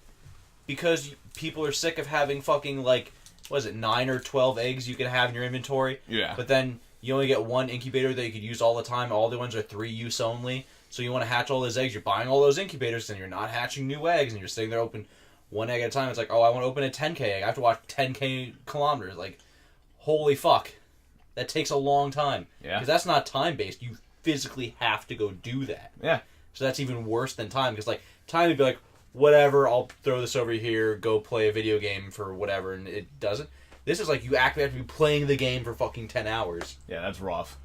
Because people are sick of having fucking, like, 9 or 12 eggs you can have in your inventory? Yeah. But then you only get one incubator that you could use all the time. All the ones are 3 use only. So you want to hatch all those eggs, you're buying all those incubators, and you're not hatching new eggs, and you're sitting there open one egg at a time. It's like, oh, I want to open a 10K egg. I have to walk 10K kilometers. Like, holy fuck. That takes a long time. Yeah. Because that's not time-based. You physically have to go do that. Yeah. So that's even worse than time. Because, like, time would be like, whatever, I'll throw this over here, go play a video game for whatever, and it doesn't. This is like, you actually have to be playing the game for fucking 10 hours. Yeah, that's rough.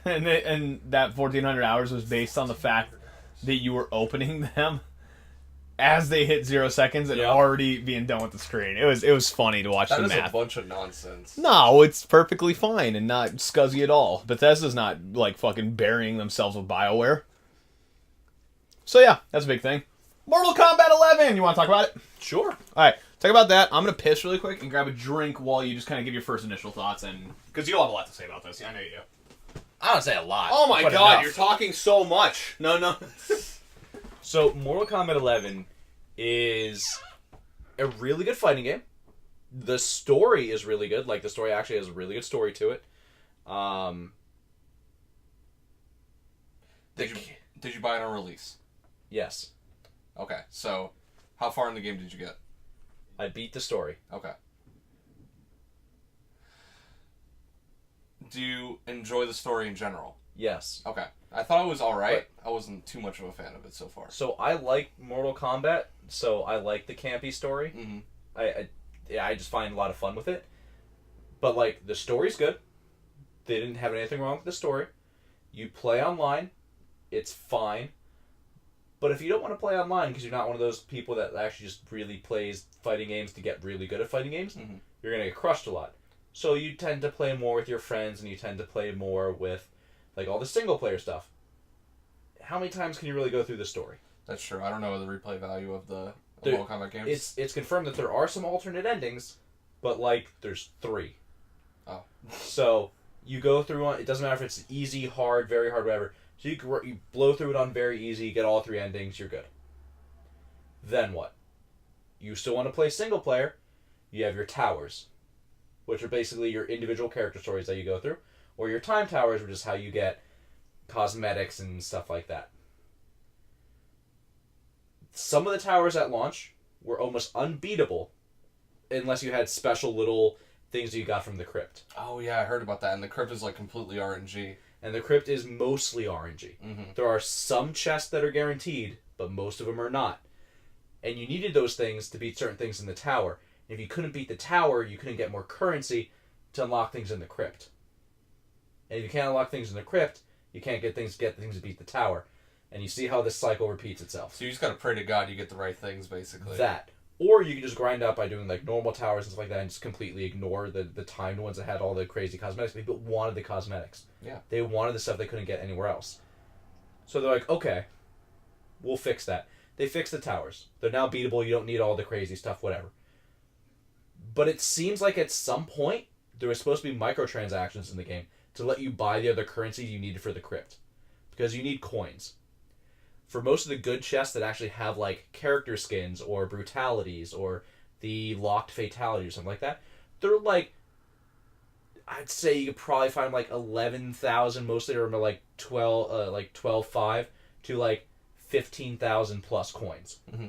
And that 1,400 hours was based on the fact that you were opening them as they hit 0 seconds and already being done with the screen. It was funny to watch the math. That is a bunch of nonsense. No, it's perfectly fine and not scuzzy at all. Bethesda's not like fucking burying themselves with BioWare. So yeah, that's a big thing. Mortal Kombat 11. You want to talk about it? Sure. All right, talk about that. I'm gonna piss really quick and grab a drink while you just kind of give your first initial thoughts, and because you'll have a lot to say about this. Yeah, I know you do. I don't say a lot. Oh my god, enough. you're talking so much. No. So, Mortal Kombat 11 is a really good fighting game. The story is really good. Like, the story actually has a really good story to it. Did you buy it on release? Yes. Okay, so how far in the game did you get? I beat the story. Okay. Do you enjoy the story in general? Yes. Okay. I thought it was alright. I wasn't too much of a fan of it so far. So I like Mortal Kombat, so I like the campy story. Mm-hmm. I just find a lot of fun with it. But, like, the story's good. They didn't have anything wrong with the story. You play online, it's fine. But if you don't want to play online because you're not one of those people that actually just really plays fighting games to get really good at fighting games, you're going to get crushed a lot. So you tend to play more with your friends, and you tend to play more with, like, all the single-player stuff. How many times can you really go through the story? That's true. I don't know the replay value of the Mortal Kombat games. It's confirmed that there are some alternate endings, but, like, there's 3. Oh. So you go through on. It doesn't matter if it's easy, hard, very hard, whatever. So you blow through it on very easy, you get all 3 endings, you're good. Then what? You still want to play single player, you have your towers, which are basically your individual character stories that you go through, or your time towers, which is how you get cosmetics and stuff like that. Some of the towers at launch were almost unbeatable unless you had special little things that you got from the crypt. Oh yeah, I heard about that, and the crypt is like completely RNG. And the crypt is mostly RNG. Mm-hmm. There are some chests that are guaranteed, but most of them are not. And you needed those things to beat certain things in the tower. And if you couldn't beat the tower, you couldn't get more currency to unlock things in the crypt. And if you can't unlock things in the crypt, you can't get things to beat the tower. And you see how this cycle repeats itself. So you just gotta pray to God you get the right things, basically. That. Or you can just grind out by doing like normal towers and stuff like that and just completely ignore the timed ones that had all the crazy cosmetics. People wanted the cosmetics. Yeah. They wanted the stuff they couldn't get anywhere else. So they're like, okay, we'll fix that. They fixed the towers. They're now beatable. You don't need all the crazy stuff, whatever. But it seems like at some point there was supposed to be microtransactions in the game to let you buy the other currency you needed for the crypt. Because you need coins. For most of the good chests that actually have like character skins or brutalities or the locked fatality or something like that, they're like, I'd say you could probably find like 11,000, mostly are like 12.5 to like 15,000 plus coins. Mm-hmm.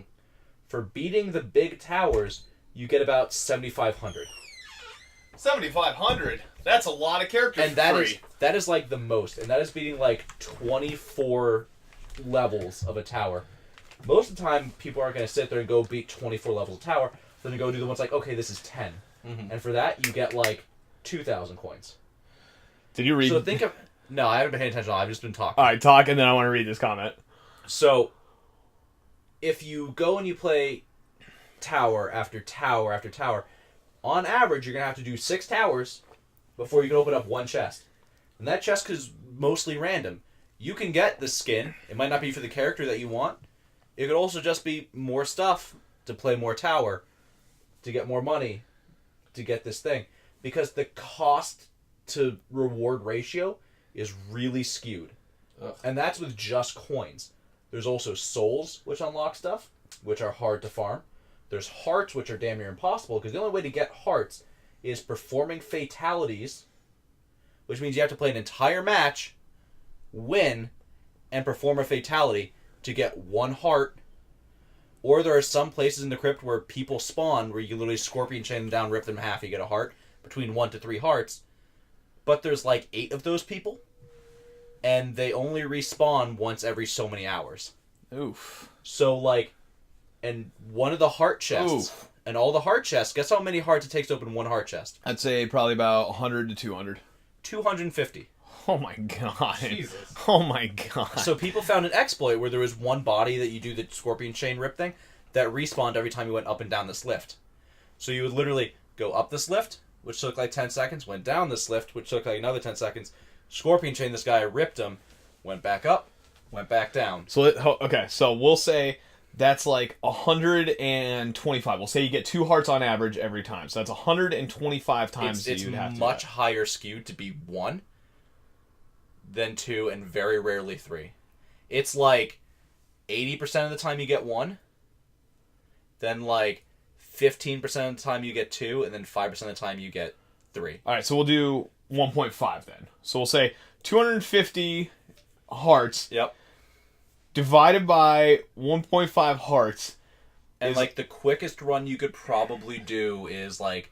For beating the big towers, you get about 7,500. 7,500. That's a lot of characters. And that is like the most, and that is beating like 24 levels of a tower. Most of the time, people aren't going to sit there and go beat 24 levels of tower. They're going to go do the ones like, okay, this is 10. Mm-hmm. And for that, you get like 2,000 coins. Did you read? So think of... No, I haven't been paying attention. I've just been talking. Alright, talk, and then I want to read this comment. So, if you go and you play tower after tower after tower, on average, you're going to have to do 6 towers before you can open up one chest. And that chest is mostly random. You can get the skin. It might not be for the character that you want. It could also just be more stuff to play more tower, to get more money, to get this thing. Because the cost to reward ratio is really skewed. Ugh. And that's with just coins. There's also souls, which unlock stuff, which are hard to farm. There's hearts, which are damn near impossible, because the only way to get hearts is performing fatalities, which means you have to play an entire match, win, and perform a fatality to get 1 heart. Or there are some places in the crypt where people spawn where you can literally scorpion chain them down, rip them in half, you get a heart, between 1 to 3 hearts. But there's like 8 of those people, and they only respawn once every so many hours. Oof. So like, and one of the heart chests, and all the heart chests, guess how many hearts it takes to open 1 heart chest? I'd say probably about 100 to 200. 250. Oh my god. Jesus. Oh my god. So people found an exploit where there was one body that you do the scorpion chain rip thing that respawned every time you went up and down this lift. So you would literally go up this lift, which took like 10 seconds, went down this lift, which took like another 10 seconds, scorpion chain this guy, ripped him, went back up, went back down. So, okay, so we'll say that's like 125. We'll say you get 2 hearts on average every time. So that's 125 times it's you'd have to much higher skewed to be 1 than 2 and very rarely 3. It's like 80% of the time you get 1, then like 15% of the time you get 2, and then 5% of the time you get 3. All right, so we'll do 1.5 then. So we'll say 250 hearts Yep. divided by 1.5 hearts. And, like, the quickest run you could probably do is, like,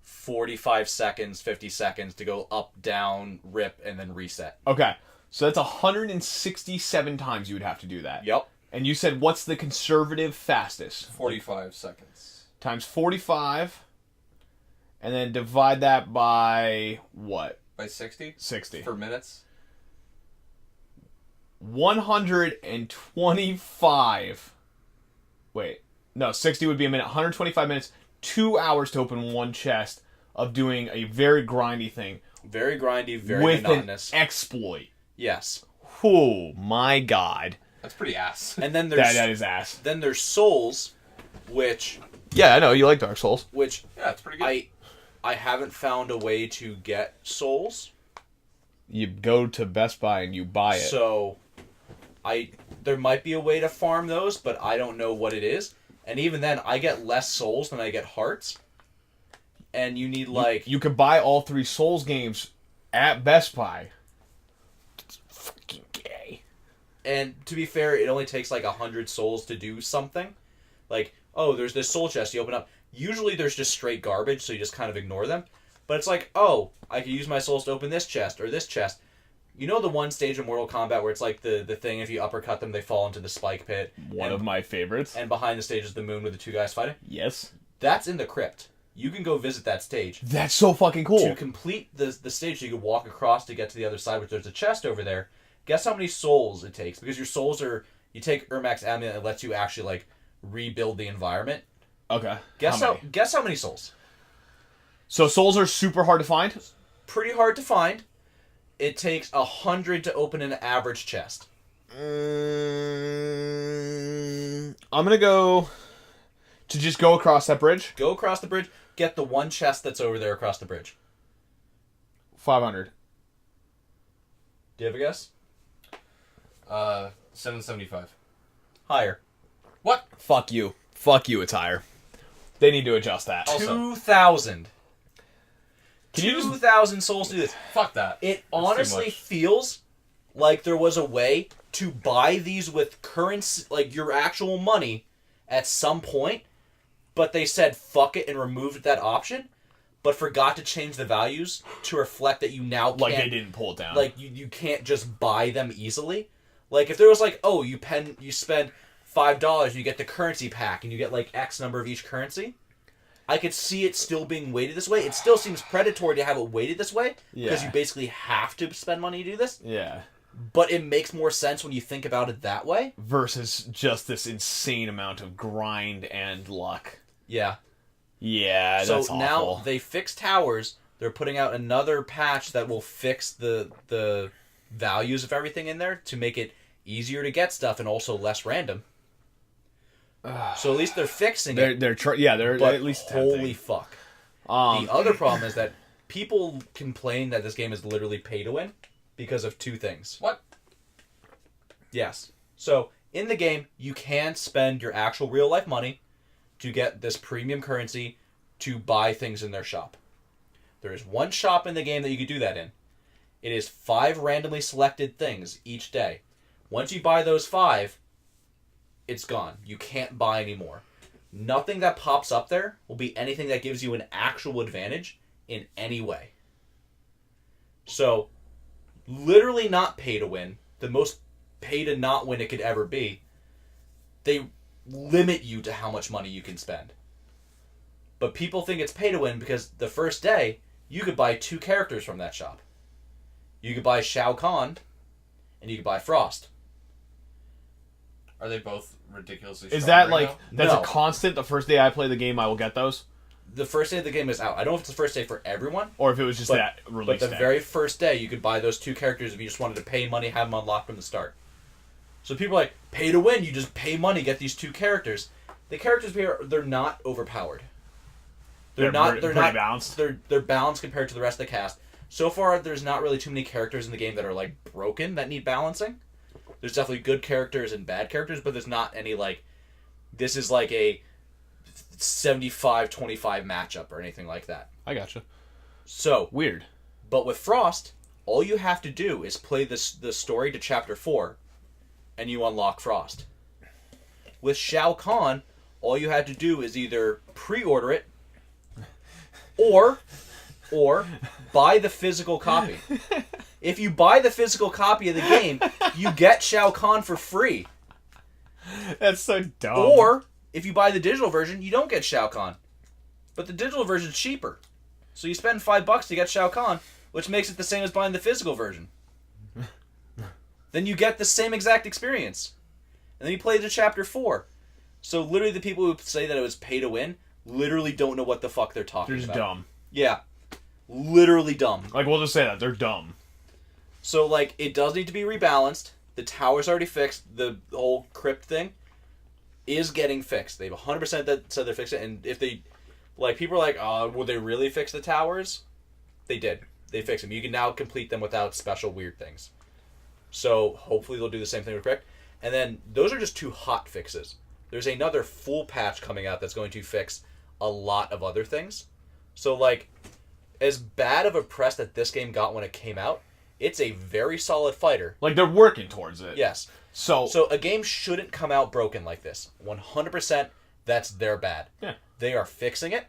45 seconds, 50 seconds to go up, down, rip, and then reset. Okay. So that's 167 times you would have to do that. Yep. And you said, what's the conservative fastest? 45 seconds. Times 45. And then divide that by what? By 60? 60. For minutes? 125. Wait. No, 60 would be a minute. 125 minutes. 2 hours to open one chest of doing a very grindy thing. Very grindy, very with monotonous. An exploit. Yes. Oh, my God. That's pretty ass. And then there's... that is ass. Then there's Souls, which... Yeah, I know. You like Dark Souls. Which... Yeah, it's pretty good. I haven't found a way to get Souls. You go to Best Buy and you buy it. So, there might be a way to farm those, but I don't know what it is. And even then, I get less Souls than I get hearts. And you need, like... You could buy all 3 Souls games at Best Buy. It's fucking gay. And to be fair, it only takes, like, 100 Souls to do something. Like, oh, there's this soul chest you open up. Usually there's just straight garbage, so you just kind of ignore them. But it's like, oh, I could use my souls to open this chest or this chest. You know the one stage in Mortal Kombat where it's like the thing, if you uppercut them, they fall into the spike pit? One of my favorites. And behind the stage is the moon with the 2 guys fighting? Yes. That's in the crypt. You can go visit that stage. That's so fucking cool. To complete the stage, you can walk across to get to the other side, which there's a chest over there. Guess how many souls it takes? Because your souls are... You take Ermac's amulet, and it lets you actually, like, rebuild the environment. Okay. Guess how many souls? So souls are super hard to find? Pretty hard to find. It takes 100 to open an average chest. I'm gonna go to just go across that bridge. Go across the bridge. Get the one chest that's over there across the bridge. 500. Do you have a guess? 775. Higher. What? Fuck you. Fuck you, it's higher. They need to adjust that. Also, 2,000. Can you just... 2,000 souls to do this. Fuck that. It honestly feels like there was a way to buy these with currency, like your actual money, at some point, but they said fuck it and removed that option, but forgot to change the values to reflect that you now can't... Like they didn't pull it down. Like you can't just buy them easily. Like if there was like, oh, you spend $5, you get the currency pack, and you get like X number of each currency. I could see it still being weighted this way. It still seems predatory to have it weighted this way, because you basically have to spend money to do this. Yeah. But it makes more sense when you think about it that way. Versus just this insane amount of grind and luck. Yeah. Yeah, that's awful. So now they fixed towers. They're putting out another patch that will fix the values of everything in there to make it easier to get stuff and also less random. So at least they're fixing it. They're at least attempting. Holy fuck. The other problem is that people complain that this game is literally pay to win because of 2 things. What? Yes. So in the game, you can spend your actual real life money to get this premium currency to buy things in their shop. There is one shop in the game that you can do that in. It is 5 randomly selected things each day. Once you buy those 5, it's gone. You can't buy anymore. Nothing that pops up there will be anything that gives you an actual advantage in any way. So, literally not pay to win. The most pay to not win it could ever be. They limit you to how much money you can spend. But people think it's pay to win because the first day, you could buy 2 characters from that shop. You could buy Shao Kahn, and you could buy Frost. Are they both ridiculously strong? Is that right like, that's a constant? The first day I play the game, I will get those? The first day of the game is out. I don't know if it's the first day for everyone. Or if it was just that release But the very first day, you could buy those 2 characters if you just wanted to pay money, have them unlocked from the start. So people are like, pay to win, you just pay money, get these 2 characters. The characters here, they're not overpowered. They're not balanced. They're balanced compared to the rest of the cast. So far, there's not really too many characters in the game that are like broken that need balancing. There's definitely good characters and bad characters, but there's not any like, this is like a 75-25 matchup or anything like that. I gotcha. So weird. But with Frost, all you have to do is play the story to chapter 4, and you unlock Frost. With Shao Kahn, all you had to do is either pre-order it or buy the physical copy. If you buy the physical copy of the game, you get Shao Kahn for free. That's so dumb. Or, if you buy the digital version, you don't get Shao Kahn. But the digital version is cheaper. So you spend $5 to get Shao Kahn, which makes it the same as buying the physical version. Then you get the same exact experience. And then you play to Chapter 4. So literally the people who say that it was pay to win literally don't know what the fuck they're talking about. They're just dumb. Yeah. Literally dumb. Like, we'll just say that. They're dumb. So, like, it does need to be rebalanced. The tower's already fixed. The whole crypt thing is getting fixed. They've 100% that said they're fixing it. And if they... Like, people are like, will they really fix the towers? They did. They fixed them. You can now complete them without special weird things. So, hopefully they'll do the same thing with Crypt. And then, those are just 2 hot fixes. There's another full patch coming out that's going to fix a lot of other things. So, like, as bad of a press that this game got when it came out, it's a very solid fighter. Like, they're working towards it. Yes. So a game shouldn't come out broken like this. 100%, that's their bad. Yeah. They are fixing it.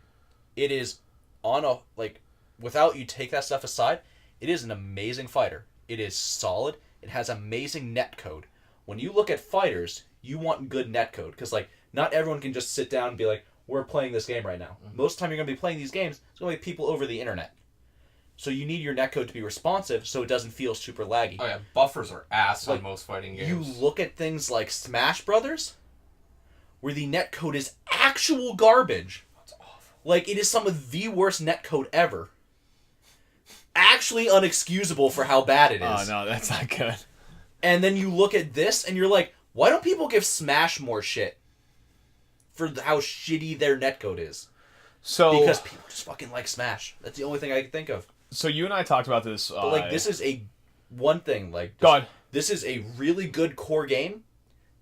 It is on a, like, without you take that stuff aside, it is an amazing fighter. It is solid. It has amazing netcode. When you look at fighters, you want good netcode. Because, like, not everyone can just sit down and be like, we're playing this game right now. Mm-hmm. Most of the time you're going to be playing these games, it's going to be people over the internet. So you need your netcode to be responsive so it doesn't feel super laggy. Oh yeah, buffers are ass on most fighting games. You look at things like Smash Brothers, where the netcode is actual garbage. That's awful. Like, it is some of the worst netcode ever. Actually unexcusable for how bad it is. Oh no, that's not good. And then you look at this and you're like, why don't people give Smash more shit for how shitty their netcode is? Because people just fucking like Smash. That's the only thing I can think of. So you and I talked about this. But, like, this is a one thing. Like, this is a really good core game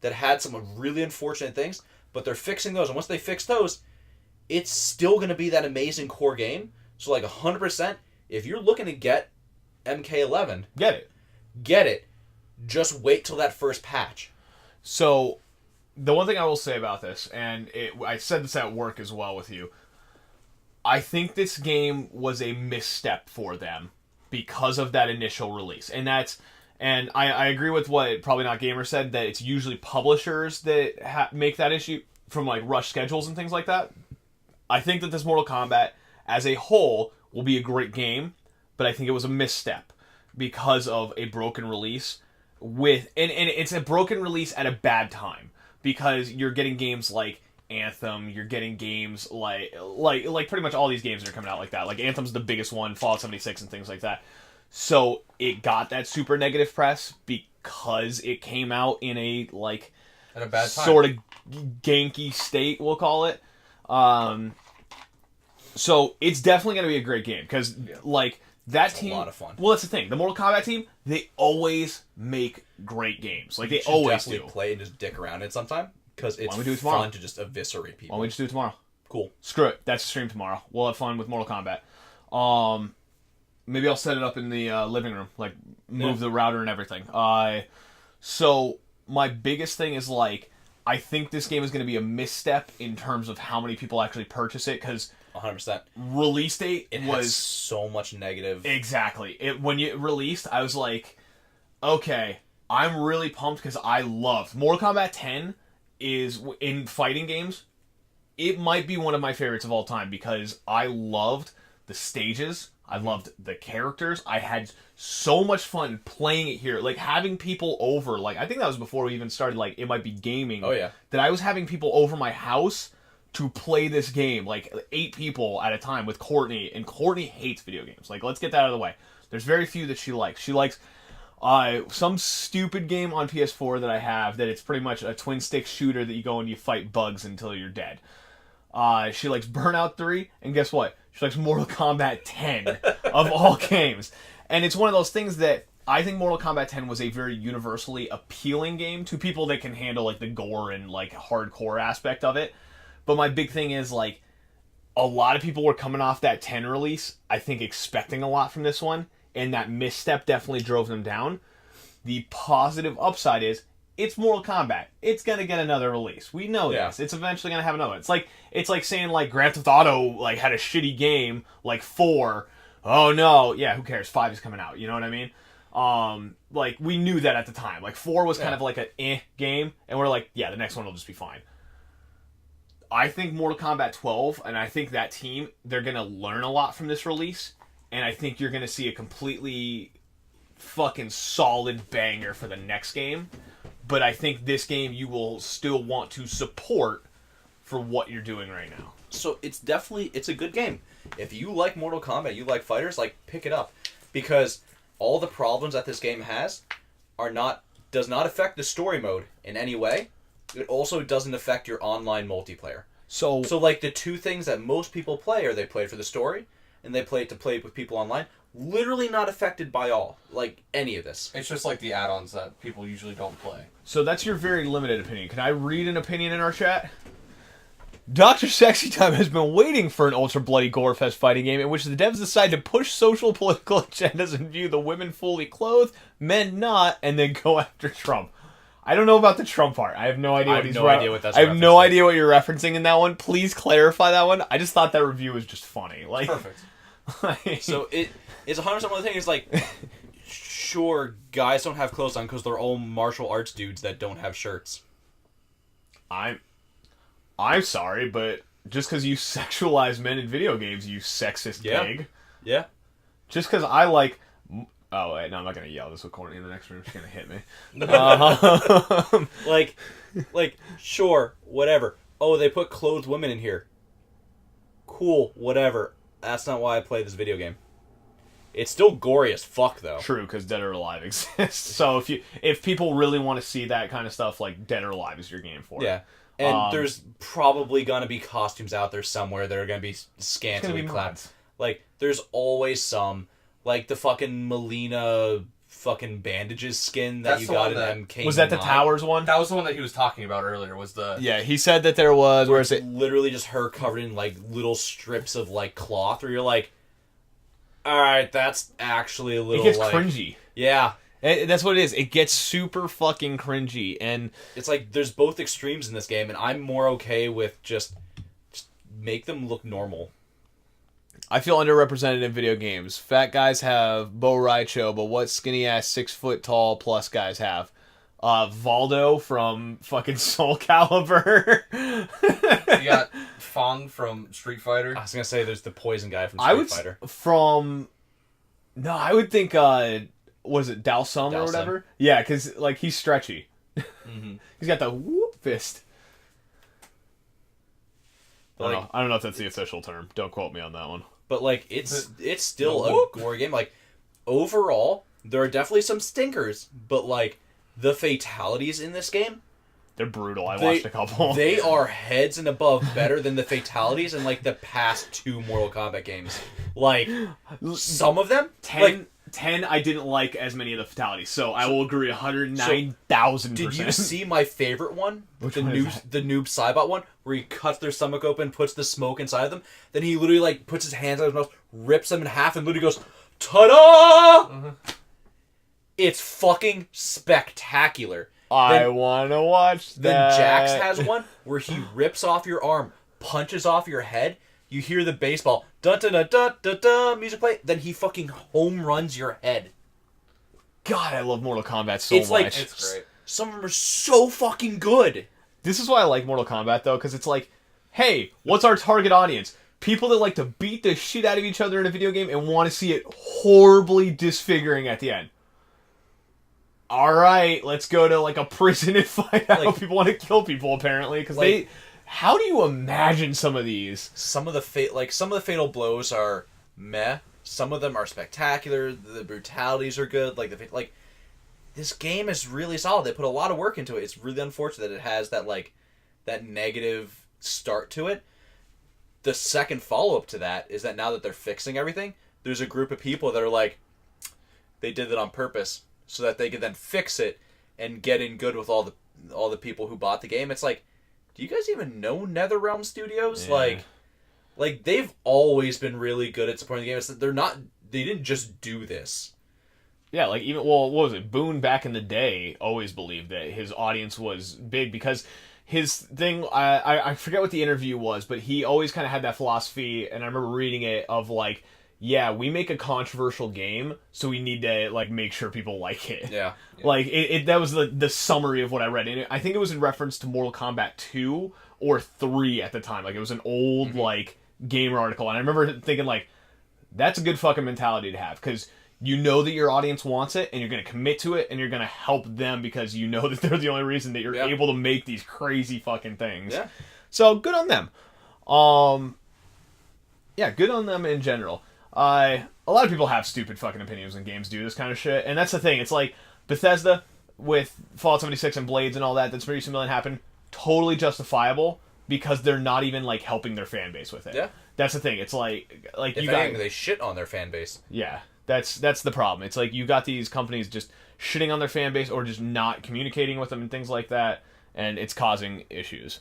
that had some really unfortunate things, but they're fixing those. And once they fix those, it's still going to be that amazing core game. So, like, 100%, if you're looking to get MK11, get it. Just wait till that first patch. So, the one thing I will say about this, and I said this at work as well with you, I think this game was a misstep for them because of that initial release. And I agree with what Probably Not Gamer said, that it's usually publishers that make that issue from, like, rush schedules and things like that. I think that this Mortal Kombat as a whole will be a great game, but I think it was a misstep because of a broken release and it's a broken release at a bad time because you're getting games like Anthem, you're getting games like pretty much all these games that are coming out like that. Like, Anthem's the biggest one, Fallout 76 and things like that. So it got that super negative press because it came out in a, like, at a bad time, sort of ganky state, we'll call it. So it's definitely going to be a great game because, like, that team, a lot of fun. Well, that's the thing. The Mortal Kombat team, they always make great games. Like, they always do. Play and just dick around it sometime. Because it's fun to just eviscerate people. Why don't we just do it tomorrow? Cool. Screw it. That's the stream tomorrow. We'll have fun with Mortal Kombat. Maybe I'll set it up in the living room. Like, move the router and everything. So, my biggest thing is, like, I think this game is going to be a misstep in terms of how many people actually purchase it. Because 100%. Release date was so much negative. Exactly. When it released, I was like, okay, I'm really pumped because I loved Mortal Kombat 10. Is in fighting games, it might be one of my favorites of all time because I loved the stages, I loved the characters, I had so much fun playing it here, like having people over, like I think that was before we even started, like It Might Be Gaming. Oh yeah. That I was having people over my house to play this game, like 8 people at a time with Courtney, and Courtney hates video games. Like, let's get that out of the way. There's very few that she likes. She likes some stupid game on PS4 that I have that it's pretty much a twin stick shooter that you go and you fight bugs until you're dead. She likes Burnout 3, and guess what? She likes Mortal Kombat 10 of all games. And it's one of those things that I think Mortal Kombat 10 was a very universally appealing game to people that can handle, like, the gore and, like, hardcore aspect of it. But my big thing is, like, a lot of people were coming off that 10 release, I think, expecting a lot from this one. And that misstep definitely drove them down. The positive upside is it's Mortal Kombat. It's gonna get another release. We know this. It's eventually gonna have another one. It's like saying like Grand Theft Auto like had a shitty game like 4. Oh no, yeah, who cares? 5 is coming out. You know what I mean? Like we knew that at the time. Like 4 was kind of like an game, and we're like, yeah, the next one will just be fine. I think Mortal Kombat 12, and I think that team, they're gonna learn a lot from this release, and I think you're gonna see a completely fucking solid banger for the next game. But I think this game you will still want to support for what you're doing right now. So it's a good game. If you like Mortal Kombat, you like fighters, like pick it up, because all the problems that this game has does not affect the story mode in any way. It also doesn't affect your online multiplayer. So like the two things that most people play are they play for the story and they play it to play with people online. Literally not affected by any of this. It's just like the add-ons that people usually don't play. So that's your very limited opinion. Can I read an opinion in our chat? Dr. Sexy Time has been waiting for an ultra bloody gore fest fighting game in which the devs decide to push social political agendas and view the women fully clothed, men not, and then go after Trump. I don't know about the Trump part. I have no idea what I have no idea what you're referencing in that one. Please clarify that one. I just thought that review was just funny. Like perfect. So it's 100% one of the things like sure, guys don't have clothes on because they're all martial arts dudes that don't have shirts. I'm sorry, but just because you sexualize men in video games, you sexist pig. Yeah. Just because I like... Oh, wait, no, I'm not going to yell. This will Courtney in the next room. She's going to hit me. Sure, whatever. Oh, they put clothed women in here. Cool, whatever. That's not why I play this video game. It's still gory as fuck, though. True, because Dead or Alive exists. So if people really want to see that kind of stuff, like Dead or Alive is your game for it. Yeah. And there's probably going to be costumes out there somewhere that are going to be scantily clad. Like, there's always some. Like, the fucking Melina fucking bandages skin that you got in MK9. Was that the Towers one? That was the one that he was talking about earlier, was the... Yeah, he said that there was... Where is it? Literally just her covered in, like, little strips of, like, cloth where you're like, alright, that's actually a little, It gets cringy. Yeah. That's what it is. It gets super fucking cringy, and... It's like, there's both extremes in this game, and I'm more okay with just make them look normal. I feel underrepresented in video games. Fat guys have Bo Raicho, but what skinny-ass 6-foot-tall plus guys have? Valdo from fucking Soul Calibur. You got Fong from Street Fighter. I was gonna say, there's the Poison guy from Street Fighter. I would think... was it Dalsum or whatever? Yeah, because like he's stretchy. Mm-hmm. He's got the whoop fist. I don't know if that's the official term. Don't quote me on that one. But like it's still a gore game. Like overall, there are definitely some stinkers, but like the fatalities in this game, they're brutal. I watched a couple. They are heads and above better than the fatalities in like the past 2 Mortal Kombat games. Like some of them, 10, I didn't like as many of the fatalities, so I will agree 109,000%. Did you see my favorite one? The noob Cybot one, where he cuts their stomach open, puts the smoke inside of them, then he literally like puts his hands out his mouth, rips them in half, and literally goes, ta-da! Mm-hmm. It's fucking spectacular. I want to watch that. Then Jax has one where he rips off your arm, punches off your head, you hear the baseball, dun-dun-dun-dun-dun, music play, then he fucking home runs your head. God, I love Mortal Kombat so much. It's great. Some of them are so fucking good. This is why I like Mortal Kombat, though, because it's like, hey, what's our target audience? People that like to beat the shit out of each other in a video game and want to see it horribly disfiguring at the end. Alright, let's go to like a prison and find out how people want to kill people, apparently, because they... How do you imagine some of these? Some of the fatal blows are meh. Some of them are spectacular. The brutalities are good. This game is really solid. They put a lot of work into it. It's really unfortunate that it has that negative start to it. The second follow up to that is that now that they're fixing everything, there's a group of people that are like, they did it on purpose so that they could then fix it and get in good with all the people who bought the game. It's like, do you guys even know NetherRealm Studios? Yeah. Like they've always been really good at supporting the game. They didn't just do this. Yeah, like even what was it? Boone back in the day always believed that his audience was big because his thing. I forget what the interview was, but he always kind of had that philosophy, and I remember reading it of like, yeah, we make a controversial game, so we need to like make sure people like it. Yeah. Like that was the summary of what I read, and I think it was in reference to Mortal Kombat 2 or 3 at the time. Like it was an old like gamer article, and I remember thinking like, that's a good fucking mentality to have because you know that your audience wants it, and you're going to commit to it, and you're going to help them because you know that they're the only reason that you're able to make these crazy fucking things. Yeah. So good on them. Yeah, good on them in general. A lot of people have stupid fucking opinions when games do this kind of shit, and that's the thing. It's like Bethesda with Fallout 76 and Blades and all that. That's pretty similar happened. Totally justifiable because they're not even like helping their fan base with it. Yeah. That's the thing. It's like if you got they shit on their fan base. Yeah. That's the problem. It's like you got these companies just shitting on their fan base or just not communicating with them and things like that, and it's causing issues.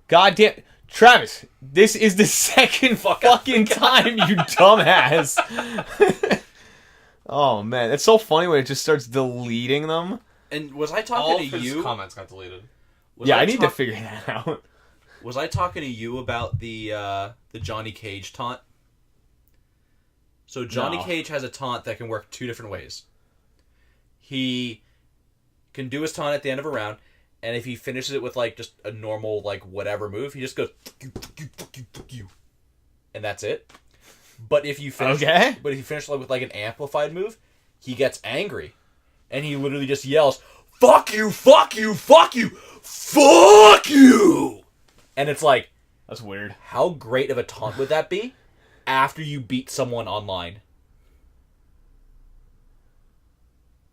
God damn, Travis, this is the second fucking time, you dumbass. Oh man, it's so funny when it just starts deleting them. And was I talking to you? All of his comments got deleted. I need to figure that out. Was I talking to you about the Johnny Cage taunt? So Johnny Cage has a taunt that can work two different ways. He can do his taunt at the end of a round, and if he finishes it with like just a normal like whatever move, he just goes fuck you, and that's it. But if you finish, with like an amplified move, he gets angry, and he literally just yells, "Fuck you! Fuck you! Fuck you! Fuck you!" And it's like, that's weird. How great of a taunt would that be? After you beat someone online.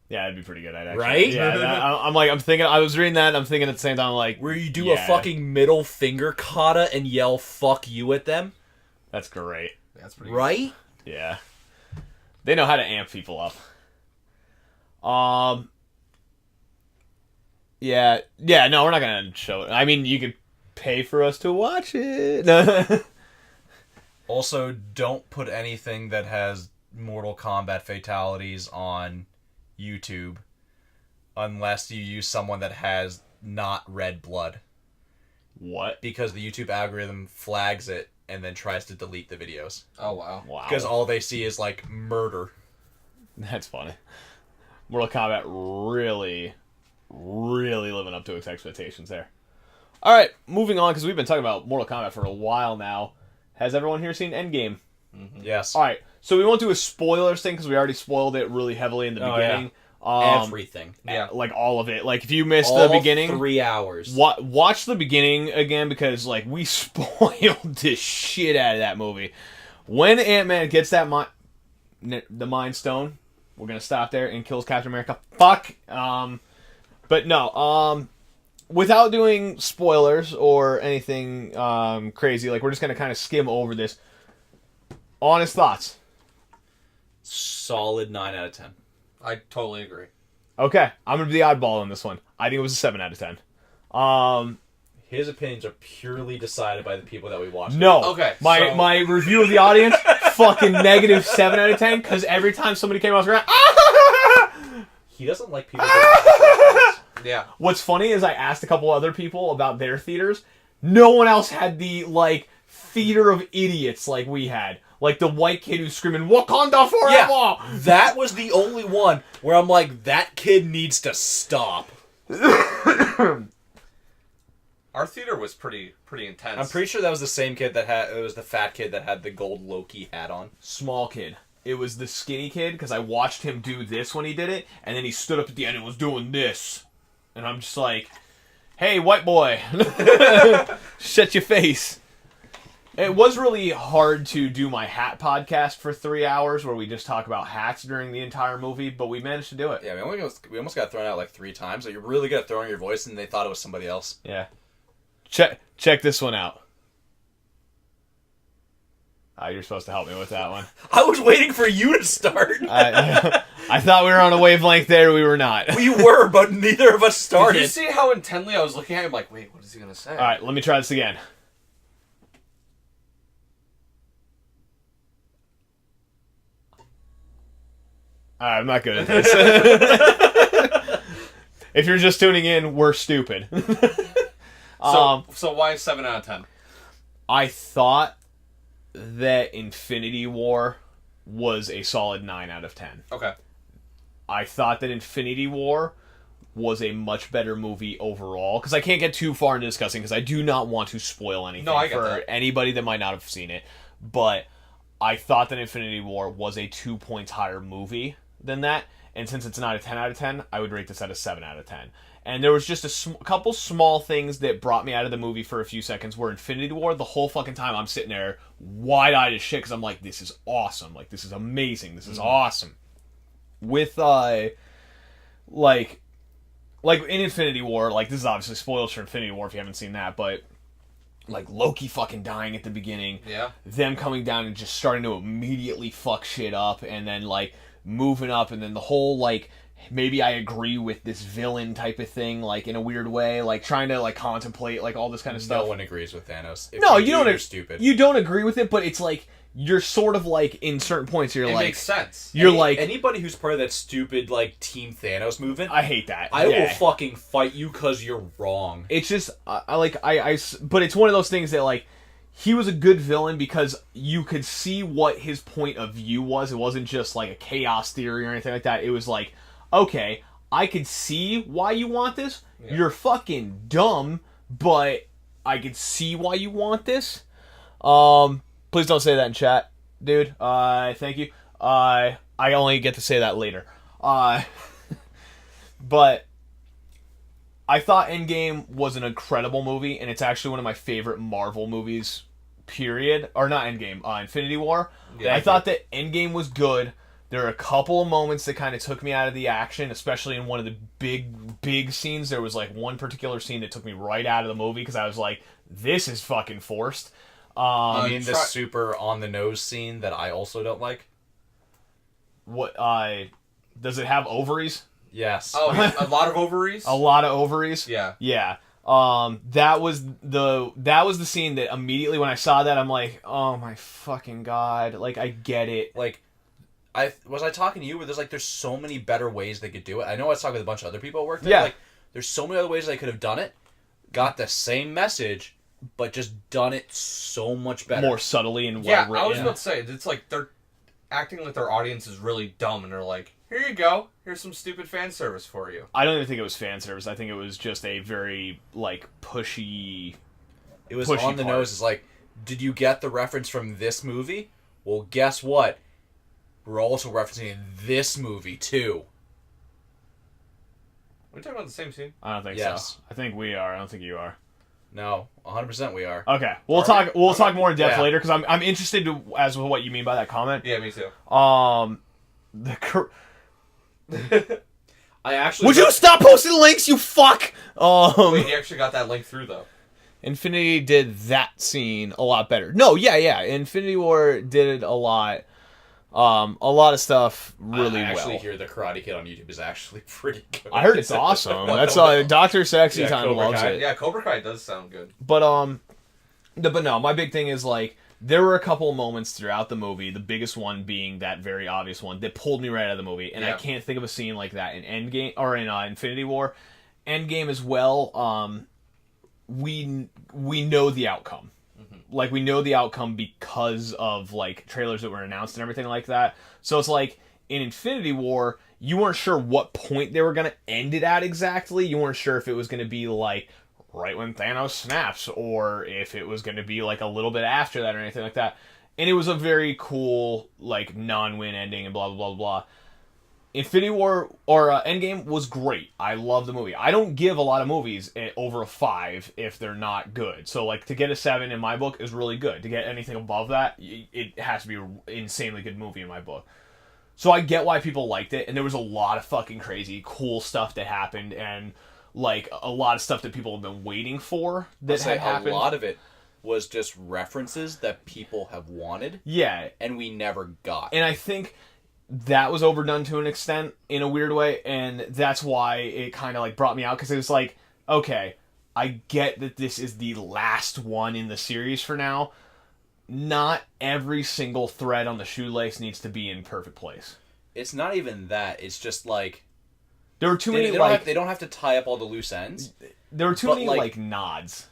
Yeah, that'd be pretty good. Right? Yeah, I'm thinking, I was reading that, and I'm thinking at the same time, like... Where you do a fucking middle finger kata and yell, fuck you at them? That's great. That's pretty right? Good. Yeah. They know how to amp people up. Yeah, no, we're not gonna show it. I mean, you could pay for us to watch it. Also, don't put anything that has Mortal Kombat fatalities on YouTube unless you use someone that has not red blood. What? Because the YouTube algorithm flags it and then tries to delete the videos. Oh, wow. Because all they see is, like, murder. That's funny. Mortal Kombat really, really living up to its expectations there. Alright, moving on, because we've been talking about Mortal Kombat for a while now. Has everyone here seen Endgame? Mm-hmm. Yes. Alright, so we won't do a spoilers thing, because we already spoiled it really heavily in the beginning. Yeah. Everything. Yeah. Like, all of it. Like, if you missed the beginning... 3 hours. Watch the beginning again, because, like, we spoiled the shit out of that movie. When Ant-Man gets that the Mind Stone, we're gonna stop there, and kills Captain America. Fuck! But no, without doing spoilers or anything crazy, like, we're just gonna kind of skim over this. Honest thoughts. Solid 9 out of 10. I totally agree. Okay, I'm gonna be the oddball on this one. I think it was a 7 out of 10. His opinions are purely decided by the people that we watch. No. Okay. My review of the audience, fucking negative 7 out of 10, because every time somebody came out, he doesn't like people. Yeah. What's funny is I asked a couple other people about their theaters. No one else had the, like, theater of idiots like we had. Like the white kid who's screaming, Wakanda forever! Yeah, that was the only one where I'm like, that kid needs to stop. Our theater was pretty intense. I'm pretty sure that was the same kid it was the fat kid that had the gold Loki hat on. Small kid. It was the skinny kid, because I watched him do this when he did it, and then he stood up at the end and was doing this. And I'm just like, hey, white boy, shut your face. It was really hard to do my hat podcast for 3 hours, where we just talk about hats during the entire movie, but we managed to do it. Yeah, we almost got thrown out like 3 times. Like, you're really good at throwing your voice, and they thought it was somebody else. Yeah. Check this one out. You're supposed to help me with that one. I was waiting for you to start. I thought we were on a wavelength there. We were not. We were, but neither of us started. Did you see how intently I was looking at him? Like, wait, what is he going to say? All right, let me try this again. I'm not good at this. If you're just tuning in, we're stupid. So why 7 out of 10? I thought that Infinity War was a solid 9 out of 10. Okay. I thought that Infinity War was a much better movie overall, because I can't get too far into discussing, because I do not want to spoil anything for anybody that might not have seen it, but I thought that Infinity War was a 2 points higher movie than that, and since it's not a 10 out of 10, I would rate this at a 7 out of 10. And there was just a couple small things that brought me out of the movie for a few seconds, where Infinity War, the whole fucking time I'm sitting there wide-eyed as shit, because I'm like, this is awesome, like, this is amazing, this is awesome. With, like in Infinity War, like, this is obviously spoilers for Infinity War if you haven't seen that, but like Loki fucking dying at the beginning, them coming down and just starting to immediately fuck shit up, and then like moving up, and then the whole like maybe I agree with this villain type of thing, like in a weird way, like trying to like contemplate like all this kind of stuff. No one agrees with Thanos. If no, you don't. You're stupid. You don't agree with it, but it's like you're sort of like in certain points you're like, it makes sense. You're like anybody who's part of that stupid like Team Thanos movement. I hate that. I will fucking fight you because you're wrong. It's just but it's one of those things that like he was a good villain because you could see what his point of view was. It wasn't just like a chaos theory or anything like that. It was like, okay, I could see why you want this. Yeah. You're fucking dumb, but I could see why you want this. Please don't say that in chat, dude. Thank you. I only get to say that later. But I thought Endgame was an incredible movie, and it's actually one of my favorite Marvel movies, period. Or not Endgame, Infinity War. Yeah, I thought that Endgame was good. There are a couple of moments that kind of took me out of the action, especially in one of the big scenes. There was like one particular scene that took me right out of the movie because I was like, this is fucking forced. I mean, the super on-the-nose scene that I also don't like? What, does it have ovaries? Yes. Oh, a lot of ovaries? A lot of ovaries? Yeah. Yeah. That was the scene that immediately when I saw that, I'm like, oh my fucking god. Like, I get it. Like, was I talking to you where there's so many better ways they could do it? I know I was talking with a bunch of other people at work there. Yeah. Like, there's so many other ways they could have done it, got the same message, but just done it so much better. More subtly and well written. I was about to say, it's like they're acting like their audience is really dumb, and they're like, here you go, here's some stupid fan service for you. I don't even think it was fan service. I think it was just a very, like, pushy... It was on the nose. It's like, did you get the reference from this movie? Well, guess what? We're also referencing this movie, too. Are we talking about the same scene? I don't think so. I think we are. I don't think you are. No, 100% we are. Okay, we'll talk more in depth later, because I'm interested as to what you mean by that comment. Yeah, me too. I actually... Would you stop posting links, you fuck? Wait, you actually got that link through, though. Infinity did that scene a lot better. No, yeah. Infinity War did it a lot. A lot of stuff really well. I actually hear the Karate Kid on YouTube is actually pretty good. I heard it's awesome. That's Dr. Sexy kind of loves it. Yeah, Cobra Kai does sound good. But no, my big thing is like there were a couple of moments throughout the movie, the biggest one being that very obvious one that pulled me right out of the movie, and I can't think of a scene like that in Endgame or in Infinity War. Endgame as well. We know the outcome. Like, we know the outcome because of, like, trailers that were announced and everything like that. So it's like, in Infinity War, you weren't sure what point they were going to end it at exactly. You weren't sure if it was going to be, like, right when Thanos snaps, or if it was going to be, like, a little bit after that or anything like that. And it was a very cool, like, non-win ending and blah, blah, blah, blah. Infinity War, or Endgame, was great. I love the movie. I don't give a lot of movies over a 5 if they're not good. So, like, to get a 7 in my book is really good. To get anything above that, it has to be an insanely good movie in my book. So I get why people liked it, and there was a lot of fucking crazy, cool stuff that happened, and, like, a lot of stuff that people have been waiting for that had happened. A lot of it was just references that people have wanted. Yeah. And we never got. And I think... that was overdone to an extent in a weird way, and that's why it kind of like brought me out, because it was like, okay, I get that this is the last one in the series for now. Not every single thread on the shoelace needs to be in perfect place. It's not even that. It's just like there were too many. They don't have to tie up all the loose ends. There were too many like nods.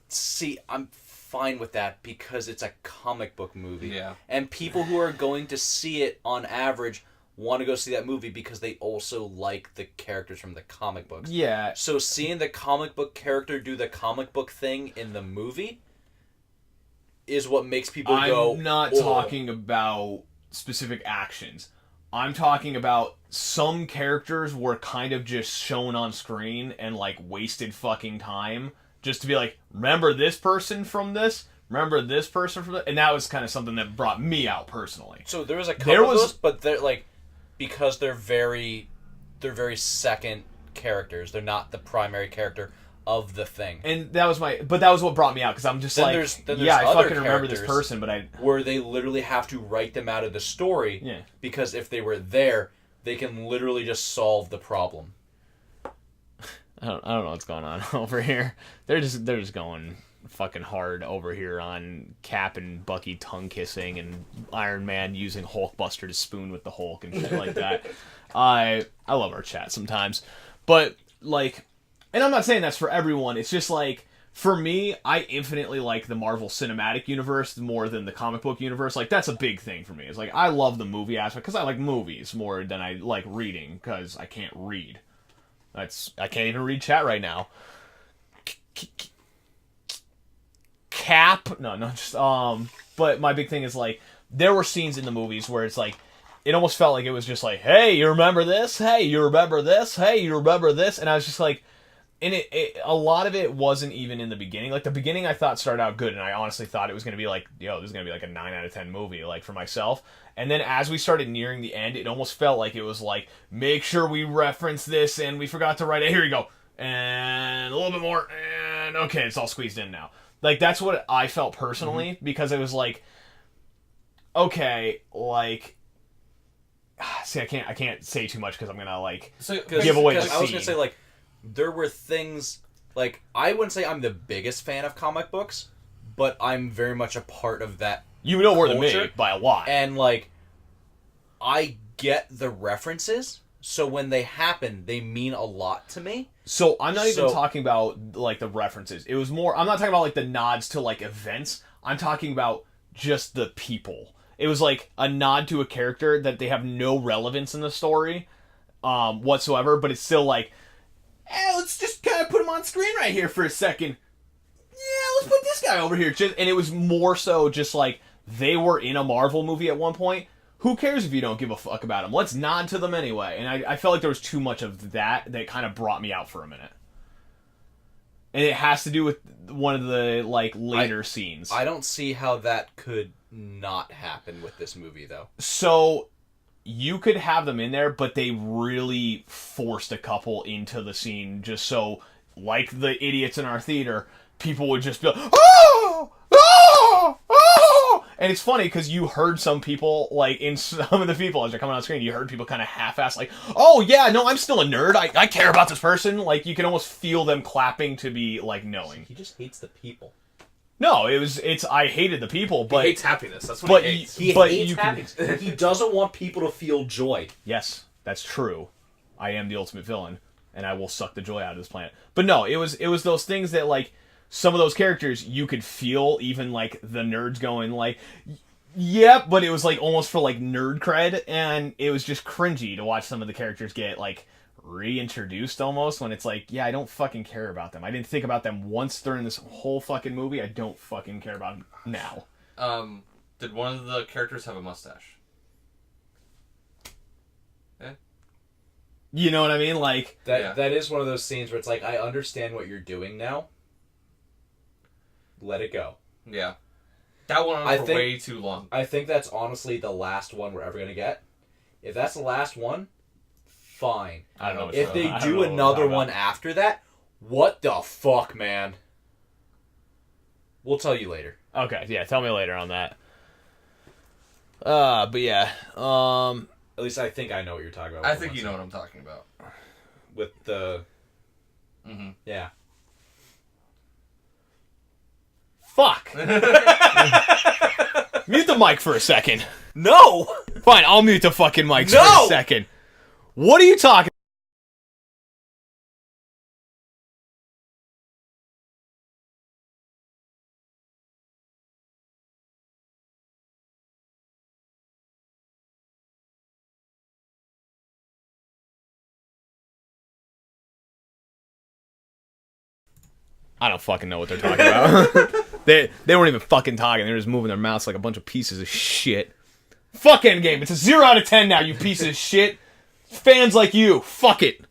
See, I'm fine with that because it's a comic book movie. Yeah. And people who are going to see it on average want to go see that movie because they also like the characters from the comic books. Yeah. So seeing the comic book character do the comic book thing in the movie is what makes people go... I'm not talking about specific actions. I'm talking about some characters were kind of just shown on screen and like wasted fucking time just to be like, remember this person from this? Remember this person from that? And that was kind of something that brought me out personally. So there was a couple of those, but they're like, because they're very second characters. They're not the primary character of the thing. And that was what brought me out, because I'm just then I fucking remember this person, but where they literally have to write them out of the story, because if they were there, they can literally just solve the problem. I don't know what's going on over here. They're just going fucking hard over here on Cap and Bucky tongue kissing and Iron Man using Hulkbuster to spoon with the Hulk and shit like that. I love our chat sometimes, but like, and I'm not saying that's for everyone. It's just like, for me, I infinitely like the Marvel Cinematic Universe more than the comic book universe. Like, that's a big thing for me. It's like, I love the movie aspect because I like movies more than I like reading because I can't read. I can't even read chat right now. But my big thing is like, there were scenes in the movies where it's like, it almost felt like it was just like, hey, you remember this? Hey, you remember this? Hey, you remember this? And I was just like, and a lot of it wasn't even in the beginning. Like, the beginning I thought started out good, and I honestly thought it was going to be like, this is going to be like a 9 out of 10 movie, like, for myself. And then as we started nearing the end, it almost felt like it was like, make sure we reference this, and we forgot to write it. Here you go. And a little bit more, and okay, it's all squeezed in now. Like, that's what I felt personally, because it was like, okay, like, see, I can't say too much because I'm gonna like give away the scene. I was gonna say, like, there were things, like, I wouldn't say I'm the biggest fan of comic books, but I'm very much a part of that. You know more than me by a lot, and like, I get the references, so when they happen, they mean a lot to me. So I'm not even talking about like the references. It was more, I'm not talking about like the nods to like events. I'm talking about just the people. It was like a nod to a character that they have no relevance in the story whatsoever, but it's still like, let's just kind of put him on screen right here for a second. Yeah, let's put this guy over here. And it was more so just like, they were in a Marvel movie at one point. Who cares if you don't give a fuck about them? Let's nod to them anyway. And I felt like there was too much of that kind of brought me out for a minute. And it has to do with one of the like later scenes. I don't see how that could not happen with this movie, though. So you could have them in there, but they really forced a couple into the scene just so, like the idiots in our theater, people would just be like, oh! Oh! Oh! And it's funny because you heard some people, like, in some of the people as they're coming on screen, you heard people kind of half-ass like, oh yeah, no, I'm still a nerd, I care about this person. Like, you can almost feel them clapping to be, like, knowing. He just hates the people. No, I hated the people, but... He hates happiness, that's what he hates. He hates happiness. He doesn't want people to feel joy. Yes, that's true. I am the ultimate villain, and I will suck the joy out of this planet. But no, it was those things that, like, some of those characters, you could feel even, like, the nerds going, like, yep, but it was, like, almost for, like, nerd cred, and it was just cringy to watch some of the characters get, like, reintroduced almost, when it's like, yeah, I don't fucking care about them. I didn't think about them once during this whole fucking movie. I don't fucking care about them now. Did one of the characters have a mustache? You know what I mean? Like, that is one of those scenes where it's like, I understand what you're doing now. Let it go. Yeah. That went on for way too long. I think that's honestly the last one we're ever going to get. If that's the last one, fine. I don't know. If they do another one after that, what the fuck, man? We'll tell you later. Okay, yeah, tell me later on that. But yeah. At least I think I know what you're talking about. I think you know what I'm talking about. With the... Mm-hmm. Yeah. Fuck! Mute the mic for a second. No! Fine, I'll mute the fucking mics for a second. What are you talking? I don't fucking know what they're talking about. They weren't even fucking talking. They're just moving their mouths like a bunch of pieces of shit. Fuck Endgame. It's a 0 out of 10 now, you pieces of shit. Fans like you. Fuck it.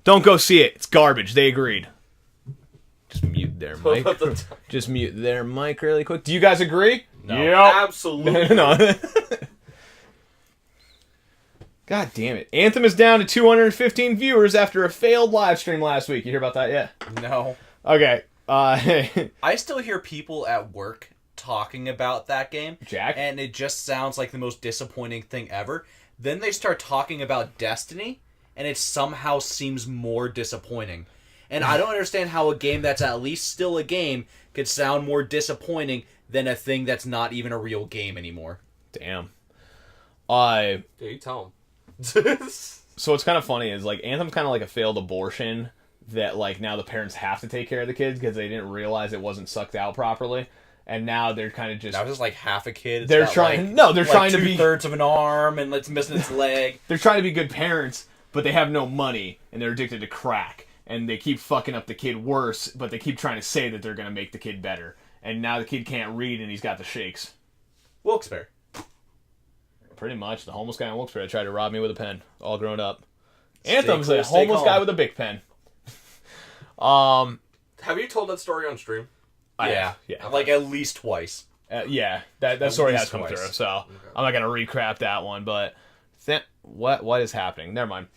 Don't go see it. It's garbage. They agreed. Just mute their mic. Just mute their mic really quick. Do you guys agree? No. Yep. Absolutely. No. God damn it. Anthem is down to 215 viewers after a failed live stream last week. You hear about that yet? No. Okay. I still hear people at work talking about that game. Jack? And it just sounds like the most disappointing thing ever. Then they start talking about Destiny, and it somehow seems more disappointing. And I don't understand how a game that's at least still a game could sound more disappointing than a thing that's not even a real game anymore. Damn. Yeah, you tell them. So what's kind of funny is, like, Anthem's kind of like a failed abortion that, like, now the parents have to take care of the kids because they didn't realize it wasn't sucked out properly. And now they're kind of just... Now just like half a kid. They're trying... No, they're trying to be... 2/3 of an arm and it's missing its leg. They're trying to be good parents, but they have no money and they're addicted to crack. And they keep fucking up the kid worse, but they keep trying to say that they're going to make the kid better. And now the kid can't read and he's got the shakes. Wilkes-Barre. Pretty much. The homeless guy in Wilkes-Barre tried to rob me with a pen. All grown up. Anthem's a homeless guy with a big pen. Have you told that story on stream? Yeah. Like at least twice. Yeah, that story has come through, so okay. I'm not going to recrap that one, but what is happening? Never mind.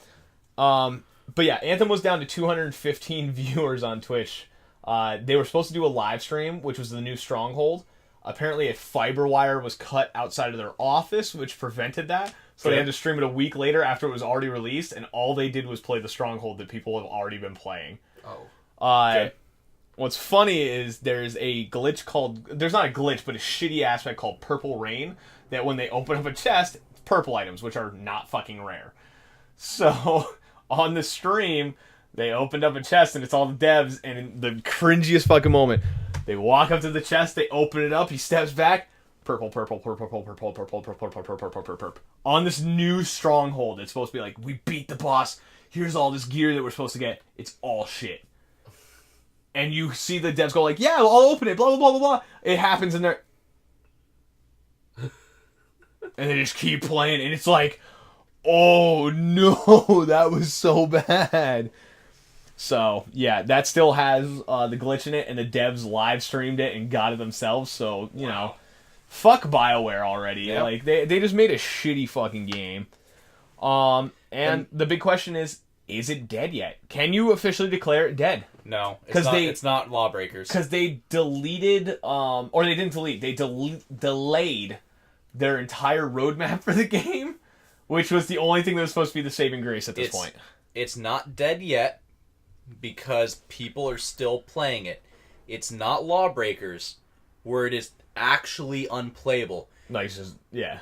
But yeah, Anthem was down to 215 viewers on Twitch. They were supposed to do a live stream, which was the new Stronghold. Apparently a fiber wire was cut outside of their office, which prevented that. So they had to stream it a week later after it was already released, and all they did was play the Stronghold that people have already been playing. Okay. What's funny is there's a glitch called... There's not a glitch, but a shitty aspect called Purple Rain, that when they open up a chest, it's purple items, which are not fucking rare. So, on the stream, they opened up a chest, and it's all the devs, and in the cringiest fucking moment, they walk up to the chest, they open it up, he steps back, purple. On this new Stronghold, it's supposed to be like, we beat the boss, here's all this gear that we're supposed to get. It's all shit. And you see the devs go like, yeah, I'll open it, blah, blah, blah, blah, blah. It happens in there. And they just keep playing, and it's like, oh no, that was so bad. So, yeah, that still has the glitch in it, and the devs live streamed it and got it themselves, so, you know, fuck BioWare already. Yep. Like, they just made a shitty fucking game. And the big question is it dead yet? Can you officially declare it dead? No, it's not Lawbreakers. Because they deleted, or they didn't delete, they delayed their entire roadmap for the game, which was the only thing that was supposed to be the saving grace at this point. It's not dead yet, because people are still playing it. It's not Lawbreakers, where it is actually unplayable. Like, yeah.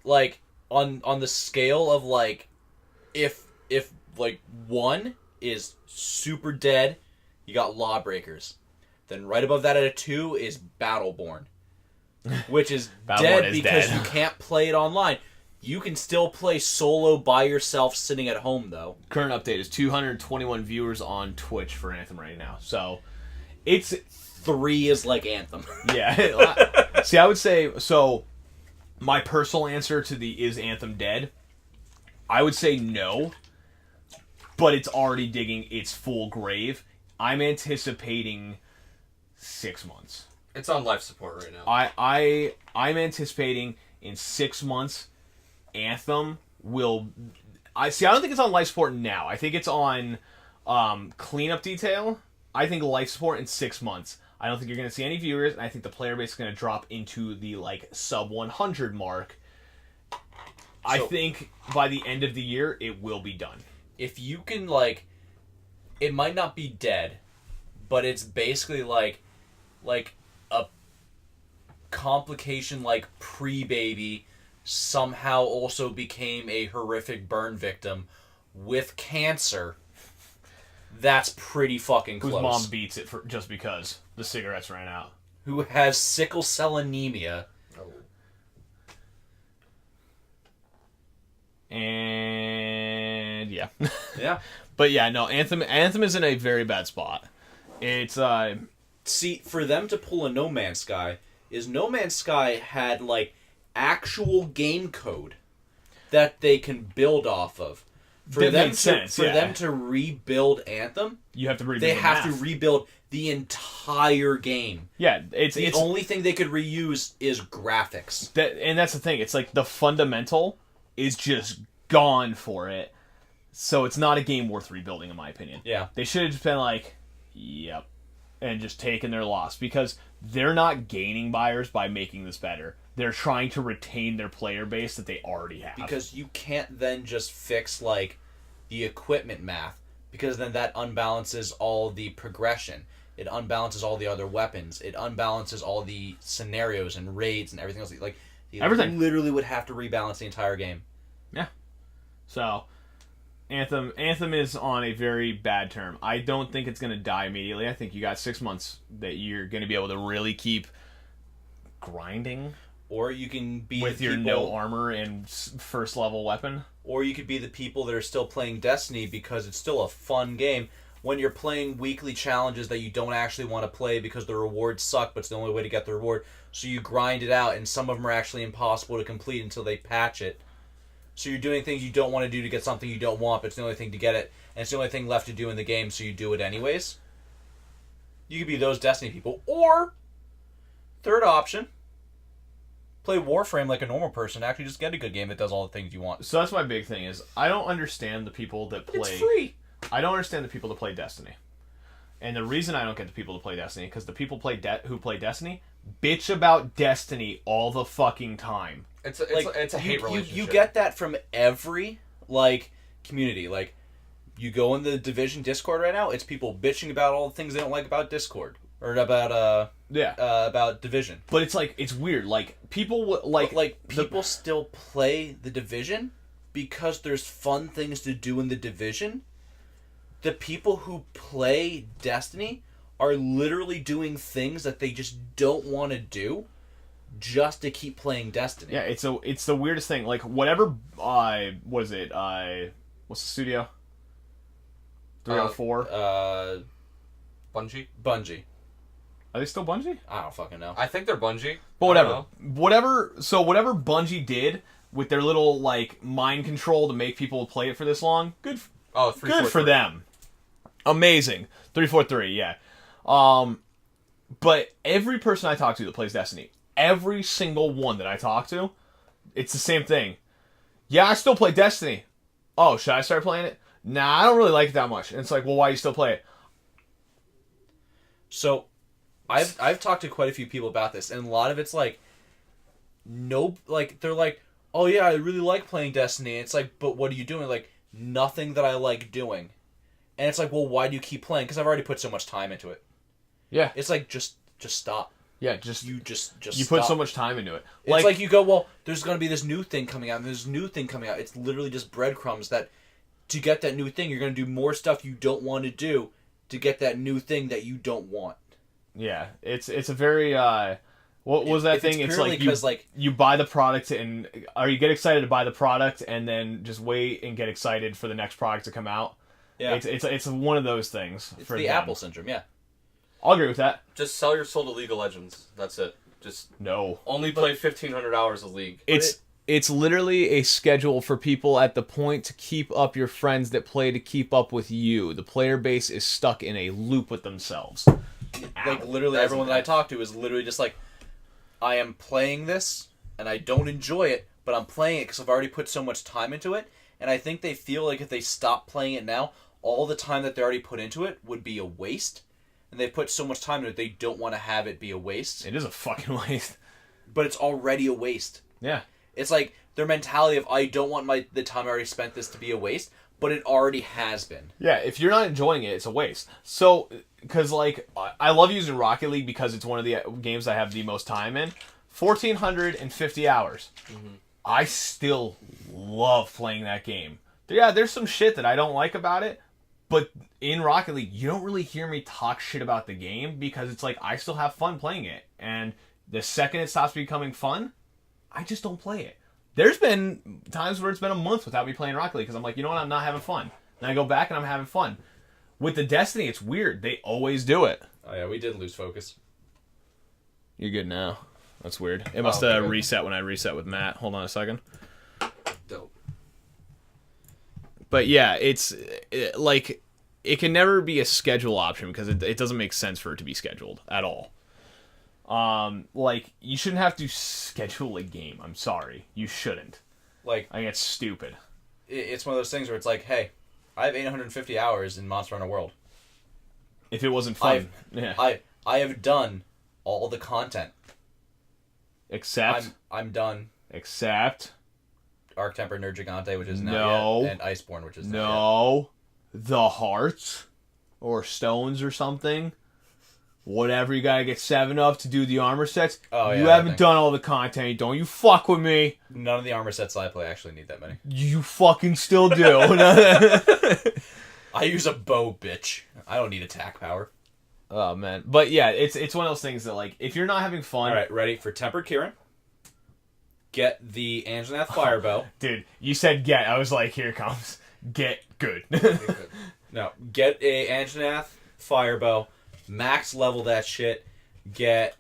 Like, on the scale of, like, if like, 1 is super dead, you got Lawbreakers. Then right above that at a 2 is Battleborn, which is dead because you can't play it online. You can still play solo by yourself sitting at home, though. Current update is 221 viewers on Twitch for Anthem right now. So, it's... 3 is like Anthem. Yeah. See, I would say... So, my personal answer to the is Anthem dead? I would say no. But it's already digging its full grave. I'm anticipating 6 months. It's on life support right now. I'm anticipating in 6 months... Anthem will... I don't think it's on life support now. I think it's on cleanup detail. I think life support in 6 months. I don't think you're going to see any viewers, and I think the player base is going to drop into the, like, sub 100 mark. I think by the end of the year, it will be done. If you can, like... It might not be dead, but it's basically, like a complication, like, pre-baby... somehow also became a horrific burn victim with cancer, that's pretty fucking close. Whose mom beats it just because the cigarettes ran out. Who has sickle cell anemia. And yeah. Yeah. But yeah, no, Anthem is in a very bad spot. It's see, for them to pull a No Man's Sky is No Man's Sky had like actual game code that they can build off of. For them to rebuild Anthem, you have to rebuild. They have to rebuild the entire game. Yeah, it's the only thing they could reuse is graphics. And that's the thing. It's like the fundamental is just gone for it. So it's not a game worth rebuilding, in my opinion. Yeah. They should have just been like, yep, and just taken their loss, because they're not gaining buyers by making this better. They're trying to retain their player base that they already have. Because you can't then just fix, like, the equipment math, because then that unbalances all the progression. It unbalances all the other weapons. It unbalances all the scenarios and raids and everything else. Like, everything literally would have to rebalance the entire game. Yeah. So, Anthem is on a very bad term. I don't think it's going to die immediately. I think you got 6 months that you're going to be able to really keep grinding. Or you can be with your no armor and first level weapon. Or you could be the people that are still playing Destiny because it's still a fun game. When you're playing weekly challenges that you don't actually want to play because the rewards suck, but it's the only way to get the reward. So you grind it out, and some of them are actually impossible to complete until they patch it. So you're doing things you don't want to do to get something you don't want, but it's the only thing to get it, and it's the only thing left to do in the game, so you do it anyways. You could be those Destiny people. Or, third option, play Warframe like a normal person. Actually just get a good game that does all the things you want. So that's my big thing is, I don't understand the people that play... It's free! I don't understand the people that play Destiny. And the reason I don't get the people to play Destiny, because the people who play Destiny bitch about Destiny all the fucking time. It's a hate relationship. You get that from every, like, community. Like, you go in the Division Discord right now, it's people bitching about all the things they don't like about Discord. Or about, about Division. But it's like, it's weird. Like, people, people still play the Division because there's fun things to do in the Division. The people who play Destiny are literally doing things that they just don't want to do just to keep playing Destiny. Yeah, it's the weirdest thing. Like, whatever, what's the studio? 304? Bungie. Are they still Bungie? I don't fucking know. I think they're Bungie. But whatever. Whatever Bungie did with their little, like, mind control to make people play it for this long, good for them. Amazing. 343, yeah. But every person I talk to that plays Destiny, every single one that I talk to, it's the same thing. Yeah, I still play Destiny. Oh, should I start playing it? Nah, I don't really like it that much. And it's like, well, why do you still play it? So, I've talked to quite a few people about this, and a lot of it's like, they're like, oh yeah, I really like playing Destiny. And it's like, but what are you doing? Like, nothing that I like doing. And it's like, well, why do you keep playing? Because I've already put so much time into it. Yeah. It's like, just stop. Yeah, you stop. Put so much time into it. It's like you go, well, there's going to be this new thing coming out, and there's new thing coming out. It's literally just breadcrumbs that to get that new thing, you're going to do more stuff you don't want to do to get that new thing that you don't want. Yeah, it's a very what was that thing? It's like you buy the product or you get excited to buy the product and then just wait and get excited for the next product to come out. Yeah, it's one of those things. It's the Apple syndrome. Yeah, I'll agree with that. Just sell your soul to League of Legends. That's it. Just no. Only play 1,500 hours of League. It's literally a schedule for people at the point to keep up your friends that play to keep up with you. The player base is stuck in a loop with themselves. Like, literally everyone that I talk to is literally just like, I am playing this, and I don't enjoy it, but I'm playing it because I've already put so much time into it, and I think they feel like if they stop playing it now, all the time that they already put into it would be a waste, and they put so much time into it, they don't want to have it be a waste. It is a fucking waste. But it's already a waste. Yeah. It's like their mentality of, I don't want the time I already spent this to be a waste, but it already has been. Yeah, if you're not enjoying it, it's a waste. So, because, like, I love using Rocket League because it's one of the games I have the most time in. 1,450 hours. Mm-hmm. I still love playing that game. Yeah, there's some shit that I don't like about it, but in Rocket League, you don't really hear me talk shit about the game because it's like I still have fun playing it. And the second it stops becoming fun, I just don't play it. There's been times where it's been a month without me playing Rocket League because I'm like, you know what, I'm not having fun. And I go back and I'm having fun. With the Destiny, it's weird. They always do it. Oh yeah, we did lose focus. You're good now. That's weird. It must reset when I reset with Matt. Hold on a second. Dope. But yeah, it can never be a schedule option because it doesn't make sense for it to be scheduled at all. You shouldn't have to schedule a game. I'm sorry. You shouldn't. I think it's stupid. It's one of those things where it's like, hey, I have 850 hours in Monster Hunter World. If it wasn't fun. I have done all the content. Except? I'm done. Except? Arc Temper Nerd Gigante, which is now yet, and Iceborne, which is now yet. The hearts or stones or something. Whatever you gotta get 7 of to do the armor sets. Oh, yeah, you haven't done all the content. Don't you fuck with me. None of the armor sets I play actually need that many. You fucking still do. I use a bow, bitch. I don't need attack power. Oh, man. But yeah, it's one of those things that, if you're not having fun... Alright, ready for Tempered Kieran. Get the Anjanath Firebow. Dude, you said get. I was like, here it comes. Get good. No, get a Anjanath Firebow. Max level that shit. Get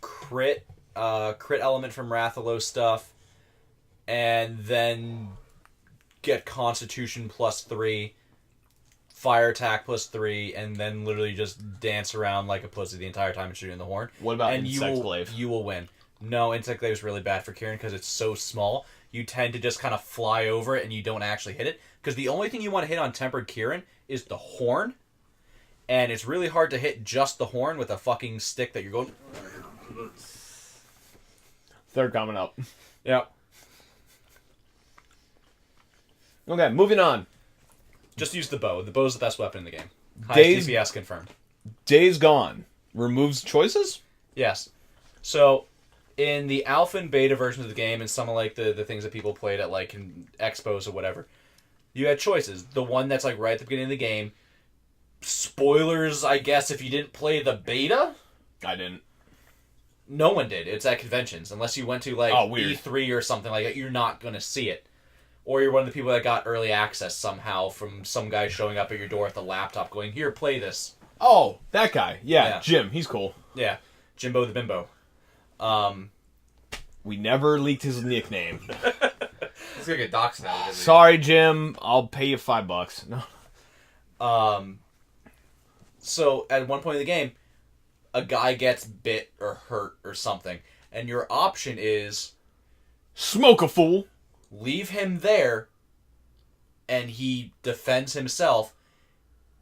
crit element from Rathalos stuff. And then get Constitution +3. Fire attack +3, and then literally just dance around like a pussy the entire time and shooting the horn. What about Insect Glaive? You will win. No, Insect Glaive is really bad for Kieran because it's so small. You tend to just kind of fly over it and you don't actually hit it. Because the only thing you want to hit on Tempered Kieran is the horn. And it's really hard to hit just the horn with a fucking stick that you're going... They're coming up. Yep. Okay, moving on. Just use the bow. The bow is the best weapon in the game. Highest DPS confirmed. Days Gone removes choices? Yes. So, in the alpha and beta versions of the game, and some of the things that people played at in expos or whatever, you had choices. The one that's right at the beginning of the game. Spoilers, I guess, if you didn't play the beta? I didn't. No one did. It's at conventions. Unless you went to E3 or something like that, you're not going to see it. Or you're one of the people that got early access somehow from some guy showing up at your door with a laptop going, here, play this. Oh, that guy. Yeah, Jim. He's cool. Yeah. Jimbo the Bimbo. We never leaked his nickname. He's going to get doxxed now. Sorry, Jim. I'll pay you $5. No. So, at one point in the game, a guy gets bit or hurt or something. And your option is... Smoke a fool. Leave him there, and he defends himself.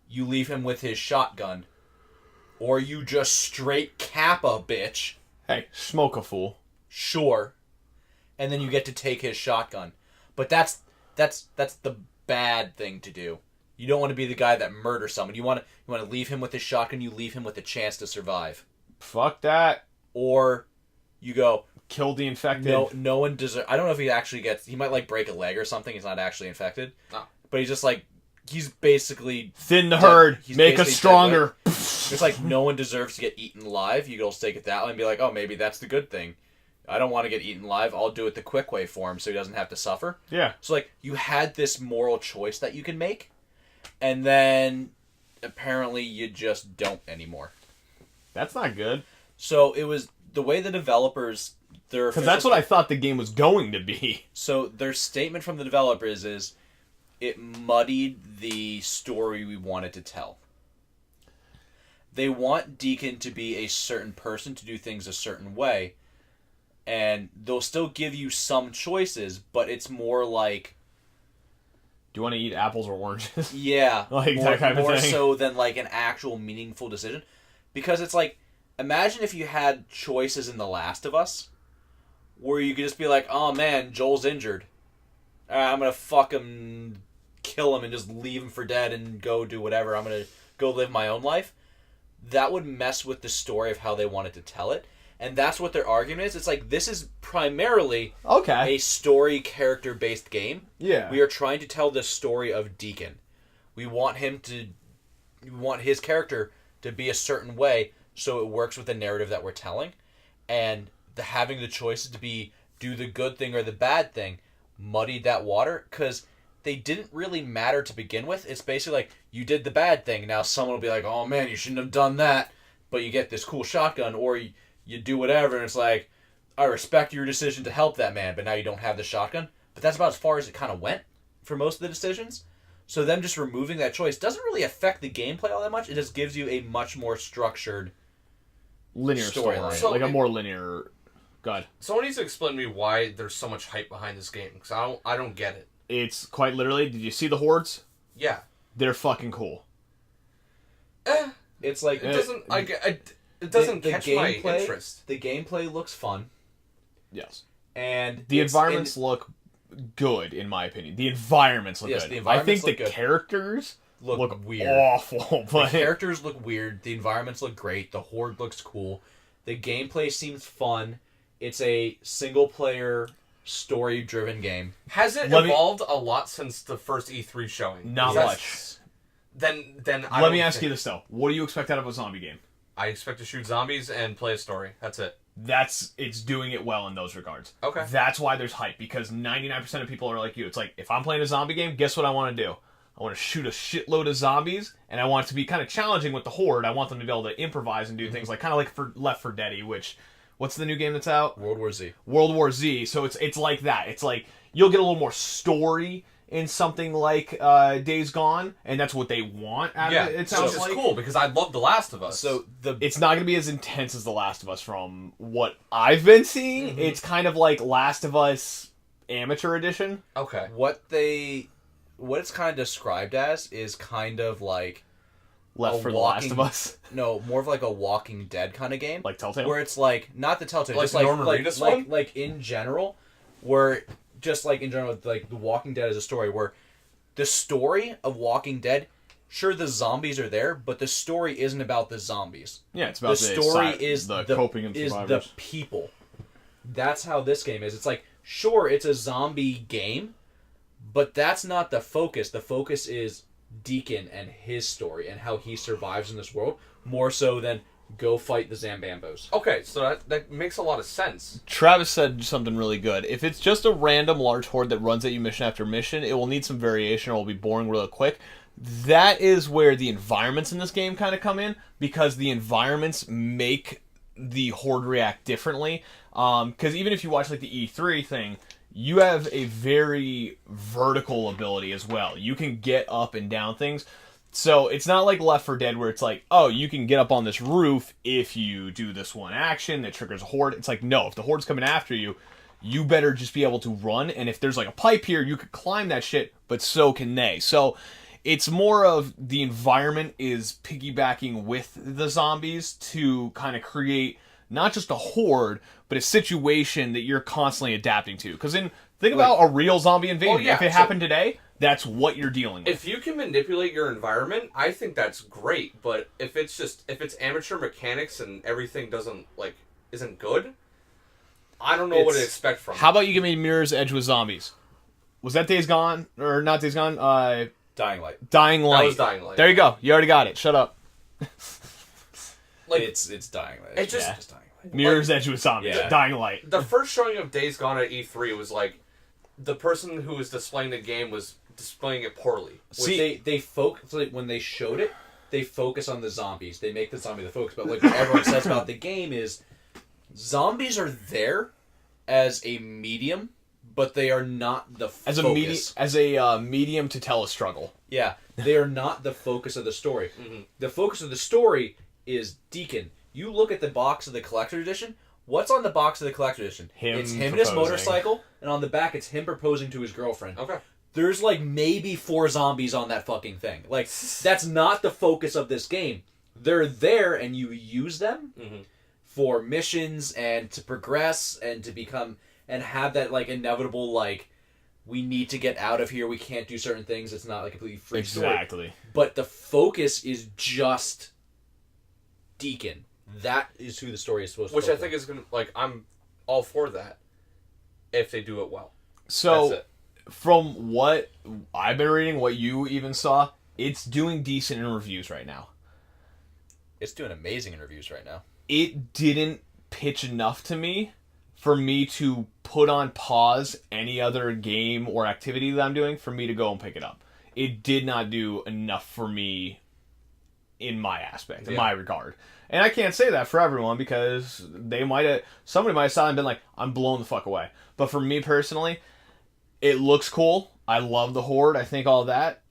You leave him with his shotgun. Or you just straight cap a bitch. Hey, smoke a fool. Sure. And then you get to take his shotgun. But that's the bad thing to do. You don't want to be the guy that murders someone. You want to leave him with his shotgun, you leave him with a chance to survive. Fuck that. Or you go... Kill the infected. No one deserves... I don't know if he actually gets... He might, break a leg or something. He's not actually infected. No. But he's just, He's basically... Thin the herd. Make us stronger. It's no one deserves to get eaten live. You go take it that way and be like, oh, maybe that's the good thing. I don't want to get eaten live. I'll do it the quick way for him so he doesn't have to suffer. Yeah. So, you had this moral choice that you can make. And then, apparently, you just don't anymore. That's not good. So, it was... The way the developers... Because that's what I thought the game was going to be. So their statement from the developers is, it muddied the story we wanted to tell. They want Deacon to be a certain person, to do things a certain way, and they'll still give you some choices, but it's more like... Do you want to eat apples or oranges? Yeah. That kind of more thing. So than an actual meaningful decision. Because it's imagine if you had choices in The Last of Us, where you could just be like, oh man, Joel's injured. I'm going to fucking kill him and just leave him for dead and go do whatever. I'm going to go live my own life. That would mess with the story of how they wanted to tell it. And that's what their argument is. It's like, this is primarily a story character-based game. Yeah. We are trying to tell the story of Deacon. We want his character to be a certain way so it works with the narrative that we're telling. And having the choices to do the good thing or the bad thing muddied that water, because they didn't really matter to begin with. It's basically like, you did the bad thing, now someone will be like, oh man, you shouldn't have done that, but you get this cool shotgun, or you do whatever, and it's like, I respect your decision to help that man, but now you don't have the shotgun. But that's about as far as it kind of went for most of the decisions. So them just removing that choice doesn't really affect the gameplay all that much. It just gives you a much more structured linear storyline. So like a more linear... God. Someone needs to explain to me why there's so much hype behind this game, because I don't get it. It's quite literally, did you see the hordes? Yeah. They're fucking cool. It's like... It doesn't catch my interest. The gameplay looks fun. Yes. And the environments look good, in my opinion. The environments look good. I think the characters look weird. Awful. But the characters look weird. The environments look great. The horde looks cool. The gameplay seems fun. It's a single-player, story-driven game. Has it evolved a lot since the first E3 showing? Not much. Then Let me ask you this, though. What do you expect out of a zombie game? I expect to shoot zombies and play a story. That's it. It's doing it well in those regards. Okay. That's why there's hype, because 99% of people are like you. It's like, if I'm playing a zombie game, guess what I want to do? I want to shoot a shitload of zombies, and I want it to be kind of challenging with the horde. I want them to be able to improvise and do things like, kind of like for Left 4 Dead, which... What's the new game that's out? World War Z. World War Z. So it's like that. It's like you'll get a little more story in something like Days Gone, and that's what they want out of it. It sounds like cool, because I love The Last of Us. So it's not going to be as intense as The Last of Us from what I've been seeing. Mm-hmm. It's kind of like Last of Us Amateur Edition. Okay. What it's kind of described as is kind of like Left for The Last of Us. No, more of like a Walking Dead kind of game. Like Telltale? Where it's like, not the Telltale, like just like in general, where just like in general, like The Walking Dead is a story where the story of Walking Dead, sure the zombies are there, but the story isn't about the zombies. Yeah, it's about the story is the coping and survivors. Is the people. That's how this game is. It's like, sure, it's a zombie game, but that's not the focus. The focus is Deacon and his story and how he survives in this world, more so than go fight the Zambambos. Okay, so that makes a lot of sense. Travis said something really good. If it's just a random large horde that runs at you mission after mission, it will need some variation or will be boring real quick. That is where the environments in this game kind of come in, because the environments make the horde react differently. Because even if you watch like the E3 thing, you have a very vertical ability as well. You can get up and down things. So it's not like Left 4 Dead where it's like, oh, you can get up on this roof if you do this one action that triggers a horde. It's like, no, if the horde's coming after you, you better just be able to run. And if there's like a pipe here, you could climb that shit, but so can they. So it's more of the environment is piggybacking with the zombies to kind of create not just a horde, but a situation that you're constantly adapting to. Because think about a real zombie invasion. If it happened today, that's what you're dealing with. If you can manipulate your environment, I think that's great. But if it's amateur mechanics and everything isn't good, I don't know what to expect from it. How about you give me Mirror's Edge with zombies? Was that Days Gone? Or not Days Gone? Dying Light. Dying Light. That was Dying Light. There you go. You already got it. Shut up. It's Dying Light. It's just Dying Light. Mirror's Edge with zombies. Yeah. Dying Light. The first showing of Days Gone at E3 was like, the person who was displaying the game was displaying it poorly. See, they focus, like, when they showed it, they focus on the zombies. They make the zombie the focus. But like what everyone says about the game is, zombies are there as a medium, but they are not the focus. As a medium to tell a struggle. Yeah, they are not the focus of the story. Mm-hmm. The focus of the story is Deacon. You look at the box of the Collector Edition. What's on the box of the Collector Edition? It's him and his motorcycle, and on the back it's him proposing to his girlfriend. Okay. There's like maybe 4 zombies on that fucking thing. Like, that's not the focus of this game. They're there and you use them for missions and to progress and to become, and have that like inevitable like, we need to get out of here, we can't do certain things, it's not like a completely free story. Exactly. But the focus is just Deacon. That is who the story is supposed to Which focus I think is going to... Like, I'm all for that. If they do it well. So, from what I've been reading, what you even saw, it's doing decent in reviews right now. It's doing amazing in reviews right now. It didn't pitch enough to me for me to put on pause any other game or activity that I'm doing for me to go and pick it up. It did not do enough for me in my aspect, in my regard. And I can't say that for everyone because somebody might have sat and been like, I'm blown the fuck away. But for me personally, it looks cool. I love the Horde. I think all that.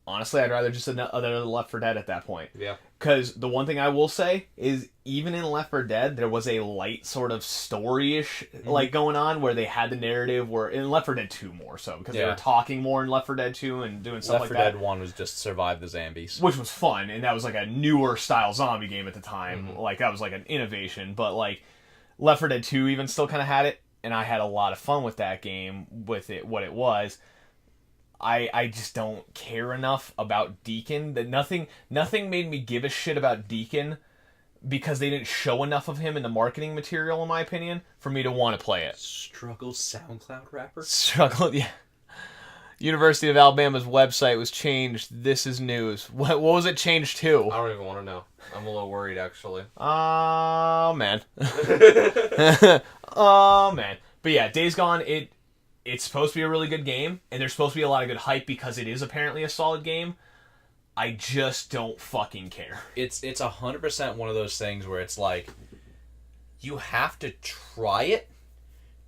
Honestly, I'd rather just another Left 4 Dead at that point. Yeah. Because the one thing I will say is, even in Left 4 Dead, there was a light sort of story-ish like going on where they had the narrative. Where in Left 4 Dead 2 more so because they were talking more in Left 4 Dead 2 and doing stuff like that. Left 4 Dead 1 was just survive the zombies, which was fun, and that was like a newer style zombie game at the time. Like that was like an innovation, but like Left 4 Dead 2 even still kind of had it, and I had a lot of fun with that game with it. What it was. I just don't care enough about Deacon. That nothing made me give a shit about Deacon because they didn't show enough of him in the marketing material, in my opinion, for me to want to play it. Struggle SoundCloud rapper? Struggle, yeah. University of Alabama's website was changed. This is news. What was it changed to? I don't even want to know. I'm a little worried, actually. Oh, man. Oh, man. But yeah, Days Gone, it's supposed to be a really good game, and there's supposed to be a lot of good hype because it is apparently a solid game. I just don't fucking care. It's 100% one of those things where it's like, you have to try it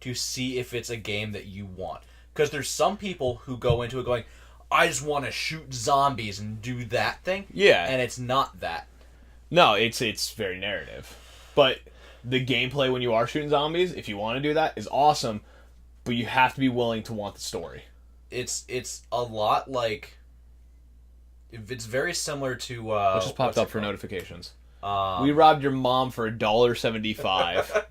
to see if it's a game that you want. Because there's some people who go into it going, I just want to shoot zombies and do that thing. Yeah. And it's not that. No, it's very narrative. But the gameplay when you are shooting zombies, if you want to do that, is awesome. But you have to be willing to want the story. It's a lot like... It's very similar to... Which just popped up for notifications. We robbed your mom for $1.75.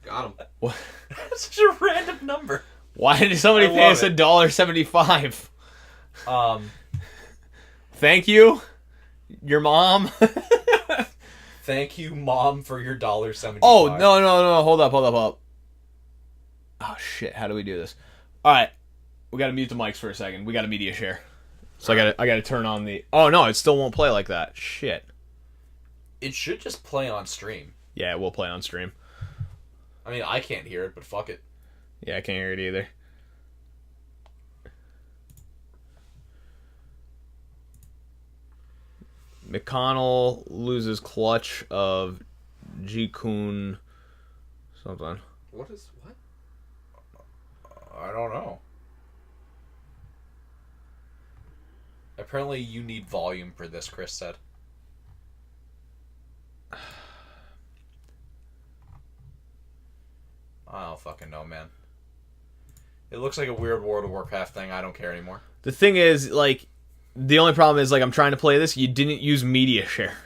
Got him. What? That's such a random number. Why did somebody pay us $1.75? Thank you, your mom. Thank you, Mom, for your $1.75. Oh, no. Hold up. Oh, shit. How do we do this? All right. We got to mute the mics for a second. We got a media share. So I got to turn on the... Oh, no. It still won't play like that. Shit. It should just play on stream. Yeah, it will play on stream. I mean, I can't hear it, but fuck it. Yeah, I can't hear it either. McConnell loses clutch of Ji-Kun something. What? I don't know. Apparently you need volume for this, Chris said. I don't fucking know, man. It looks like a weird World of Warcraft thing. I don't care anymore. The thing is, like, the only problem is, like, I'm trying to play this. You didn't use media share.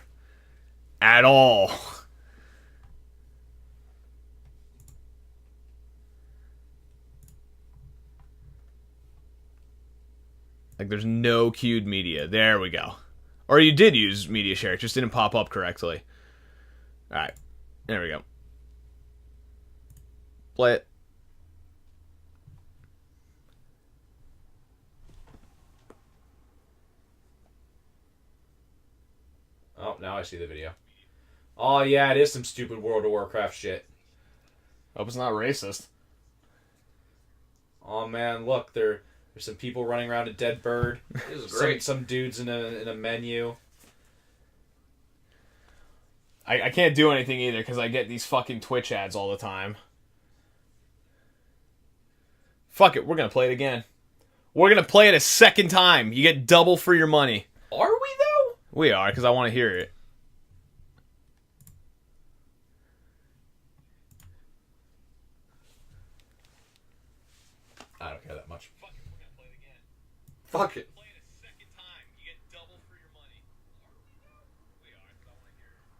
At all. Like, there's no queued media. There we go. Or you did use media share. It just didn't pop up correctly. Alright. There we go. Play it. Oh, now I see the video. Oh, yeah, it is some stupid World of Warcraft shit. Hope it's not racist. Oh, man, look, there's some people running around a dead bird. This is great. Some dudes in a menu. I can't do anything either because I get these fucking Twitch ads all the time. Fuck it, we're going to play it again. We're going to play it a second time. You get double for your money. Are we, though? We are, because I want to hear it. I don't care that much. Fuck it, we're going to play it again. Fuck it. Play it a second time. You get double for your money. We are, because I want to hear it.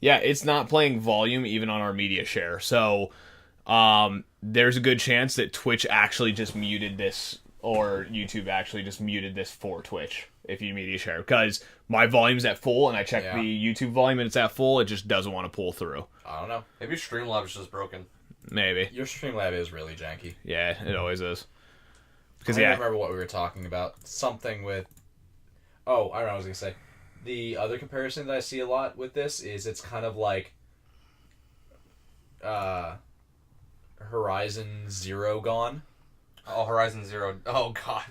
Yeah, it's not playing volume even on our media share. So there's a good chance that Twitch actually just muted this, or YouTube actually just muted this for Twitch if you media share. Because my volume's at full, and I check the YouTube volume and it's at full, it just doesn't want to pull through. I don't know. Maybe Streamlabs just broken. Maybe. Your Streamlab is really janky. Yeah, it always is. Because I don't remember what we were talking about. Something with... Oh, I don't know what I was going to say. The other comparison that I see a lot with this is it's kind of like Horizon Zero Gone. Oh, Horizon Zero. Oh, God.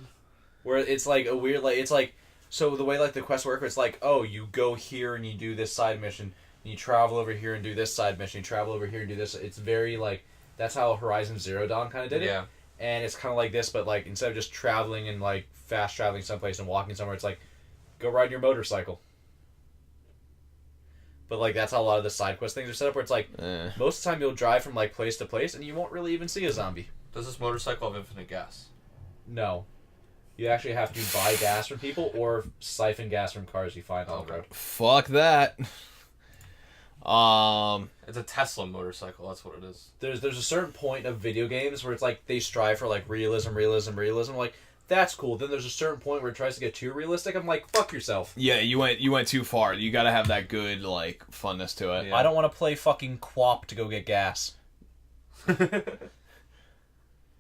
Where it's like a weird... like it's like... So the way like the quests work, it's like, oh, you go here and you do this side mission. And you travel over here and do this side mission. You travel over here and do this. It's very like... That's how Horizon Zero Dawn kind of did it. Yeah. And it's kind of like this, but like instead of just traveling and like fast traveling someplace and walking somewhere, it's like, go ride your motorcycle. But like that's how a lot of the side quest things are set up, where it's like most of the time you'll drive from like place to place and you won't really even see a zombie. Does this motorcycle have infinite gas? No. You actually have to buy gas from people or siphon gas from cars you find on the road. Fuck that. It's a Tesla motorcycle, that's what it is. There's a certain point of video games where it's like they strive for like realism. Like, that's cool. Then there's a certain point where it tries to get too realistic. I'm like, fuck yourself. Yeah, you went too far. You gotta have that good like funness to it. Yeah. I don't want to play fucking QWOP to go get gas.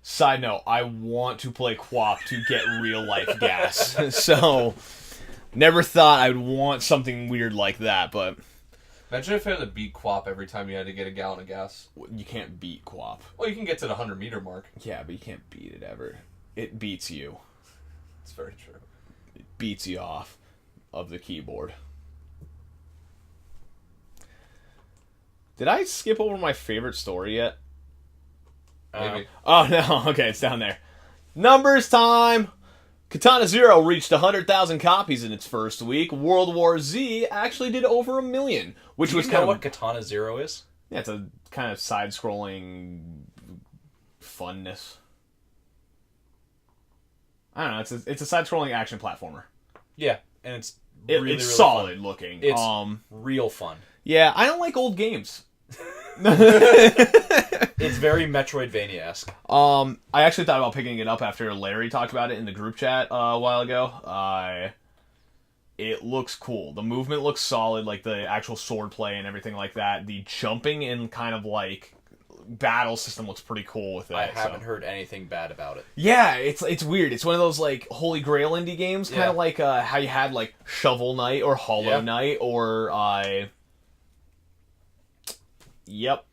Side note, I want to play QWOP to get real life gas. So never thought I would want something weird like that, but imagine if you had to beat QWOP every time you had to get a gallon of gas. You can't beat QWOP. Well, you can get to the 100-meter mark. Yeah, but you can't beat it ever. It beats you. It's very true. It beats you off of the keyboard. Did I skip over my favorite story yet? Maybe. Oh, no. Okay, it's down there. Numbers time! Katana Zero reached 100,000 copies in its first week. World War Z actually did over 1 million, which was kind of what Katana Zero is. Yeah, it's a kind of side-scrolling funness. I don't know. It's a side-scrolling action platformer. Yeah, and it's really solid fun. Looking. It's real fun. Yeah, I don't like old games. It's very Metroidvania-esque. I actually thought about picking it up after Larry talked about it in the group chat a while ago. It looks cool. The movement looks solid, like the actual sword play and everything like that. The jumping and kind of like battle system looks pretty cool with it. I haven't heard anything bad about it. Yeah, it's weird. It's one of those like Holy Grail indie games, kind of like how you had like Shovel Knight or Hollow Knight or Yep,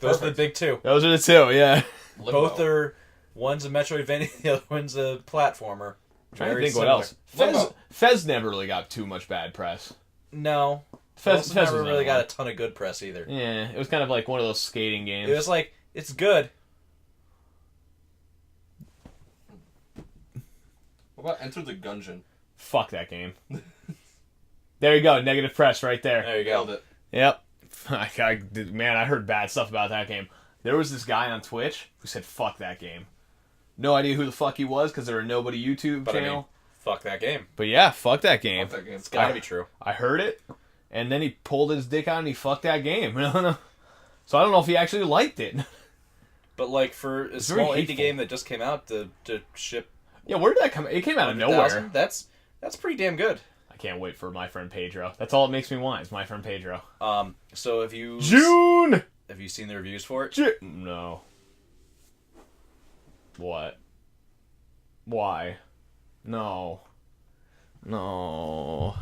those are the big two. Those are the two, yeah. Both are, one's a Metroidvania, the other one's a platformer. I'm trying to think what else. Fez never really got too much bad press. No. Fez never really got a ton of good press either. Yeah, it was kind of like one of those skating games. It was like, it's good. What about Enter the Gungeon? Fuck that game. There you go, negative press right there. There you go. Yep. Man, I heard bad stuff about that game. There was this guy on Twitch who said, fuck that game. No idea who the fuck he was because they're a nobody YouTube channel. I mean, fuck that game. But yeah, fuck that game. Fuck that game. It's gotta be true. I heard it, and then he pulled his dick out and he fucked that game. So I don't know if he actually liked it. But like for a small indie game that just came out to ship... Yeah, where did that come? It came out of nowhere. That's pretty damn good. I can't wait for My Friend Pedro. That's all it makes me want is My Friend Pedro. So have you... June! Have you seen the reviews for it? No. What? Why? No. No.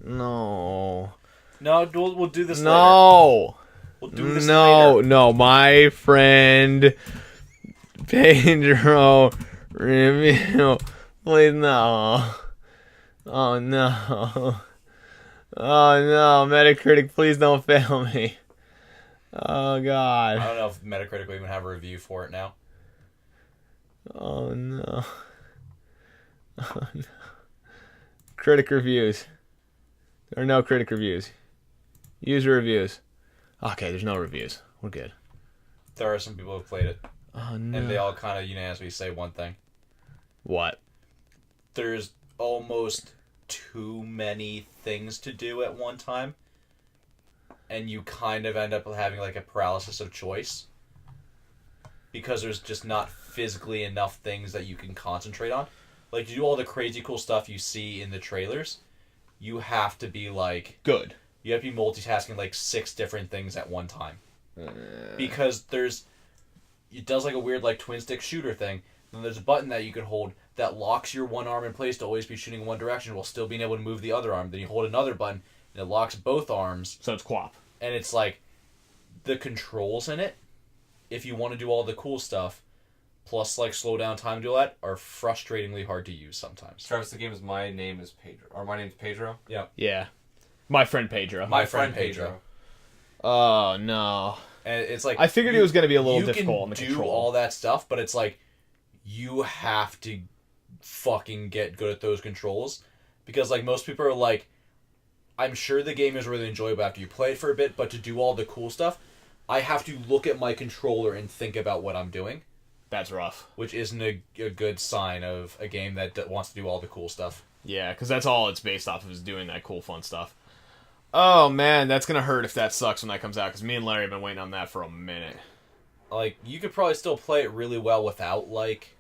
No. No, we'll do this later. We'll do this later. No, My Friend Pedro review. Please, no. Oh, no. Oh, no. Metacritic, please don't fail me. Oh, God. I don't know if Metacritic will even have a review for it now. Oh, no. Oh, no. Critic reviews. There are no critic reviews. User reviews. Okay, there's no reviews. We're good. There are some people who have played it. Oh, no. And they all kind of unanimously say one thing. What? There's almost too many things to do at one time. and you kind of end up having like a paralysis of choice because there's just not physically enough things that you can concentrate on. Like, to do all the crazy cool stuff you see in the trailers, you have to be like... Good. You have to be multitasking like 6 different things at one time. Because there's... It does like a weird like twin stick shooter thing. Then there's a button that you can hold that locks your one arm in place to always be shooting in one direction while still being able to move the other arm. Then you hold another button and it locks both arms. So it's co-op. And it's like the controls in it, if you want to do all the cool stuff, plus like slow down time to do that, are frustratingly hard to use sometimes. Travis, the game is My Name is Pedro. Or My Name's Pedro? Yeah. Yeah. My Friend Pedro. My Friend Pedro. Oh, no. And it's like... I figured it was going to be a little difficult on the control. You can do all that stuff, but it's like, you have to fucking get good at those controls. Because like most people are like, I'm sure the game is really enjoyable after you play it for a bit, but to do all the cool stuff, I have to look at my controller and think about what I'm doing. That's rough. Which isn't a good sign of a game that wants to do all the cool stuff. Yeah, because that's all it's based off of, is doing that cool, fun stuff. Oh, man, that's going to hurt if that sucks when that comes out, because me and Larry have been waiting on that for a minute. Like, you could probably still play it really well without, like,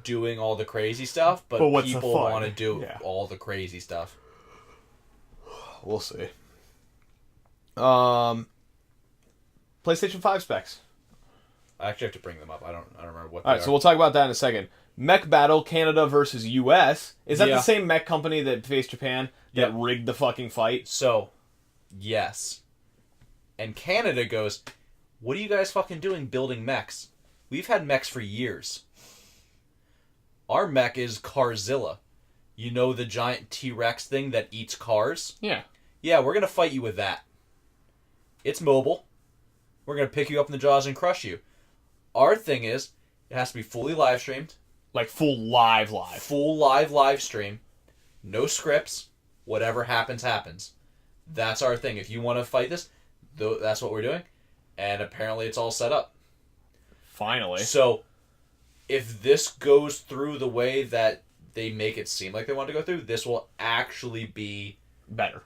doing all the crazy stuff, but people want to do all the crazy stuff. We'll see. PlayStation 5 specs. I actually have to bring them up. I don't remember what they Alright, so we'll talk about that in a second. Mech Battle, Canada versus US. Is that the same mech company that faced Japan that rigged the fucking fight? So, yes. And Canada goes, what are you guys fucking doing building mechs? We've had mechs for years. Our mech is Carzilla. You know the giant T-Rex thing that eats cars? Yeah. Yeah, we're going to fight you with that. It's mobile. We're going to pick you up in the jaws and crush you. Our thing is, it has to be fully live streamed. Like full live. Full live stream. No scripts. Whatever happens, happens. That's our thing. If you want to fight this, that's what we're doing. And apparently it's all set up. Finally. So, if this goes through the way that they make it seem like they want to go through, this will actually be... Better.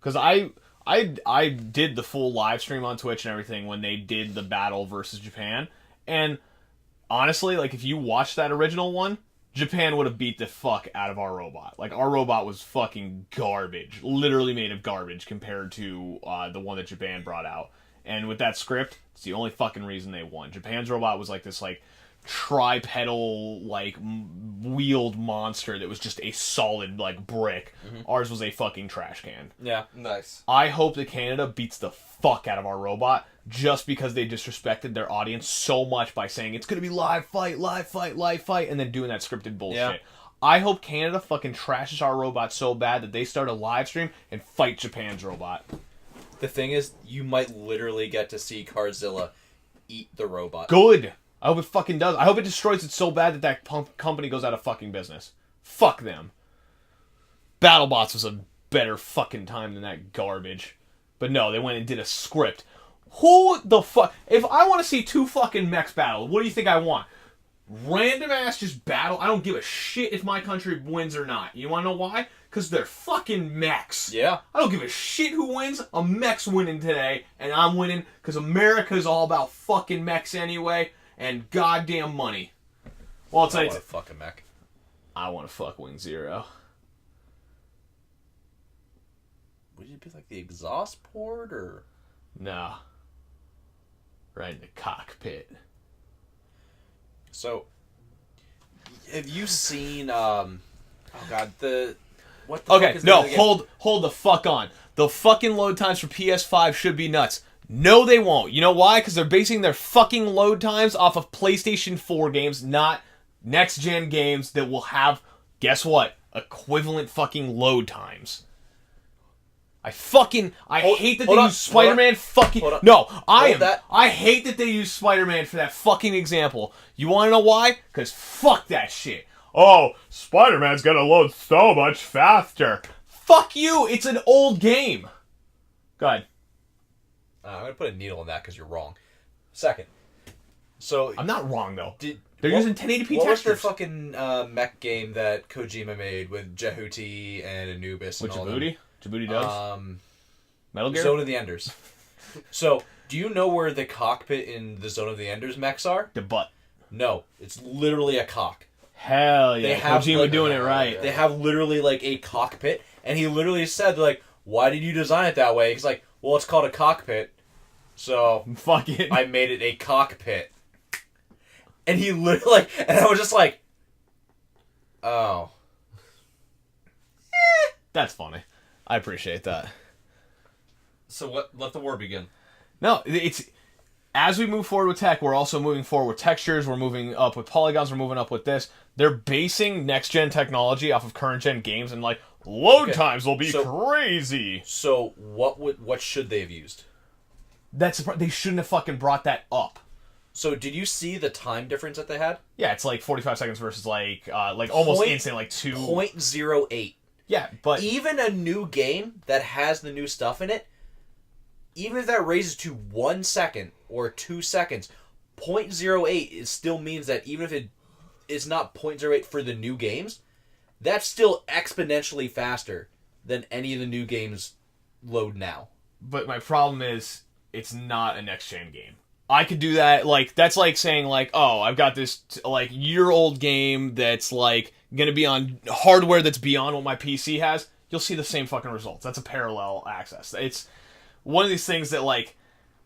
Because I did the full live stream on Twitch and everything when they did the battle versus Japan. And honestly, like, if you watched that original one, Japan would have beat the fuck out of our robot. Like, our robot was fucking garbage. Literally made of garbage compared to the one that Japan brought out. And with that script, it's the only fucking reason they won. Japan's robot was like this, like, tripedal, like, wheeled monster that was just a solid, like, brick. Mm-hmm. Ours was a fucking trash can. Yeah. Nice. I hope that Canada beats the fuck out of our robot just because they disrespected their audience so much by saying it's going to be live fight, and then doing that scripted bullshit. Yeah. I hope Canada fucking trashes our robot so bad that they start a live stream and fight Japan's robot. The thing is, you might literally get to see Carzilla eat the robot. Good! I hope it fucking does. I hope it destroys it so bad that company goes out of fucking business. Fuck them. BattleBots was a better fucking time than that garbage. But no, they went and did a script. Who the fuck... If I want to see two fucking mechs battle, what do you think I want? Random ass just battle? I don't give a shit if my country wins or not. You want to know why? Because they're fucking mechs. Yeah. I don't give a shit who wins. A mech's winning today, and I'm winning because America's all about fucking mechs anyway, and goddamn money. Well, I'll tell you... I want to fuck a mech. I want to fuck Wing Zero. Would it be like the exhaust port, or... No. Right in the cockpit. So, have you seen, oh god, what the fuck is no, hold the fuck on. The fucking load times for PS5 should be nuts. No, they won't. You know why? Because they're basing their fucking load times off of PlayStation 4 games, not next-gen games that will have, guess what? Equivalent fucking load times. I hate that they use Spider-Man fucking... No, I hate that they use Spider-Man for that fucking example. You want to know why? Because fuck that shit. Oh, Spider-Man's gonna load so much faster. Fuck you, it's an old game. Go ahead. I'm gonna put a needle in that because you're wrong. Second. So... I'm not wrong, though. They're using 1080p textures. What was the fucking mech game that Kojima made with Jehuti and Anubis and all that? Djibouti Doves? Metal Gear? Zone of the Enders. So, do you know where the cockpit in the Zone of the Enders mechs are? The butt. No, it's literally a cock. Hell yeah. They have Kojima doing it right. They have literally like a cockpit, and he literally said, like, why did you design it that way? He's like, well, it's called a cockpit, so fuck it. I made it a cockpit. And he literally, like, and I was just like, oh. That's funny. I appreciate that. So what? Let the war begin. No, it's as we move forward with tech, we're also moving forward with textures. We're moving up with polygons. We're moving up with this. They're basing next gen technology off of current gen games, and like load times will be crazy. So what should they have used? They shouldn't have fucking brought that up. So did you see the time difference that they had? Yeah, it's like 45 seconds versus like almost instant, like 0.08. Yeah, but even a new game that has the new stuff in it, even if that raises to 1 second or 2 seconds, 0.08 still means that even if it is not 0.08 for the new games, that's still exponentially faster than any of the new games load now. But my problem is, it's not a next-gen game. I could do that, like, that's like saying, like, oh, I've got this, like, year-old game that's, like, gonna be on hardware that's beyond what my PC has. You'll see the same fucking results. That's a parallel access. It's one of these things that, like,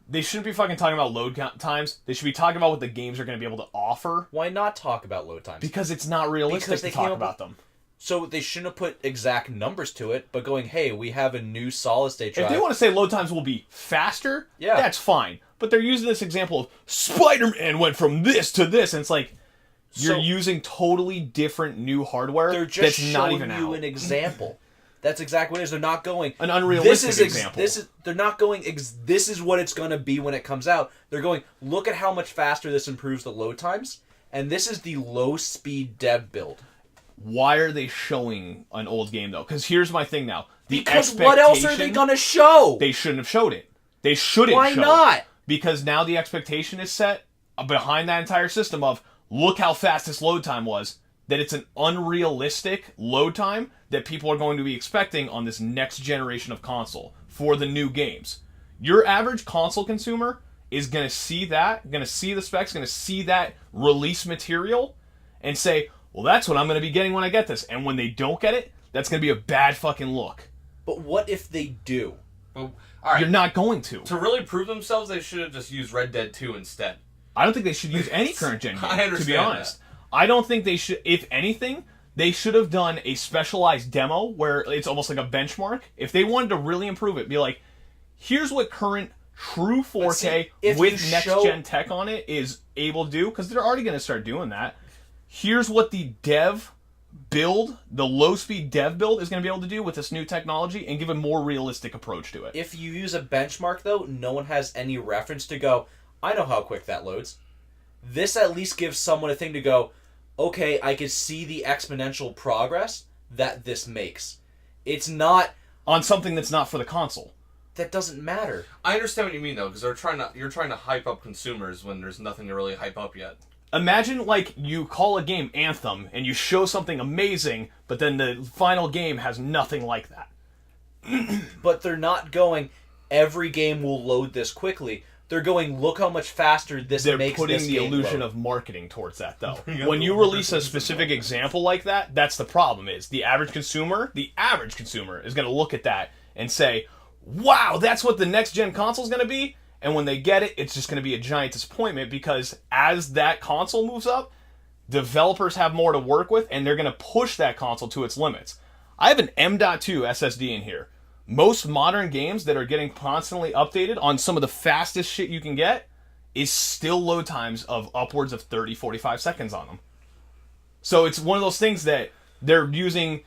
they shouldn't be fucking talking about load times. They should be talking about what the games are gonna be able to offer. Why not talk about load times? Because it's not realistic to talk about them. So they shouldn't have put exact numbers to it, but going, hey, we have a new solid-state drive. If they want to say load times will be faster, yeah, that's fine. But they're using this example of Spider-Man went from this to this, and it's like you're using totally different new hardware. They're just that's not even showing you an example. That's exactly what it is. They're not going an unrealistic example. They're not going. This is what it's going to be when it comes out. They're going. Look at how much faster this improves the load times, and this is the low-speed dev build. Why are they showing an old game though? Because here's my thing now. Because what else are they gonna show? They shouldn't have showed it. They shouldn't. Why not? Because now the expectation is set behind that entire system of look how fast this load time was. That it's an unrealistic load time that people are going to be expecting on this next generation of console for the new games. Your average console consumer is going to see that, going to see the specs, going to see that release material, and say, well, that's what I'm going to be getting when I get this. And when they don't get it, that's going to be a bad fucking look. But what if they do? Well, all right. You're not going to. To really prove themselves, they should have just used Red Dead 2 instead. I don't think they should use any current gen game, to be honest. That. I don't think they should, if anything, they should have done a specialized demo where it's almost like a benchmark. If they wanted to really improve it, be like, here's what current true 4K with next-gen tech on it is able to do, because they're already going to start doing that. Here's what the dev build, the low-speed dev build is going to be able to do with this new technology and give a more realistic approach to it. If you use a benchmark, though, no one has any reference to go, I know how quick that loads. This at least gives someone a thing to go, okay, I can see the exponential progress that this makes. It's not... on something that's not for the console. That doesn't matter. I understand what you mean, though, because you're trying to hype up consumers when there's nothing to really hype up yet. Imagine, like, you call a game Anthem, and you show something amazing, but then the final game has nothing like that. But they're not going, every game will load this quickly. They're going, look how much faster this makes this game They're putting the illusion load. Of marketing towards that, though. When you release a specific example like that, that's the problem, is the average consumer is going to look at that and say, wow, that's what the next-gen console is going to be? And when they get it, it's just going to be a giant disappointment, because as that console moves up, developers have more to work with, and they're going to push that console to its limits. I have an M.2 SSD in here. Most modern games that are getting constantly updated on some of the fastest shit you can get is still load times of upwards of 30, 45 seconds on them. So it's one of those things that they're using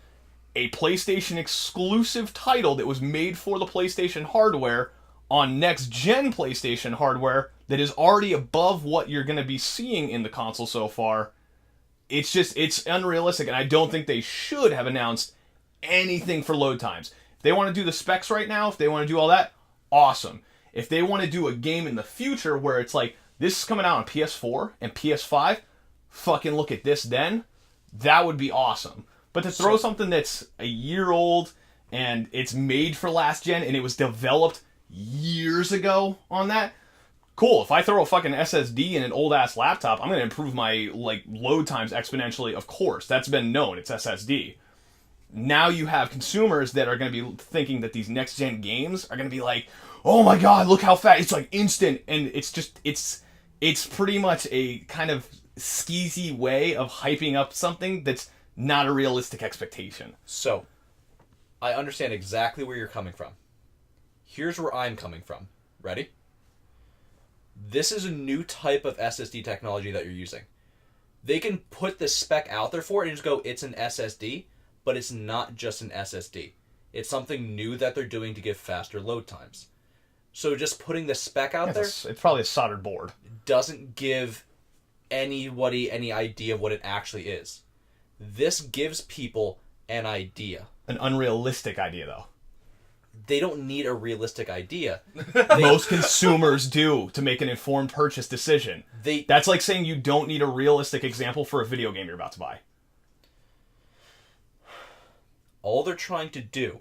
a PlayStation exclusive title that was made for the PlayStation hardware on next-gen PlayStation hardware that is already above what you're going to be seeing in the console so far. It's unrealistic, and I don't think they should have announced anything for load times. If they want to do the specs right now, if they want to do all that, awesome. If they want to do a game in the future where it's like, this is coming out on PS4 and PS5, fucking look at this then, that would be awesome. But to throw something that's a year old and it's made for last gen, and it was developed years ago on that. Cool. If I throw a fucking SSD in an old ass laptop, I'm going to improve my load times exponentially. Of course, that's been known. It's SSD. Now you have consumers that are going to be thinking that these next gen games are going to be like, oh my god, look how fast, it's like instant, and it's pretty much a kind of skeezy way of hyping up something that's not a realistic expectation. So, I understand exactly where you're coming from. Here's where I'm coming from. Ready? This is a new type of SSD technology that you're using. They can put the spec out there for it and just go, it's an SSD, but it's not just an SSD. It's something new that they're doing to give faster load times. So just putting the spec out there... It's probably a soldered board. ...doesn't give anybody any idea of what it actually is. This gives people an idea. An unrealistic idea, though. They don't need a realistic idea. Most consumers do to make an informed purchase decision. That's like saying you don't need a realistic example for a video game you're about to buy. All they're trying to do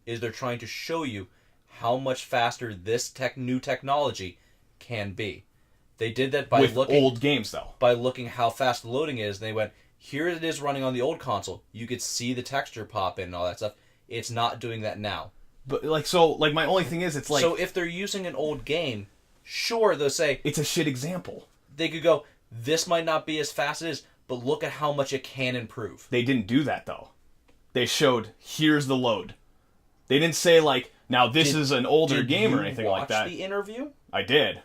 is they're trying to show you how much faster this new technology can be. They did that by looking... old games, though. By looking how fast the loading is. They went, here it is running on the old console. You could see the texture pop in and all that stuff. It's not doing that now. But, my only thing is, it's like... So if they're using an old game, sure, they'll say... It's a shit example. They could go, this might not be as fast as it is, but look at how much it can improve. They didn't do that, though. They showed, here's the load. They didn't say, now this is an older game or anything like that. Did you watch the interview? I did.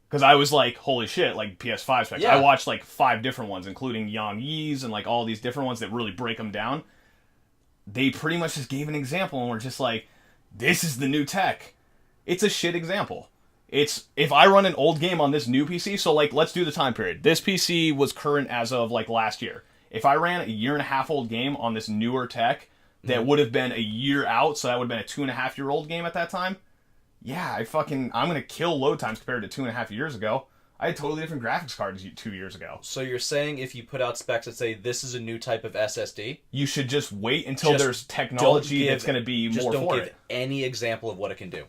Because I was like, holy shit, PS5 specs. Yeah. I watched 5 different ones, including Yang Yi's and all these different ones that really break them down. They pretty much just gave an example and were just like, this is the new tech. It's a shit example. It's, if I run an old game on this new PC, so let's do the time period. This PC was current as of last year. If I ran a 1.5-year old game on this newer tech that would have been a year out, so that would have been a 2.5-year-old game at that time, yeah, I'm going to kill load times compared to 2.5 years ago. I had totally different graphics cards 2 years ago. So you're saying if you put out specs that say this is a new type of SSD, you should just wait until there's technology that's going to be more for it. Just don't give any example of what it can do.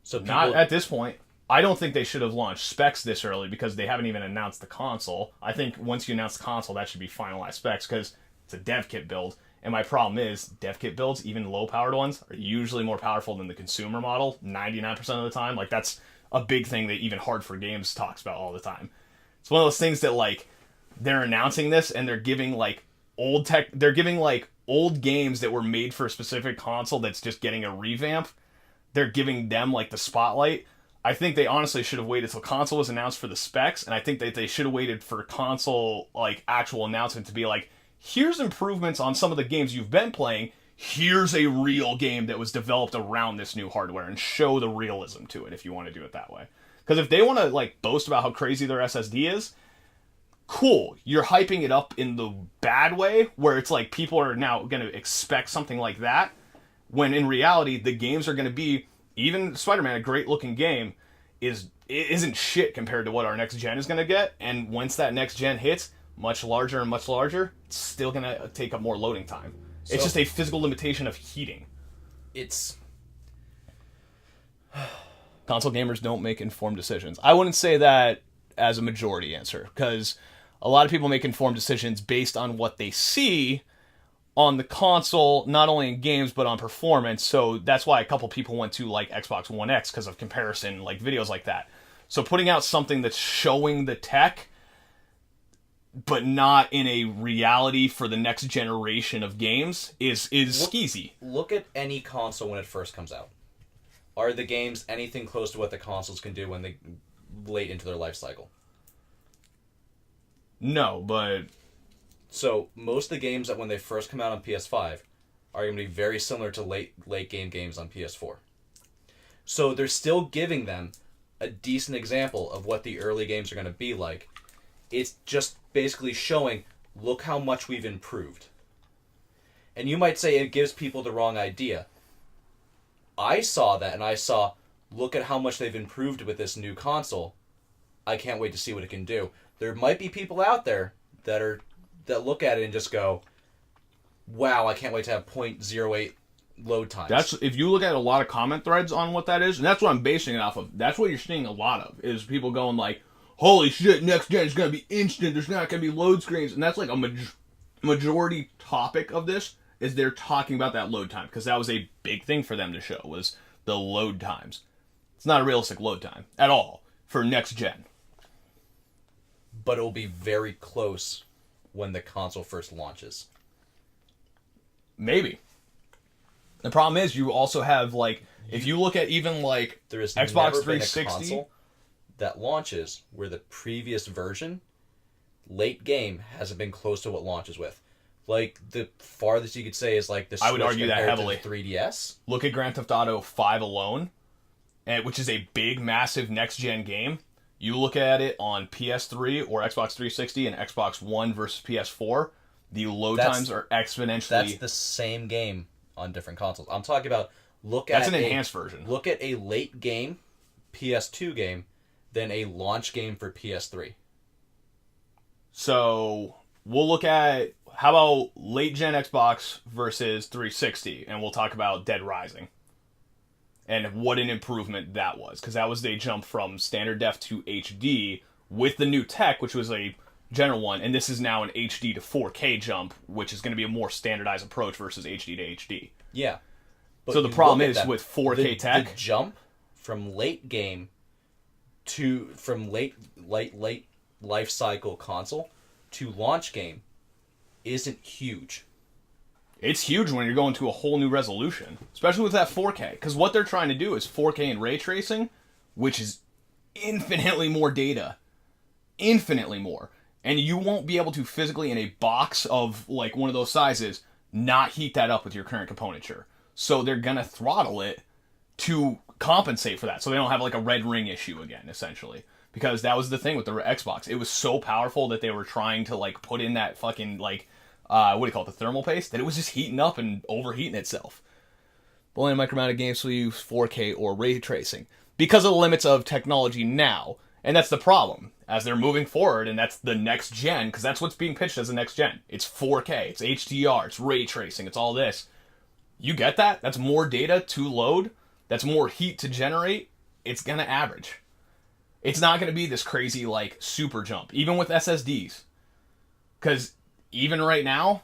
So people... Not at this point. I don't think they should have launched specs this early because they haven't even announced the console. I think once you announce the console, that should be finalized specs because it's a dev kit build. And my problem is, dev kit builds, even low-powered ones, are usually more powerful than the consumer model 99% of the time. That's a big thing that even Hard for Games talks about all the time. It's one of those things that, they're announcing this and they're giving, old tech... They're giving, old games that were made for a specific console that's just getting a revamp. They're giving them, the spotlight. I think they honestly should have waited till console was announced for the specs, and I think that they should have waited for console, actual announcement to be here's improvements on some of the games you've been playing, here's a real game that was developed around this new hardware, and show the realism to it if you want to do it that way. Because if they want to, boast about how crazy their SSD is, cool, you're hyping it up in the bad way, where it's people are now going to expect something like that, when in reality, the games are going to be, even Spider-Man, a great-looking game, isn't shit compared to what our next gen is going to get, and once that next gen hits, much larger and much larger, it's still going to take up more loading time. So, it's just a physical limitation of heating. It's... Console gamers don't make informed decisions. I wouldn't say that as a majority answer, because a lot of people make informed decisions based on what they see on the console, not only in games, but on performance. So that's why a couple people went to Xbox One X because of comparison, videos like that. So putting out something that's showing the tech, but not in a reality for the next generation of games, is skeezy. Look at any console when it first comes out. Are the games anything close to what the consoles can do when they late into their life cycle? No, but... So, most of the games that when they first come out on PS5 are going to be very similar to late game games on PS4. So, they're still giving them a decent example of what the early games are going to be like. It's just basically showing, look how much we've improved. And you might say it gives people the wrong idea. I saw that and I saw, look at how much they've improved with this new console. I can't wait to see what it can do. There might be people out there that look at it and just go, wow, I can't wait to have 0.08 load times. That's if you look at a lot of comment threads on what that is, and that's what I'm basing it off of. That's what you're seeing a lot of is people going like, "Holy shit, next gen is gonna be instant. There's not gonna be load screens," and that's like a majority topic of this is they're talking about that load time because that was a big thing for them to show was the load times. It's not a realistic load time at all for next gen. But it will be very close when the console first launches. Maybe. The problem is you also have like if you look at even like there is Xbox never 360 been a console that launches where the previous version late game hasn't been close to what launches with. Like the farthest you could say is like the Switch I would argue that heavily. 3DS. Look at Grand Theft Auto 5 alone, which is a big massive next gen game. You look at it on PS3 or Xbox 360 and Xbox One versus PS4, the load times are exponentially... That's the same game on different consoles. I'm talking about... That's an enhanced version. Look at a late game, PS2 game, than a launch game for PS3. So, we'll look at... How about late gen Xbox versus 360, and we'll talk about Dead Rising. And what an improvement that was. Because that was a jump from standard def to HD with the new tech, which was a general one. And this is now an HD to 4K jump, which is going to be a more standardized approach versus HD to HD. Yeah. But so the problem is with 4K tech... The jump from late game to... From late life cycle console to launch game isn't huge. It's huge when you're going to a whole new resolution, especially with that 4K. Because what they're trying to do is 4K and ray tracing, which is infinitely more data. Infinitely more. And you won't be able to physically, in a box of like one of those sizes, not heat that up with your current componentry. So they're going to throttle it to compensate for that. So they don't have like a red ring issue again, essentially. Because that was the thing with the Xbox. It was so powerful that they were trying to like put in that fucking like... what do you call it, the thermal paste, that it was just heating up and overheating itself. But only micro-mounted games will use 4K or ray tracing because of the limits of technology now. And that's the problem. As they're moving forward, and that's the next gen, because that's what's being pitched as the next gen. It's 4K, it's HDR, it's ray tracing, it's all this. You get that? That's more data to load. That's more heat to generate. It's going to average. It's not going to be this crazy, like, super jump, even with SSDs. Because... even right now,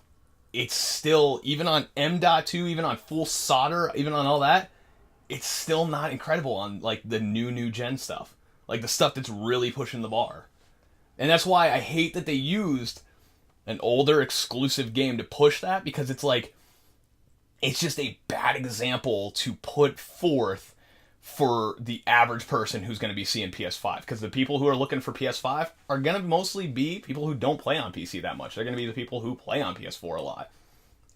it's still, even on M.2, even on full solder, even on all that, it's still not incredible on, like, the new gen stuff. Like, the stuff that's really pushing the bar. And that's why I hate that they used an older exclusive game to push that, because it's like, it's just a bad example to put forth for the average person who's going to be seeing PS5. Because the people who are looking for PS5 are going to mostly be people who don't play on PC that much. They're going to be the people who play on PS4 a lot.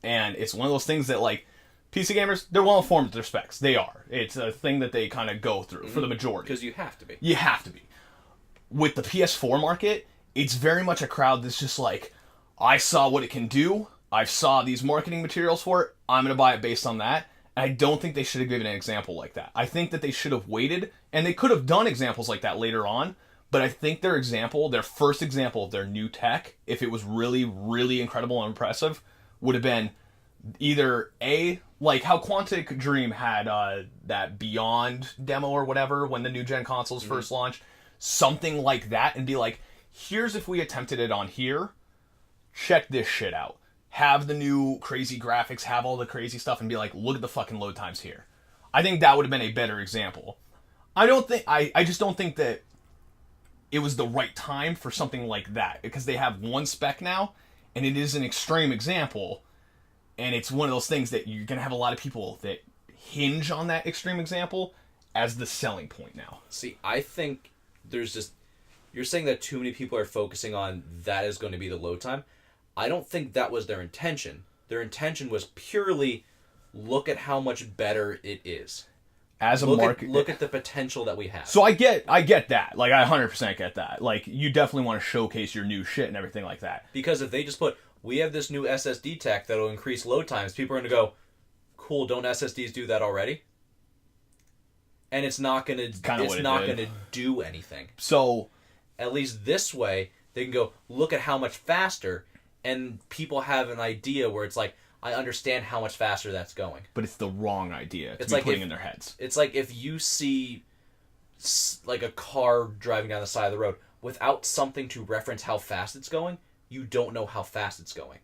And it's one of those things that, like, PC gamers, they're well informed with their specs. They are. It's a thing that they kind of go through for the majority. Because you have to be. You have to be. With the PS4 market, it's very much a crowd that's just like, I saw what it can do. I saw these marketing materials for it. I'm going to buy it based on that. I don't think they should have given an example like that. I think that they should have waited, and they could have done examples like that later on, but I think their first example of their new tech, if it was really, really incredible and impressive, would have been either like how Quantic Dream had that Beyond demo or whatever when the new gen consoles first launched, something like that, and be like, here's if we attempted it on here, check this shit out. Have the new crazy graphics, have all the crazy stuff, and be like, look at the fucking load times here. I think that would have been a better example. I just don't think that it was the right time for something like that, because they have one spec now, and it is an extreme example, and it's one of those things that you're going to have a lot of people that hinge on that extreme example as the selling point now. See, I think there's just... You're saying that too many people are focusing on that is going to be the load time. I don't think that was their intention. Their intention was purely look at how much better it is. As a market, look at the potential that we have. So I get that. Like, I 100% get that. Like, you definitely want to showcase your new shit and everything like that. Because if they just put, we have this new SSD tech that'll increase load times, people are going to go, cool, don't SSDs do that already? And it's not going to do anything. So at least this way, they can go, look at how much faster, and people have an idea where it's like, I understand how much faster that's going. But it's the wrong idea to be putting in their heads. It's like if you see like a car driving down the side of the road without something to reference how fast it's going, you don't know how fast it's going.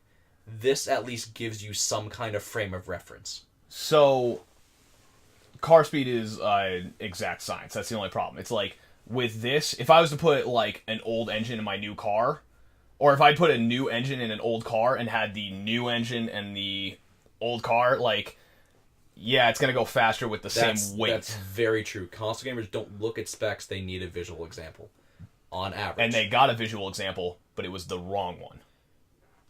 This at least gives you some kind of frame of reference. So, car speed is exact science. That's the only problem. It's like, with this, if I was to put like an old engine in my new car, or if I put a new engine in an old car and had the new engine and the old car, like, yeah, it's going to go faster with the same weight. That's very true. Console gamers don't look at specs, they need a visual example. On average. And they got a visual example, but it was the wrong one.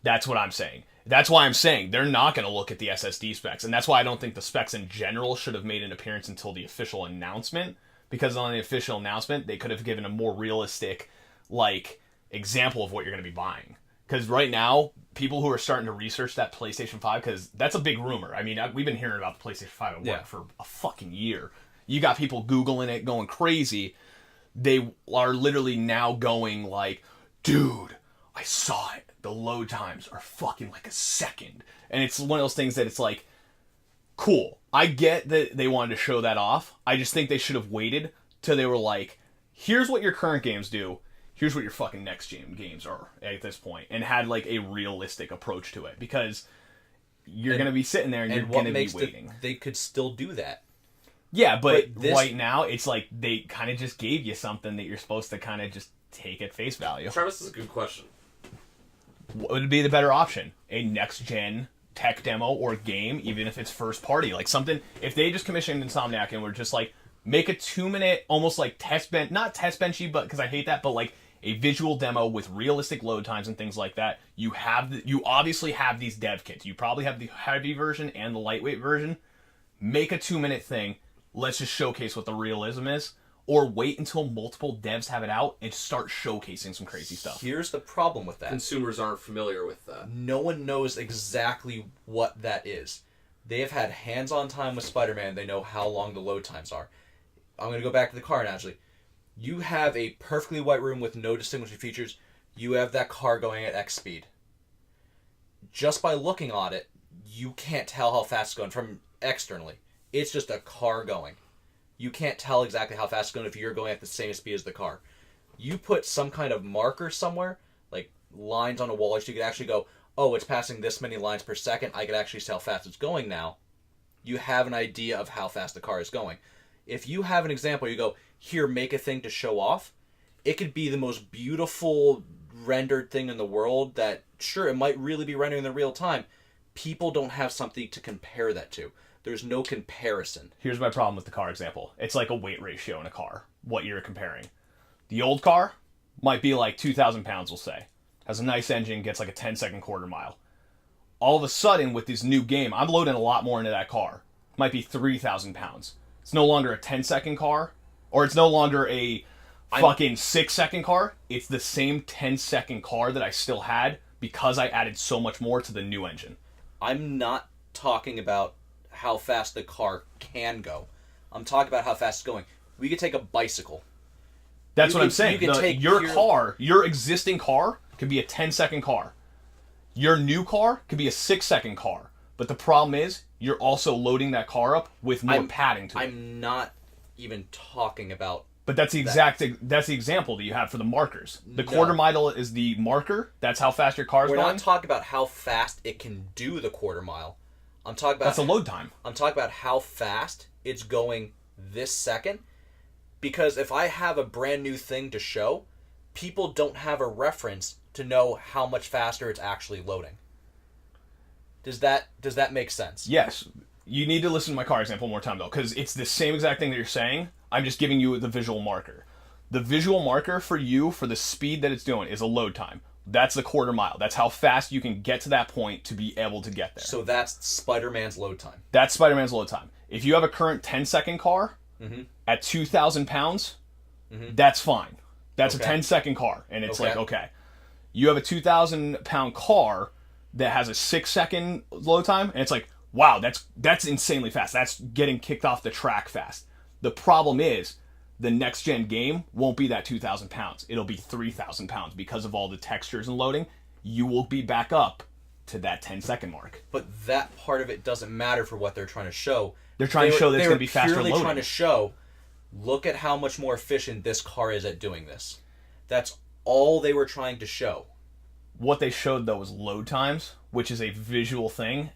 That's what I'm saying. That's why I'm saying they're not going to look at the SSD specs. And that's why I don't think the specs in general should have made an appearance until the official announcement. Because on the official announcement, they could have given a more realistic, like, example of what you're going to be buying. Because right now, people who are starting to research that PlayStation 5, because that's a big rumor. I mean, we've been hearing about the PlayStation 5 at work for a fucking year. You got people Googling it, going crazy. They are literally now going like, dude, I saw it. The load times are fucking like a second. And it's one of those things that it's like, cool. I get that they wanted to show that off. I just think they should have waited till they were like, here's what your current games do. Here's what your fucking next gen games are at this point. And had like a realistic approach to it. Because you're going to be sitting there and you're going to be waiting. They could still do that. Yeah, but right now, it's like they kind of just gave you something that you're supposed to kind of just take at face value. Travis, is a good question. What would be the better option? A next-gen tech demo or game, even if it's first party? Like something, if they just commissioned Insomniac and were just like, make a 2-minute, almost like not test benchy, but because I hate that, but like a visual demo with realistic load times and things like that. You obviously have these dev kits. You probably have the heavy version and the lightweight version. Make a 2-minute thing. Let's just showcase what the realism is, or wait until multiple devs have it out and start showcasing some crazy stuff. Here's the problem with that. Consumers aren't familiar with that. No one knows exactly what that is. They have had hands-on time with Spider-Man. They know how long the load times are. I'm going to go back to the car analogy. You have a perfectly white room with no distinguishing features. You have that car going at X speed. Just by looking at it, you can't tell how fast it's going from externally. It's just a car going. You can't tell exactly how fast it's going if you're going at the same speed as the car. You put some kind of marker somewhere, like lines on a wall, so you could actually go, oh, it's passing this many lines per second. I could actually see how fast it's going now. You have an idea of how fast the car is going. If you have an example, you go, here, make a thing to show off. It could be the most beautiful rendered thing in the world that, sure, it might really be rendering in real time. People don't have something to compare that to. There's no comparison. Here's my problem with the car example. It's like a weight ratio in a car, what you're comparing. The old car might be like 2,000 pounds, we'll say. Has a nice engine, gets like a 10-second quarter mile. All of a sudden, with this new game, I'm loading a lot more into that car. It might be 3,000 pounds. It's no longer a 10-second car, or it's no longer a fucking 6-second car. It's the same 10-second car that I still had because I added so much more to the new engine. I'm not talking about how fast the car can go. I'm talking about how fast it's going. We could take a bicycle. That's what I'm saying. Your existing car could be a 10-second car. Your new car could be a 6-second car. But the problem is, you're also loading that car up with more padding to it. I'm not even talking about. But that's the example that you have for the markers. The quarter mile is the marker. That's how fast your car is going. We're not talking about how fast it can do the quarter mile. I'm talking about that's a load time. I'm talking about how fast it's going this second. Because if I have a brand new thing to show, people don't have a reference to know how much faster it's actually loading. Does that make sense? Yes. You need to listen to my car example one more time, though, because it's the same exact thing that you're saying. I'm just giving you the visual marker. The visual marker for you, for the speed that it's doing, is a load time. That's the quarter mile. That's how fast you can get to that point to be able to get there. So that's Spider-Man's load time. That's Spider-Man's load time. If you have a current 10-second car at 2,000 pounds, that's fine. That's a 10-second car. And it's like, okay. You have a 2,000-pound car that has a 6-second load time, and it's like, wow, that's insanely fast. That's getting kicked off the track fast. The problem is, the next-gen game won't be that 2,000 pounds. It'll be 3,000 pounds because of all the textures and loading. You will be back up to that 10-second mark. But that part of it doesn't matter for what they're trying to show. They're trying to show that it's going to be faster loading. They're purely trying to show, look at how much more efficient this car is at doing this. That's all they were trying to show. What they showed, though, was load times, which is a visual thing.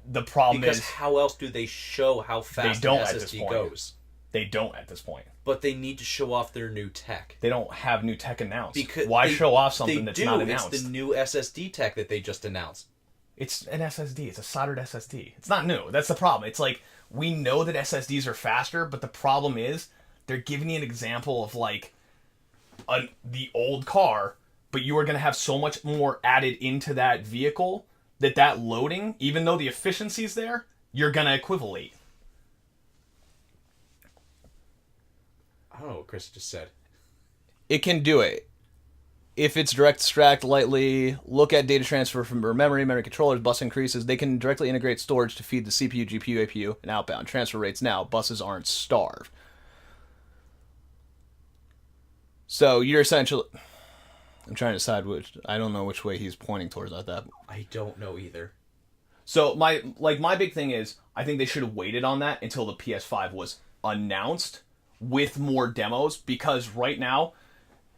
The problem is... Because how else do they show how fast an SSD goes? They don't at this point. But they need to show off their new tech. They don't have new tech announced. Why show off something that's not announced? It's the new SSD tech that they just announced. It's an SSD. It's a soldered SSD. It's not new. That's the problem. It's like, we know that SSDs are faster, but the problem is they're giving you an example of like the old car, but you are going to have so much more added into that vehicle that loading, even though the efficiency's there, you're going to equivalate. I don't know what Chris just said. It can do it. If it's direct extract lightly, look at data transfer from memory controllers, bus increases. They can directly integrate storage to feed the CPU, GPU, APU, and outbound transfer rates now. Buses aren't starved. So you're essentially... I'm trying to decide which... I don't know which way he's pointing towards at that. I don't know either. So my big thing is, I think they should have waited on that until the PS5 was announced with more demos, because right now,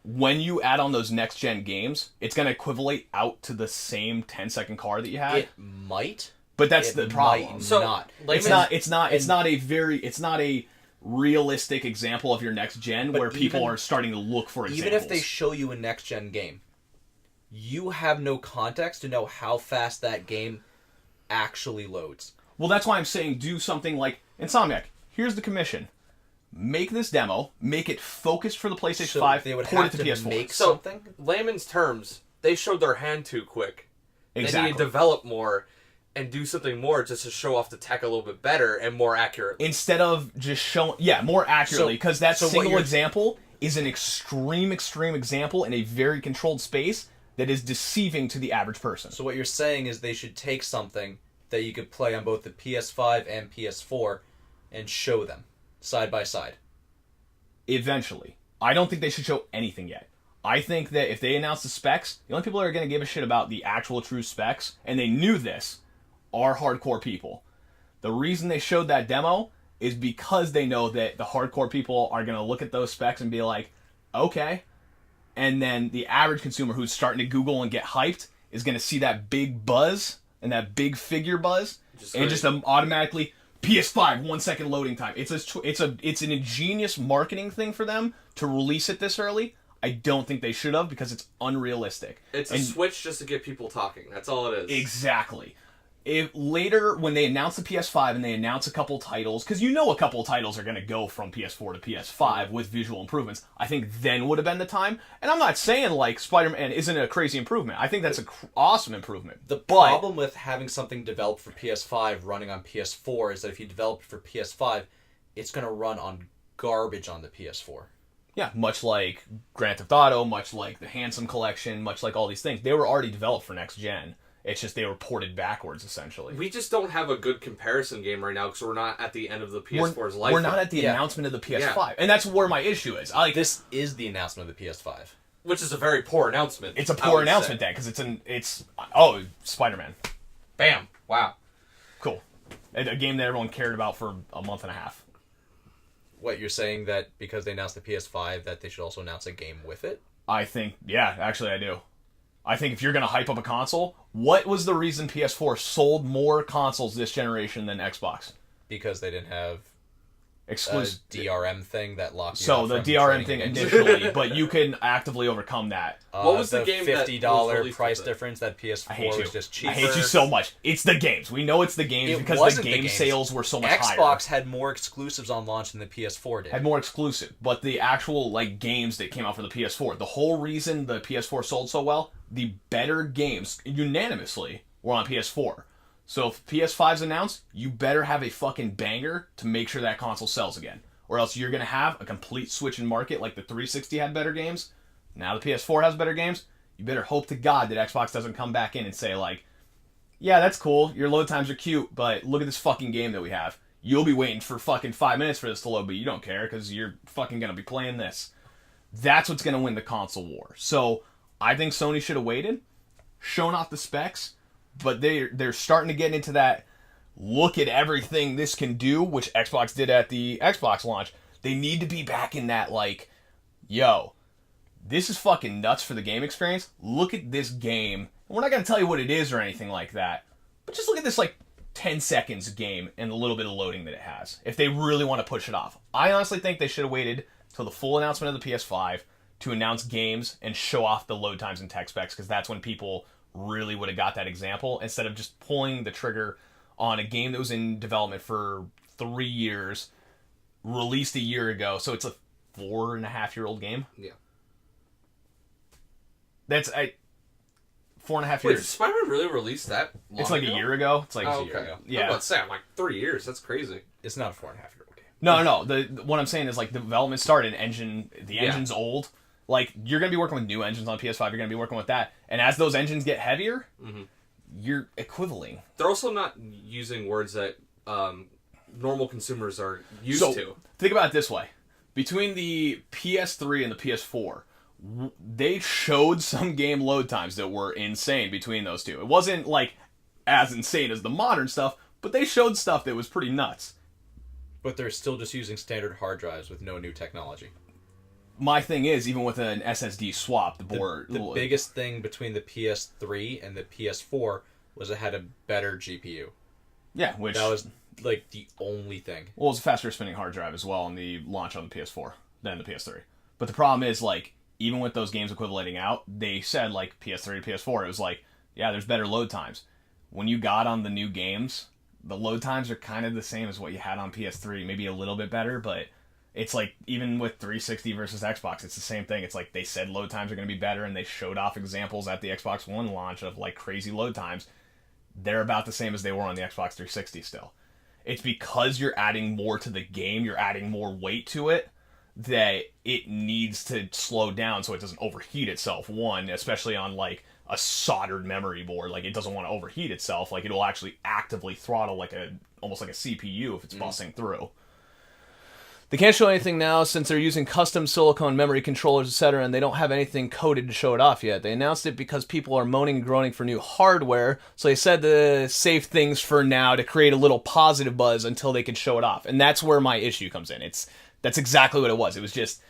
when you add on those next-gen games, it's going to equivalate out to the same 10-second car that you had. It might, but that's the problem. So not. It's not a realistic example of your next gen where people are starting to look for examples. Even if they show you a next-gen game, you have no context to know how fast that game actually loads. Well, that's why I'm saying do something like Insomniac. Here's the commission. Make this demo, make it focused for the PlayStation 5, they would port have it to PS4. Make something? Layman's terms, they showed their hand too quick. Exactly. They need to develop more and do something more just to show off the tech a little bit better and more accurately. Instead of just showing... Yeah, more accurately, because that single example is an extreme example in a very controlled space that is deceiving to the average person. So what you're saying is they should take something that you could play on both the PS5 and PS4 and show them side by side. Eventually. I don't think they should show anything yet. I think that if they announce the specs, the only people that are going to give a shit about the actual true specs, and they knew this, are hardcore people. The reason they showed that demo is because they know that the hardcore people are going to look at those specs and be like, okay. And then the average consumer who's starting to Google and get hyped is going to see that big buzz and that big figure buzz and just automatically... PS5, 1 second loading time. It's an ingenious marketing thing for them to release it this early. I don't think they should have, because it's unrealistic. It's a switch just to get people talking. That's all it is. Exactly. If later, when they announce the PS5 and they announce a couple titles, because you know a couple titles are going to go from PS4 to PS5 with visual improvements, I think then would have been the time. And I'm not saying like Spider-Man isn't a crazy improvement. I think that's an awesome improvement. The problem with having something developed for PS5 running on PS4 is that if you develop it for PS5, it's going to run on garbage on the PS4. Yeah, much like Grand Theft Auto, much like the Handsome Collection, much like all these things. They were already developed for next gen. It's just they were ported backwards, essentially. We just don't have a good comparison game right now because we're not at the end of the PS4's life. We're not at the announcement of the PS5. Yeah. And that's where my issue is. This is the announcement of the PS5. Which is a very poor announcement. It's a poor announcement then, because it's Spider-Man. Bam. Wow. Cool. A game that everyone cared about for a month and a half. What, you're saying that because they announced the PS5 that they should also announce a game with it? I think, yeah, actually I do. I think if you're going to hype up a console, what was the reason PS4 sold more consoles this generation than Xbox? Because they didn't have exclusive DRM thing that locked you So the DRM thing initially, but you can actively overcome that. What was the game $50 price difference that PS4 was just cheaper? I hate you so much. It's the games. We know it's the games because the game sales were so much higher. Xbox had more exclusives on launch than the PS4 did. Had more exclusive, but the actual games that came out for the PS4, the whole reason the PS4 sold so well, the better games unanimously were on PS4. So if PS5's announced, you better have a fucking banger to make sure that console sells again. Or else you're going to have a complete switch in market like the 360 had better games. Now the PS4 has better games. You better hope to God that Xbox doesn't come back in and say yeah, that's cool. Your load times are cute, but look at this fucking game that we have. You'll be waiting for fucking 5 minutes for this to load, but you don't care because you're fucking going to be playing this. That's what's going to win the console war. So I think Sony should have waited, shown off the specs, but they're starting to get into that look at everything this can do, which Xbox did at the Xbox launch. They need to be back in that, like, yo, this is fucking nuts for the game experience. Look at this game. We're not going to tell you what it is or anything like that, but just look at this, like, 10 seconds game and the little bit of loading that it has, if they really want to push it off. I honestly think they should have waited till the full announcement of the PS5 to announce games and show off the load times and tech specs, because that's when people really would have got that example, instead of just pulling the trigger on a game that was in development for 3 years, released a year ago, so it's a 4.5-year-old game. Yeah. That's 4.5 years. Did Spider-Man really release that long It's like ago? a year ago. It's like a year ago. Yeah. I'm about to say, I'm like 3 years. That's crazy. It's not a 4.5-year-old game. No. What I'm saying is, like, the development started, the engine's old. Like, you're going to be working with new engines on PS5. You're going to be working with that. And as those engines get heavier, you're equivaling. They're also not using words that normal consumers are used to. Think about it this way. Between the PS3 and the PS4, they showed some game load times that were insane between those two. It wasn't, like, as insane as the modern stuff, but they showed stuff that was pretty nuts. But they're still just using standard hard drives with no new technology. My thing is, even with an SSD swap, the board... The biggest thing between the PS3 and the PS4 was it had a better GPU. Yeah, which... That was, like, the only thing. Well, it was a faster spinning hard drive as well on the launch on the PS4 than the PS3. But the problem is, like, even with those games equivalating out, they said, like, PS3 to PS4, it was like, yeah, there's better load times. When you got on the new games, the load times are kind of the same as what you had on PS3, maybe a little bit better, but it's like, even with 360 versus Xbox, it's the same thing. It's like, they said load times are going to be better, and they showed off examples at the Xbox One launch of, like, crazy load times. They're about the same as they were on the Xbox 360 still. It's because you're adding more to the game, you're adding more weight to it, that it needs to slow down so it doesn't overheat itself. One, especially on, like, a soldered memory board, like, it doesn't want to overheat itself. Like, it'll actually actively throttle like almost like a CPU if it's busting through. They can't show anything now since they're using custom silicone memory controllers, etc., and they don't have anything coded to show it off yet. They announced it because people are moaning and groaning for new hardware, so they said to save things for now to create a little positive buzz until they can show it off. And that's where my issue comes in. That's exactly what it was. It was just,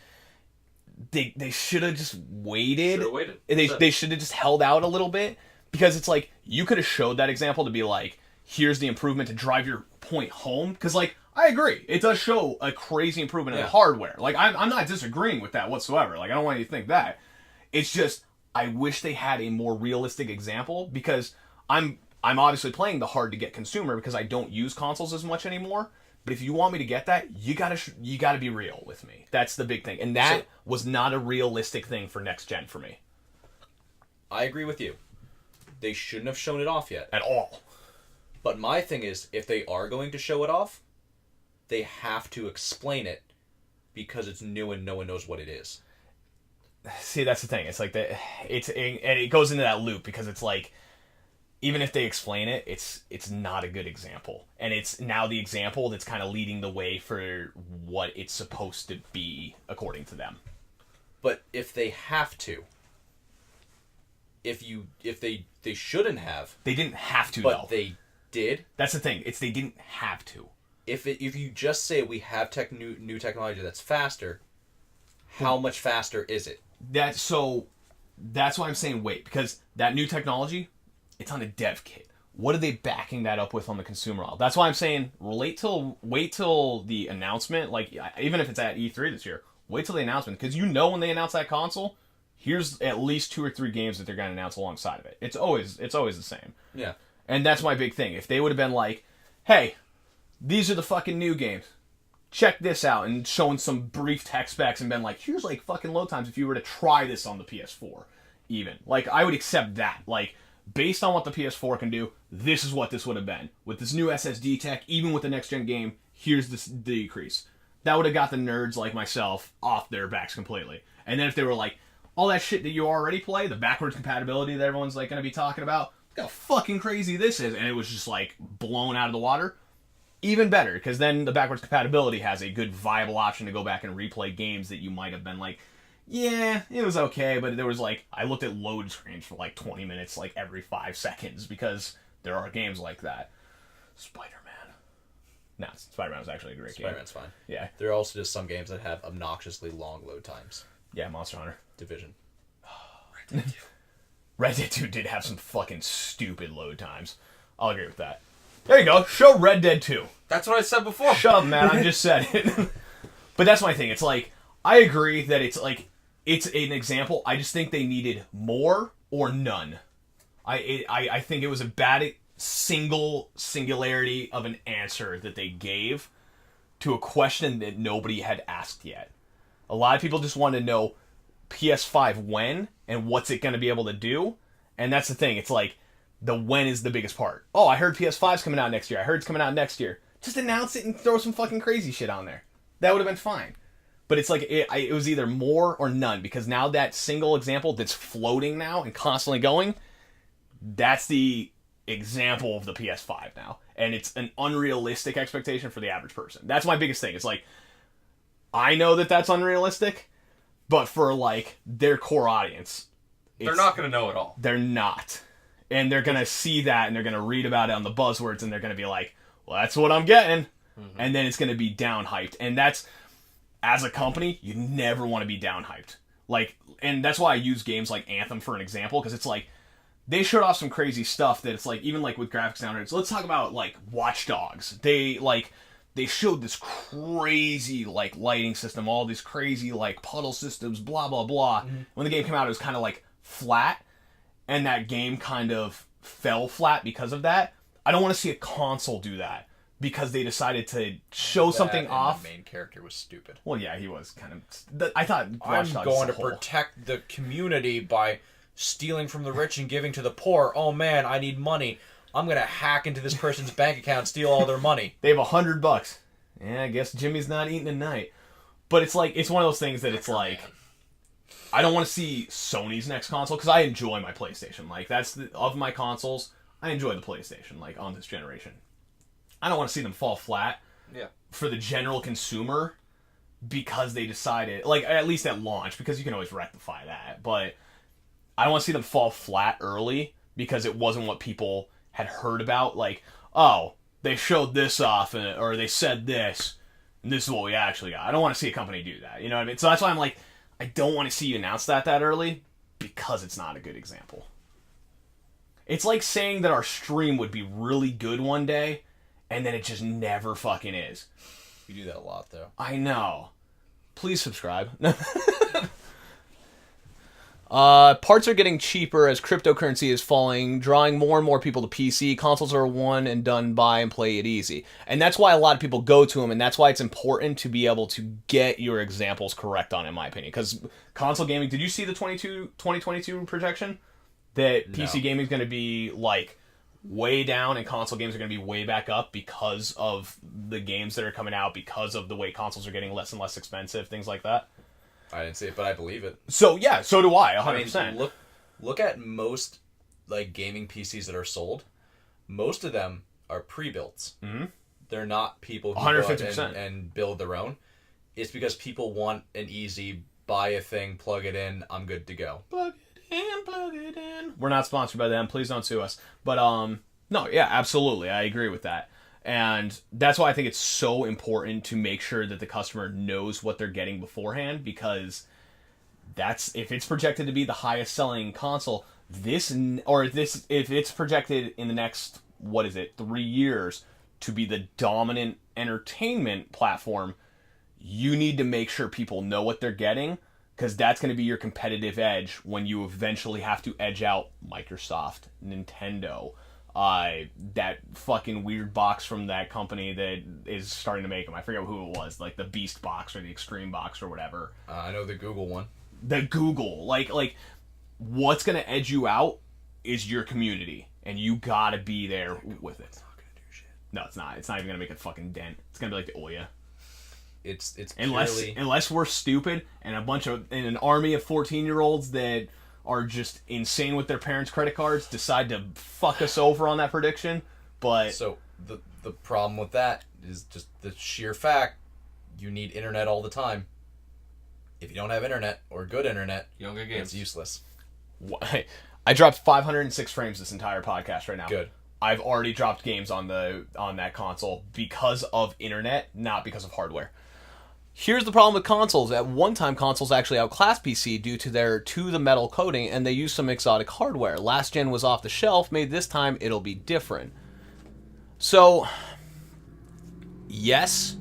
they should have just waited. They should have just held out a little bit, because it's like, you could have showed that example to be like, here's the improvement to drive your point home. Because, like, I agree, it does show a crazy improvement in hardware. Like, I'm not disagreeing with that whatsoever. Like, I don't want you to think that. It's just, I wish they had a more realistic example, because I'm obviously playing the hard-to-get consumer because I don't use consoles as much anymore. But if you want me to get that, you gotta be real with me. That's the big thing. And that was not a realistic thing for next gen for me. I agree with you. They shouldn't have shown it off yet. At all. But my thing is, if they are going to show it off, they have to explain it, because it's new and no one knows what it is. See, that's the thing. It's like and it goes into that loop, because it's like, even if they explain it, it's not a good example. And it's now the example that's kind of leading the way for what it's supposed to be, according to them. But if they have to, if they shouldn't have. They didn't have to, but though. They did. That's the thing. They didn't have to. If you just say we have new technology that's faster, how much faster is it? That's why I'm saying wait, because that new technology, it's on a dev kit. What are they backing that up with on the consumer aisle? That's why I'm saying wait till the announcement. Like, even if it's at E3 this year, wait till the announcement, because when they announce that console, here's at least 2 or 3 games that they're going to announce alongside of it. It's always the same. Yeah. And that's my big thing. If they would have been like, hey, these are the fucking new games, check this out, and shown some brief tech specs and been like, here's, like, fucking load times if you were to try this on the PS4, even. Like, I would accept that. Like, based on what the PS4 can do, this is what this would have been. With this new SSD tech, even with the next-gen game, here's the decrease. That would have got the nerds like myself off their backs completely. And then if they were like, all that shit that you already play, the backwards compatibility that everyone's, like, going to be talking about, look how fucking crazy this is, and it was just, like, blown out of the water, even better, because then the backwards compatibility has a good viable option to go back and replay games that you might have been like, yeah, it was okay, but there was like, I looked at load screens for like 20 minutes, like every 5 seconds, because there are games like that. Spider-Man. No, Spider-Man was actually a great game. Spider-Man's fine. Yeah. There are also just some games that have obnoxiously long load times. Yeah, Monster Hunter. Division. Red Dead 2. Red Dead 2 did have some fucking stupid load times. I'll agree with that. There you go. Show Red Dead 2. That's what I said before. Shut up, man. I just said it. But that's my thing. It's like, I agree that it's like, it's an example. I just think they needed more or none. I think it was a bad singularity of an answer that they gave to a question that nobody had asked yet. A lot of people just want to know PS5 when and what's it going to be able to do. And that's the thing. It's like, the when is the biggest part. Oh, I heard PS5's coming out next year. I heard it's coming out next year. Just announce it and throw some fucking crazy shit on there. That would have been fine. But it's like, it was either more or none, because now that single example that's floating now and constantly going, that's the example of the PS5 now. And it's an unrealistic expectation for the average person. That's my biggest thing. It's like, I know that that's unrealistic, but for like their core audience, they're not going to know it all. They're not. And they're going to see that, and they're going to read about it on the buzzwords, and they're going to be like, well, that's what I'm getting. Mm-hmm. And then it's going to be down hyped. And that's, as a company, you never want to be down hyped. Like, and that's why I use games like Anthem for an example, because it's like, they showed off some crazy stuff that it's like, even like with graphics downgrades. Let's talk about like Watch Dogs. They showed this crazy like lighting system, all these crazy like puddle systems, blah, blah, blah. Mm-hmm. When the game came out, it was kind of like flat. And that game kind of fell flat because of that. I don't want to see a console do that, because they decided to show something off. The main character was stupid. Well, yeah, he was kind of... I thought I'm going to protect the community by stealing from the rich and giving to the poor. Oh man, I need money. I'm going to hack into this person's bank account and steal all their money. They have $100. Yeah, I guess Jimmy's not eating tonight. But it's like, it's one of those things that it's like... I don't want to see Sony's next console, because I enjoy my PlayStation. Like, of my consoles, I enjoy the PlayStation, like, on this generation. I don't want to see them fall flat for the general consumer, because they decided, like, at least at launch, because you can always rectify that, but I don't want to see them fall flat early, because it wasn't what people had heard about. Like, oh, they showed this off, or they said this, and this is what we actually got. I don't want to see a company do that, you know what I mean? So that's why I'm like, I don't want to see you announce that early, because it's not a good example. It's like saying that our stream would be really good one day, and then it just never fucking is. We do that a lot, though. I know. Please subscribe. Parts are getting cheaper as cryptocurrency is falling, drawing more and more people to PC. Consoles are one and done buy and play it easy. And that's why a lot of people go to them, and that's why it's important to be able to get your examples correct on, in my opinion. Because console gaming, did you see the 2022 projection? That PC gaming is going to be, like, way down, and console games are going to be way back up because of the games that are coming out, because of the way consoles are getting less and less expensive, things like that. I didn't see it, but I believe it. So, yeah, so do I, 100%. I mean, look at most, like, gaming PCs that are sold. Most of them are pre-builts. Mm-hmm. They're not people who 150%. Go out and build their own. It's because people want an easy, buy a thing, plug it in, I'm good to go. Plug it in. We're not sponsored by them. Please don't sue us. But, no, yeah, absolutely. I agree with that. And that's why I think it's so important to make sure that the customer knows what they're getting beforehand, because if it's projected to be the highest selling console, if it's projected in the next, 3 years to be the dominant entertainment platform, you need to make sure people know what they're getting, because that's going to be your competitive edge when you eventually have to edge out Microsoft, Nintendo, that fucking weird box from that company that is starting to make them. I forget who it was, like the Beast box or the Extreme box or whatever. I know the Google one. The Google. Like, what's going to edge you out is your community, and you gotta be there with it. It's not going to do shit. No, it's not. It's not even going to make a fucking dent. It's going to be like the Ouya. It's unless we're stupid and an army of 14-year-olds that are just insane with their parents' credit cards decide to fuck us over on that prediction. But so the problem with that is just the sheer fact you need internet all the time. If you don't have internet or good internet, you don't get games. It's useless. I dropped 506 frames this entire podcast right now. Good. I've already dropped games on that console because of internet, not because of hardware. Here's the problem with consoles. At one time, consoles actually outclassed PC due to their to-the-metal coating, and they used some exotic hardware. Last gen was off the shelf. Maybe this time it'll be different. So, yes.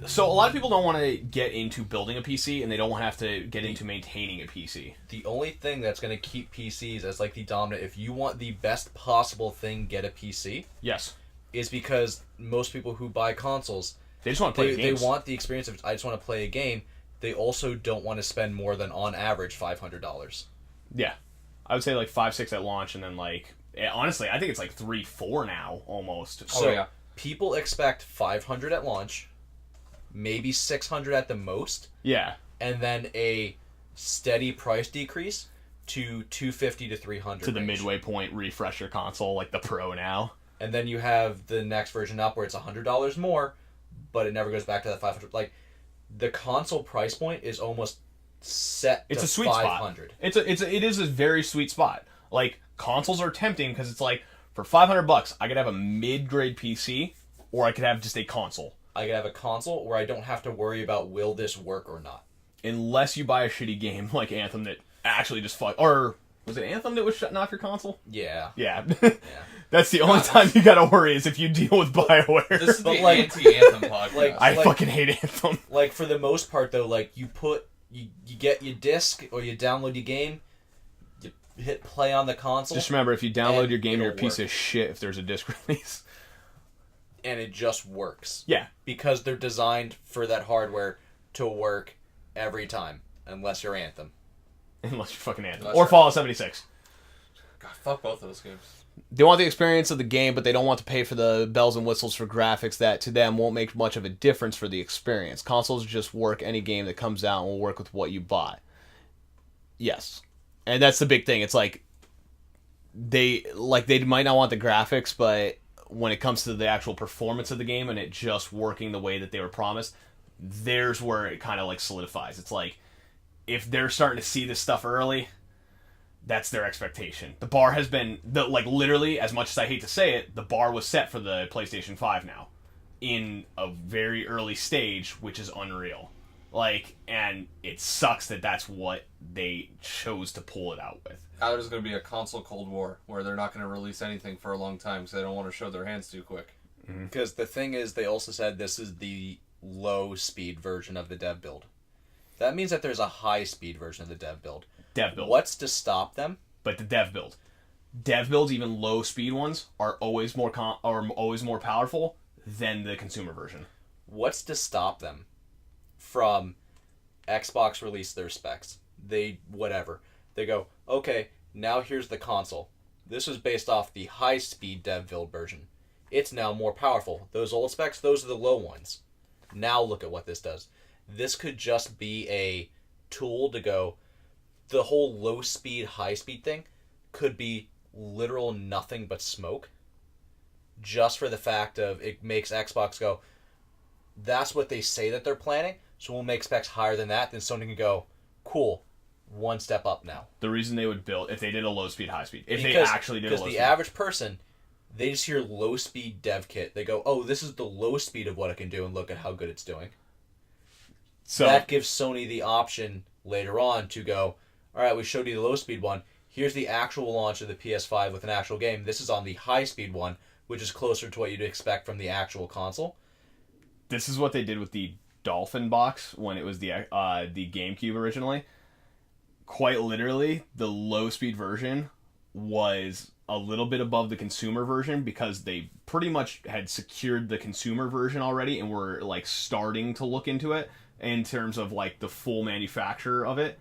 So a lot of people don't want to get into building a PC, and they don't want to have to get into maintaining a PC. The only thing that's going to keep PCs as like the dominant, if you want the best possible thing, get a PC. Yes. Is because most people who buy consoles, they just want to play games. They want the experience of, I just want to play a game. They also don't want to spend more than, on average, $500. Yeah. I would say like 5-6 at launch, and then like, honestly, I think it's like 3-4 now, almost. So, yeah. People expect $500 at launch, maybe $600 at the most. Yeah. And then a steady price decrease to $250 to $300. To the midway point, refresh your console, like the Pro now. And then you have the next version up where it's $100 more, but it never goes back to that $500. Like, the console price point is almost set it's to a sweet $500. Spot. It is a very sweet spot. Like, consoles are tempting because it's like, for $500, I could have a mid-grade PC, or I could have just a console. I could have a console where I don't have to worry about will this work or not. Unless you buy a shitty game like Anthem that actually just or was it Anthem that was shutting off your console? Yeah. Yeah. That's the only time you gotta worry is if you deal with BioWare. This is the anti-Anthem podcast. I fucking hate Anthem. Like, for the most part though, like, you get your disc or you download your game, you hit play on the console. Just remember, if you download your game, you're a piece of shit if there's a disc release. And it just works. Yeah. Because they're designed for that hardware to work every time. Unless you're Anthem. Unless you're fucking Anthem. Or Fallout 76. God, fuck both of those games. They want the experience of the game, but they don't want to pay for the bells and whistles for graphics that, to them, won't make much of a difference for the experience. Consoles just work any game that comes out and will work with what you bought. Yes. And that's the big thing. It's like, they might not want the graphics, but when it comes to the actual performance of the game and it just working the way that they were promised, there's where it kind of like solidifies. It's like, if they're starting to see this stuff early, that's their expectation. The bar has been, literally, as much as I hate to say it, the bar was set for the PlayStation 5 now. In a very early stage, which is unreal. And it sucks that that's what they chose to pull it out with. Now there's going to be a console Cold War, where they're not going to release anything for a long time because they don't want to show their hands too quick. Because the thing is, they also said this is the low-speed version of the dev build. That means that there's a high-speed version of the dev build. Dev build. What's to stop them? But the dev build. Dev builds, even low-speed ones, are always more powerful than the consumer version. What's to stop them from Xbox release their specs? They go, okay, now here's the console. This was based off the high-speed dev build version. It's now more powerful. Those old specs, those are the low ones. Now look at what this does. This could just be a tool to go, the whole low-speed, high-speed thing could be literal nothing but smoke. Just for the fact of it makes Xbox go, that's what they say that they're planning, so we'll make specs higher than that, then Sony can go, cool, one step up now. The reason they would build, if they did a low-speed, high-speed, they actually did a low-speed. Because the average person, they just hear low-speed dev kit, they go, oh, this is the low speed of what it can do, and look at how good it's doing. So that gives Sony the option later on to go, all right, we showed you the low-speed one, here's the actual launch of the PS5 with an actual game, this is on the high-speed one, which is closer to what you'd expect from the actual console. This is what they did with the Dolphin box when it was the GameCube originally. Quite literally, the low-speed version was a little bit above the consumer version because they pretty much had secured the consumer version already and were starting to look into it in terms of the full manufacture of it.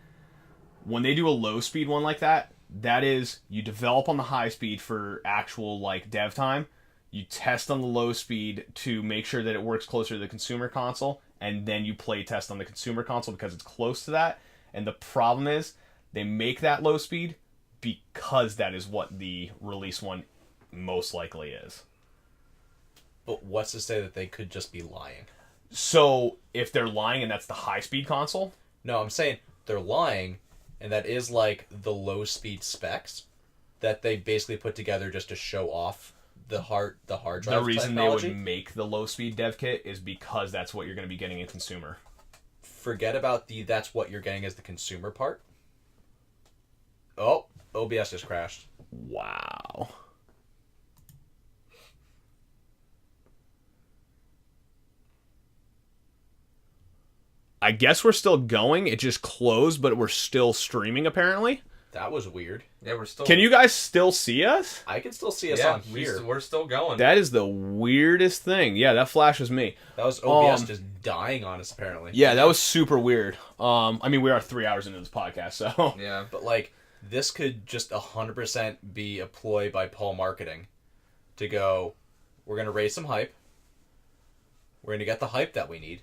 When they do a low-speed one like that, that is, you develop on the high speed for actual dev time, you test on the low speed to make sure that it works closer to the consumer console, and then you play test on the consumer console because it's close to that. And the problem is, they make that low speed because that is what the release one most likely is. But what's to say that they could just be lying? So, if they're lying and that's the high-speed console? No, I'm saying they're lying, and that is like the low-speed specs that they basically put together just to show off the hard drive The reason technology. they would make the low-speed dev kit is because that's what you're going to be getting in consumer. Forget about that's what you're getting as the consumer part. Oh, OBS just crashed. Wow. I guess we're still going. It just closed, but we're still streaming, apparently. That was weird. Yeah, we're still... Can you guys still see us? I can still see us on here. We're still going. That is the weirdest thing. Yeah, that flashes me. That was OBS just dying on us, apparently. Yeah, that was super weird. I mean, we are 3 hours into this podcast, so... Yeah. But, like, this could just 100% be a ploy by Paul Marketing to go, we're going to raise some hype. We're going to get the hype that we need.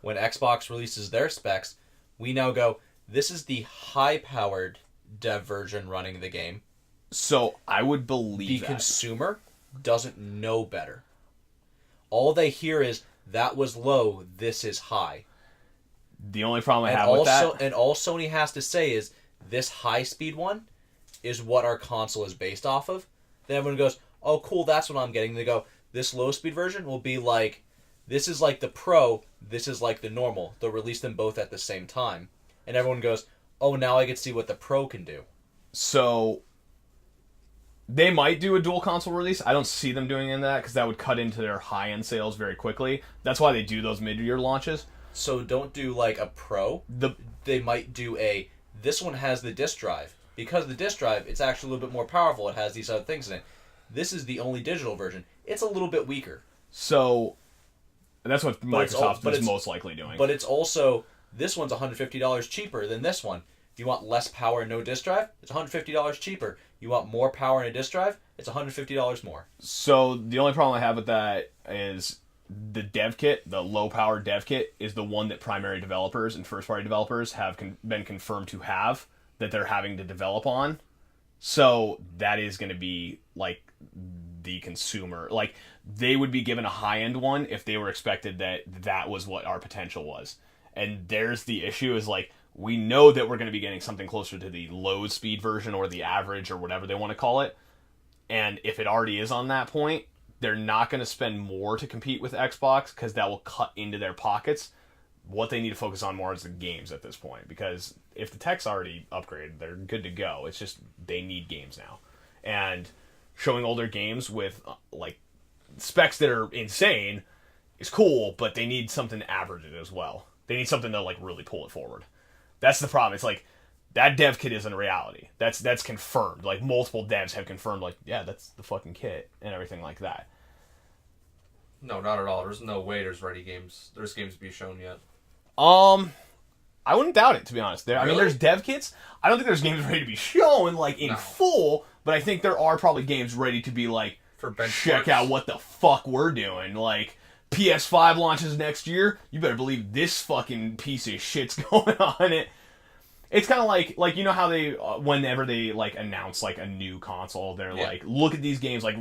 When Xbox releases their specs, we now go, this is the high-powered dev version running the game. So, I would believe The consumer doesn't know better. All they hear is, that was low, this is high. The only problem I have with that... And all Sony has to say is, this high-speed one is what our console is based off of. Then everyone goes, oh, cool, that's what I'm getting. They go, this low-speed version will be like, this is like the Pro, this is like the normal. They'll release them both at the same time. And everyone goes, oh, now I get to see what the Pro can do. So, they might do a dual console release. I don't see them doing that because that would cut into their high-end sales very quickly. That's why they do those mid-year launches. So don't do like a Pro. They might do this one has the disk drive. Because the disk drive, it's actually a little bit more powerful. It has these other things in it. This is the only digital version. It's a little bit weaker. So... that's what Microsoft is most likely doing. But it's also, this one's $150 cheaper than this one. If you want less power and no disk drive, it's $150 cheaper. You want more power and a disk drive, it's $150 more. So the only problem I have with that is the dev kit, the low-power dev kit, is the one that primary developers and first-party developers have been confirmed to have, that they're having to develop on. So that is going to be, like, the consumer. Like, they would be given a high-end one if they were expected that was what our potential was. And there's the issue is, like, we know that we're going to be getting something closer to the low-speed version or the average or whatever they want to call it. And if it already is on that point, they're not going to spend more to compete with Xbox because that will cut into their pockets. What they need to focus on more is the games at this point, because if the tech's already upgraded, they're good to go. It's just they need games now. And showing older games with, like, specs that are insane is cool, but they need something to average it as well. They need something to, like, really pull it forward. That's the problem. It's like, that dev kit isn't a reality. That's confirmed. Like, multiple devs have confirmed, like, yeah, that's the fucking kit and everything like that. No, not at all. There's no way there's games to be shown yet. I wouldn't doubt it, to be honest. Really? I mean, there's dev kits. I don't think there's games ready to be shown, like, in full, but I think there are probably games ready to be, like, for benchmarks. Check out what the fuck we're doing. Like, PS5 launches next year, you better believe this fucking piece of shit's going on it. It's kind of like, you know how they, whenever they, like, announce, like, a new console, they're like, look at these games, like,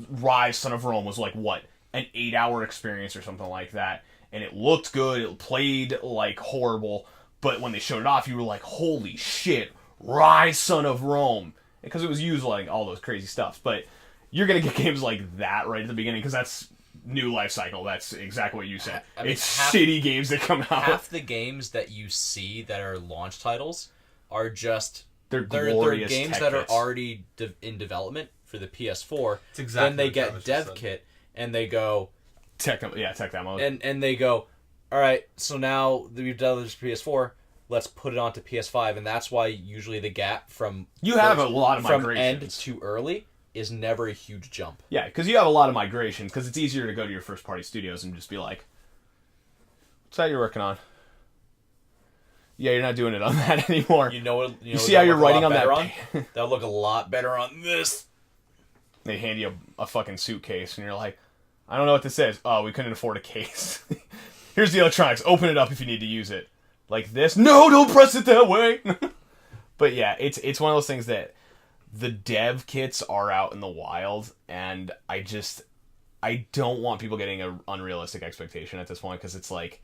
Rise, Son of Rome was, like, what, an 8-hour experience or something like that, and it looked good, it played, like, horrible, but when they showed it off, you were like, holy shit, Rise, Son of Rome, because it was used, like, all those crazy stuff, but you're gonna get games like that right at the beginning, because that's new life cycle. That's exactly what you said. I mean, it's shitty games that come out. Half the games that you see that are launch titles are just they're games that are already in development for the PS4. It's exactly. Then they get dev kit and they go tech demo, and they go, all right, so now that we've done this PS4, let's put it onto PS5, and that's why usually the gap from have a lot of from migrations. End to early is never a huge jump. Yeah, because you have a lot of migration, because it's easier to go to your first-party studios and just be like, what's that you're working on? Yeah, you're not doing it on that anymore. You see how you're writing on that? That'll look a lot better on this. They hand you a fucking suitcase, and you're like, I don't know what this is. Oh, we couldn't afford a case. Here's the electronics. Open it up if you need to use it. Like this. No, don't press it that way. But yeah, it's one of those things that the dev kits are out in the wild, and I I don't want people getting an unrealistic expectation at this point, because it's like,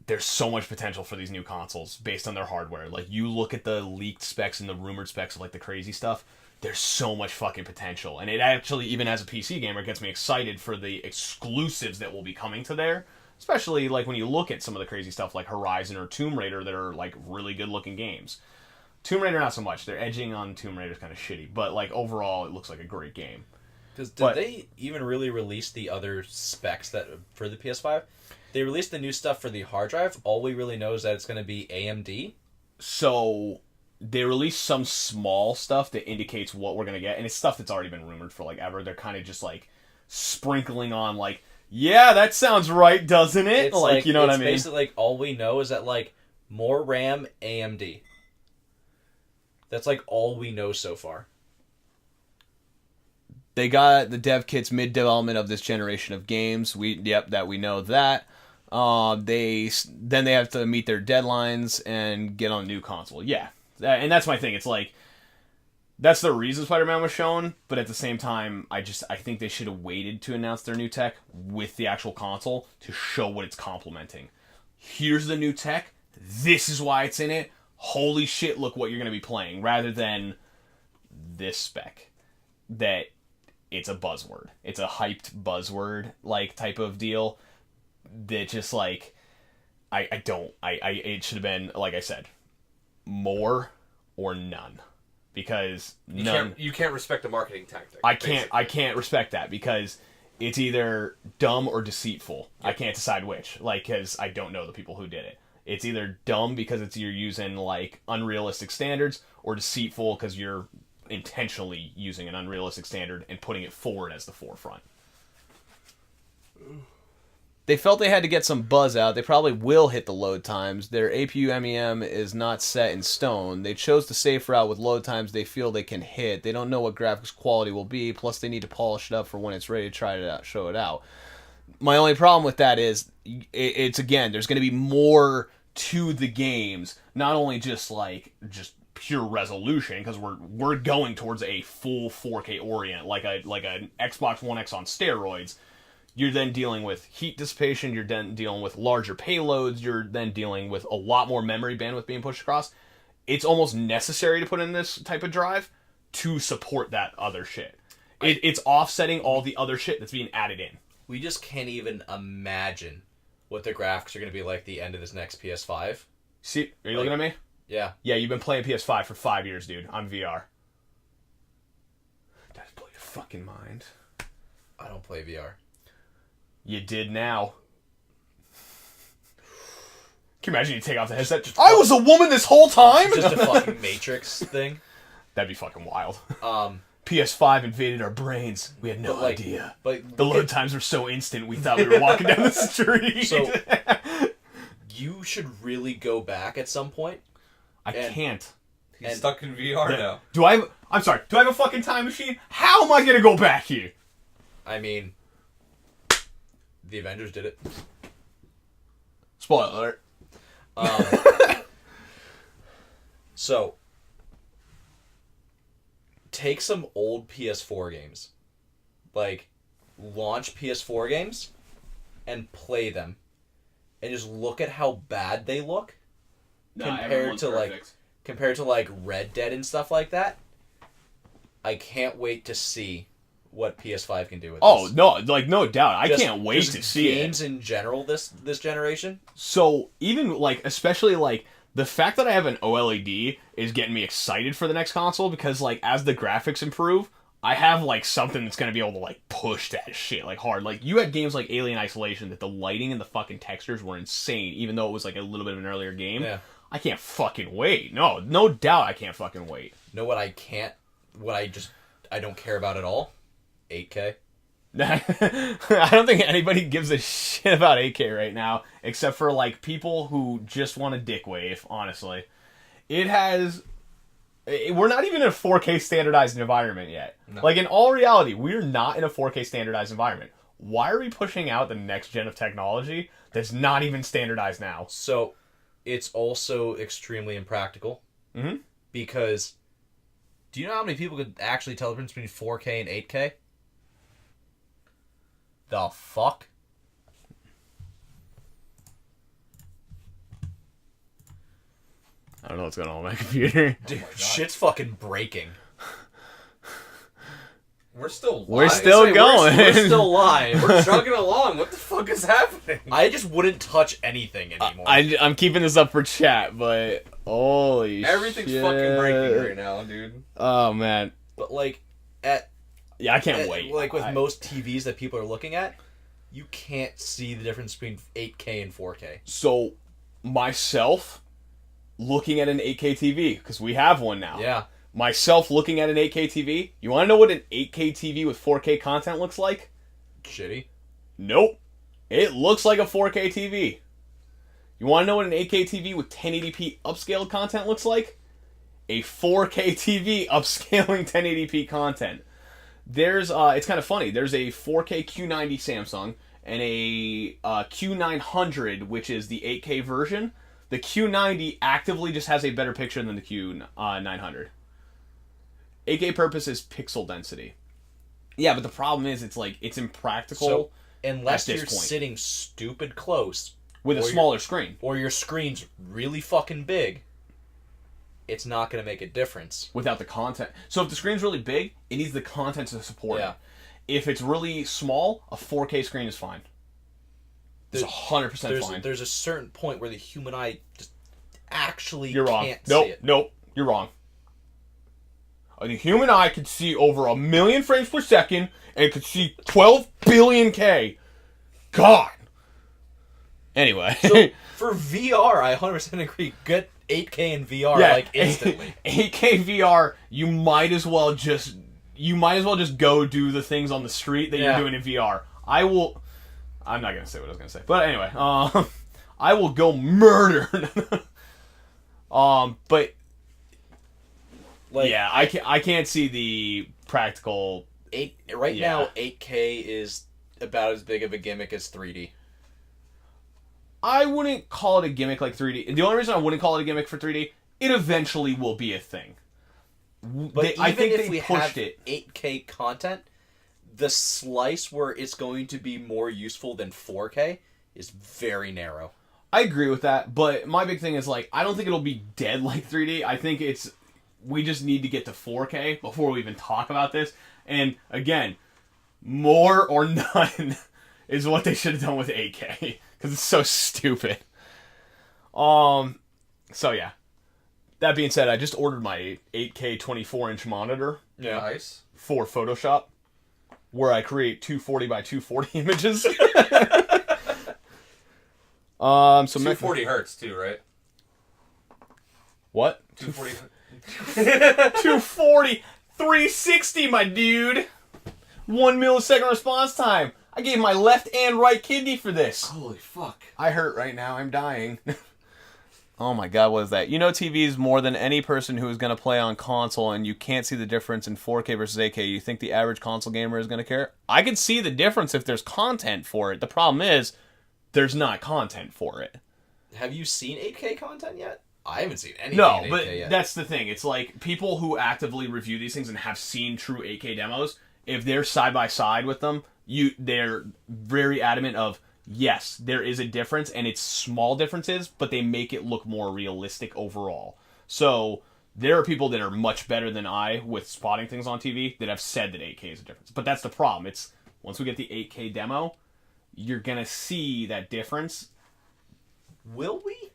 there's so much potential for these new consoles based on their hardware. Like, you look at the leaked specs and the rumored specs of, like, the crazy stuff, there's so much fucking potential. And it actually, even as a PC gamer, gets me excited for the exclusives that will be coming to there. Especially, like, when you look at some of the crazy stuff like Horizon or Tomb Raider that are, like, really good-looking games. Tomb Raider, not so much. Their edging on Tomb Raider is kind of shitty. But, like, overall, it looks like a great game. Did they even really release the other specs that for the PS5? They released the new stuff for the hard drive. All we really know is that it's going to be AMD. So, they released some small stuff that indicates what we're going to get. And it's stuff that's already been rumored for, like, ever. They're kind of just, like, sprinkling on, like, yeah, that sounds right, doesn't it? It's like, you know what I mean? Basically, like, all we know is that, like, more RAM, AMD. That's, like, all we know so far. They got the dev kits mid-development of this generation of games. We know that. They have to meet their deadlines and get on a new console. Yeah, and that's my thing. It's like, that's the reason Spider-Man was shown, but at the same time, I think they should have waited to announce their new tech with the actual console to show what it's complementing. Here's the new tech. This is why it's in it. Holy shit, look what you're going to be playing. Rather than this spec. That it's a buzzword. It's a hyped buzzword, like, type of deal. That just, like, it should have been, like I said, more or none. Because you can't respect a marketing tactic. I can't respect that, because it's either dumb or deceitful. Yep. I can't decide which, like, because I don't know the people who did it. It's either dumb because you're using, like, unrealistic standards, or deceitful because you're intentionally using an unrealistic standard and putting it forward as the forefront. They felt they had to get some buzz out. They probably will hit the load times. Their APU MEM is not set in stone. They chose the safe route with load times they feel they can hit. They don't know what graphics quality will be, plus they need to polish it up for when it's ready to try it out, show it out. My only problem with that is, it's again, there's going to be more to the games, not only just pure resolution, because we're going towards a full 4K orient, like an Xbox One X on steroids. You're then dealing with heat dissipation, you're then dealing with larger payloads, you're then dealing with a lot more memory bandwidth being pushed across. It's almost necessary to put in this type of drive to support that other shit. It's offsetting all the other shit that's being added in. We just can't even imagine what the graphics are going to be like at the end of this next PS5. See, are you looking at me? Yeah. Yeah, you've been playing PS5 for 5 years, dude, on VR. Does blow your fucking mind? I don't play VR. You did now. Can you imagine you take off the headset? I was a woman this whole time? Just a fucking Matrix thing. That'd be fucking wild. PS5 invaded our brains. We had no idea. But the load times were so instant, we thought we were walking down the street. So, you should really go back at some point. I can't. He's stuck in VR now. I'm sorry, do I have a fucking time machine? How am I gonna go back here? I mean, the Avengers did it. Spoiler alert. So, take some old PS4 games. Like, launch PS4 games and play them. And just look at how bad they look. Compared to like Red Dead and stuff like that. I can't wait to see what PS5 can do with this. Oh, no, like, no doubt. I can't wait to see games in general this generation. So, even, like, especially, like, the fact that I have an OLED is getting me excited for the next console, because, like, as the graphics improve, I have, like, something that's going to be able to, like, push that shit, like, hard. Like, you had games like Alien Isolation that the lighting and the fucking textures were insane, even though it was, like, a little bit of an earlier game. Yeah. I can't fucking wait. No doubt I can't fucking wait. Know what I don't care about at all? 8K. I don't think anybody gives a shit about 8K right now, except for, like, people who just want a dick wave, honestly. We're not even in a 4K standardized environment yet. No. Like, in all reality, we're not in a 4K standardized environment. Why are we pushing out the next gen of technology that's not even standardized now? So, it's also extremely impractical. Mm-hmm. Because, do you know how many people could actually tell the difference between 4K and 8K? The fuck? I don't know what's going on with my computer. Dude, shit's fucking breaking. We're still live. We're still going. We're still live. We're chugging along. What the fuck is happening? I just wouldn't touch anything anymore. I'm keeping this up for chat, but holy Everything's shit. fucking breaking right now, dude. Oh, man. But, like, I can't wait. Like, with most TVs that people are looking at, you can't see the difference between 8K and 4K. So, myself, looking at an 8K TV, because we have one now. Yeah. Myself looking at an 8K TV. You want to know what an 8K TV with 4K content looks like? Shitty. Nope. It looks like a 4K TV. You want to know what an 8K TV with 1080p upscaled content looks like? A 4K TV upscaling 1080p content. There's, it's kind of funny. There's a 4K Q90 Samsung and a Q900, which is the 8K version. The Q90 actively just has a better picture than the Q900. 8K purpose is pixel density. Yeah, but the problem is it's impractical. So, unless you're point. sitting stupid close With a smaller screen. Or your screen's really fucking big, it's not going to make a difference. Without the content. So if the screen's really big, it needs the content to support it. If it's really small, a 4K screen is fine. It's 100% fine. There's a certain point where the human eye just actually You're wrong. can't see it. Nope, you're wrong. The human eye could see over 1 million frames per second, and it could see 12 billion K. God! Anyway. So, for VR, I 100% agree. Get 8K in VR, like, instantly. 8K VR, you might as well just go do the things on the street that you're doing in VR. I'm not going to say what I was going to say. But anyway, I will go murder. But like, yeah, I can't see the practical. Now, 8K is about as big of a gimmick as 3D. I wouldn't call it a gimmick like 3D. The only reason I wouldn't call it a gimmick for 3D, it eventually will be a thing. But I think if we pushed it 8K content, the slice where it's going to be more useful than 4K is very narrow. I agree with that, but my big thing is, like, I don't think it'll be dead like 3D. I think we just need to get to 4K before we even talk about this. And again, more or none is what they should have done with 8K, because it's so stupid. So yeah. That being said, I just ordered my 8K 24-inch monitor. Yeah. Nice. For Photoshop, where I create 240 by 240 images. So 240 hertz too, right? What? 240. 240, 360, my dude. 1 millisecond response time. I gave my left and right kidney for this. Holy fuck. I hurt right now. I'm dying. Oh my god, what is that? You know TVs more than any person who is going to play on console, and you can't see the difference in 4K versus 8K. You think the average console gamer is going to care? I can see the difference if there's content for it. The problem is, there's not content for it. Have you seen 8K content yet? I haven't seen anything No, in 8K but yet. That's the thing. It's like, people who actively review these things and have seen true 8K demos, if they're side by side with them, they're very adamant of, yes, there is a difference, and it's small differences, but they make it look more realistic overall. So, there are people that are much better than I with spotting things on TV that have said that 8K is a difference. But that's the problem. It's, once we get the 8K demo, you're gonna see that difference. Will we?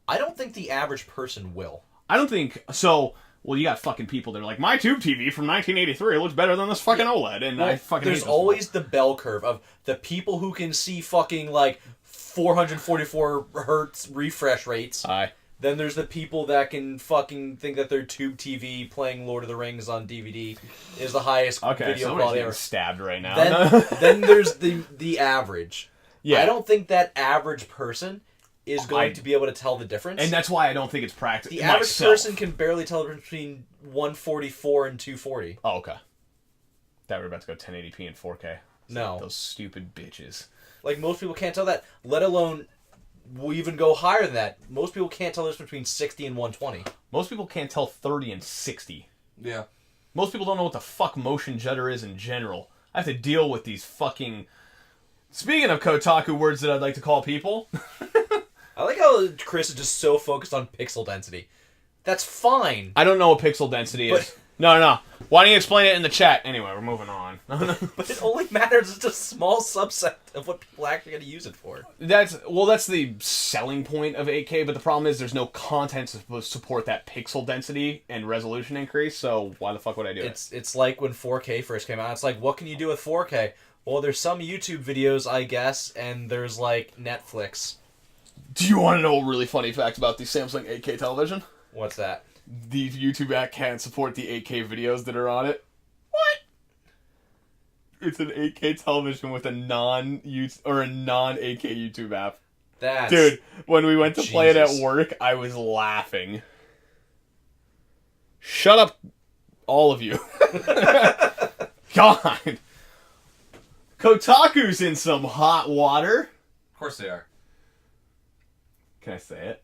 I don't think the average person will. I don't think so. Well, you got fucking people that are like, my tube TV from 1983 looks better than this fucking OLED, and I fucking there's hate always the bell curve of the people who can see fucking like 444 hertz refresh rates. Aye. Then there's the people that can fucking think that their tube TV playing Lord of the Rings on DVD is the highest video quality ever. Stabbed right now. Then there's the average. Yeah. I don't think that average person is going to be able to tell the difference. And that's why I don't think it's practical. The average person can barely tell the difference between 144 and 240. Oh, okay. That we're about to go 1080p and 4K. No. Those stupid bitches. Like, most people can't tell that, let alone we'll even go higher than that. Most people can't tell the difference between 60 and 120. Most people can't tell 30 and 60. Yeah. Most people don't know what the fuck motion jutter is in general. I have to deal with these fucking Speaking of Kotaku words that I'd like to call people. I like how Chris is just so focused on pixel density. That's fine. I don't know what pixel density is. No. Why don't you explain it in the chat? Anyway, we're moving on. But it only matters. It's a small subset of what people actually going to use it for. That's the selling point of 8K, but the problem is there's no content to support that pixel density and resolution increase, so why the fuck would I do it? It's like when 4K first came out. It's like, what can you do with 4K? Well, there's some YouTube videos, I guess, and there's, like, Netflix. Do you want to know a really funny fact about the Samsung 8K television? What's that? The YouTube app can't support the 8K videos that are on it. What? It's an 8K television with a non-8K YouTube app. Dude, when we went to play it at work, I was laughing. Shut up, all of you. God. Kotaku's in some hot water. Of course they are. Can I say it?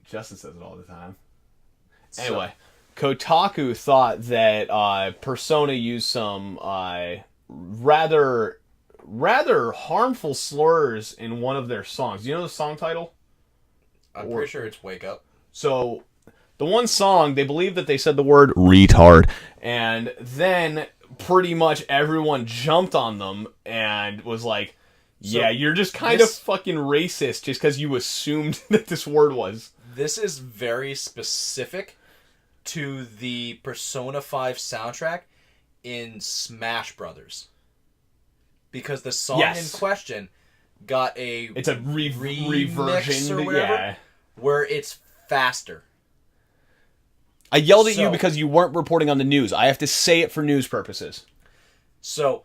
Justin says it all the time. Anyway, Kotaku thought that Persona used some rather harmful slurs in one of their songs. Do you know the song title? I'm pretty sure it's Wake Up. So, the one song, they believe that they said the word retard. And then pretty much everyone jumped on them and was like, yeah, you're just kind of fucking racist just because you assumed that this word was. This is very specific to the Persona 5 soundtrack in Smash Brothers. Because the song in question got it's a remix or whatever, where it's faster. I yelled at you because you weren't reporting on the news. I have to say it for news purposes. So,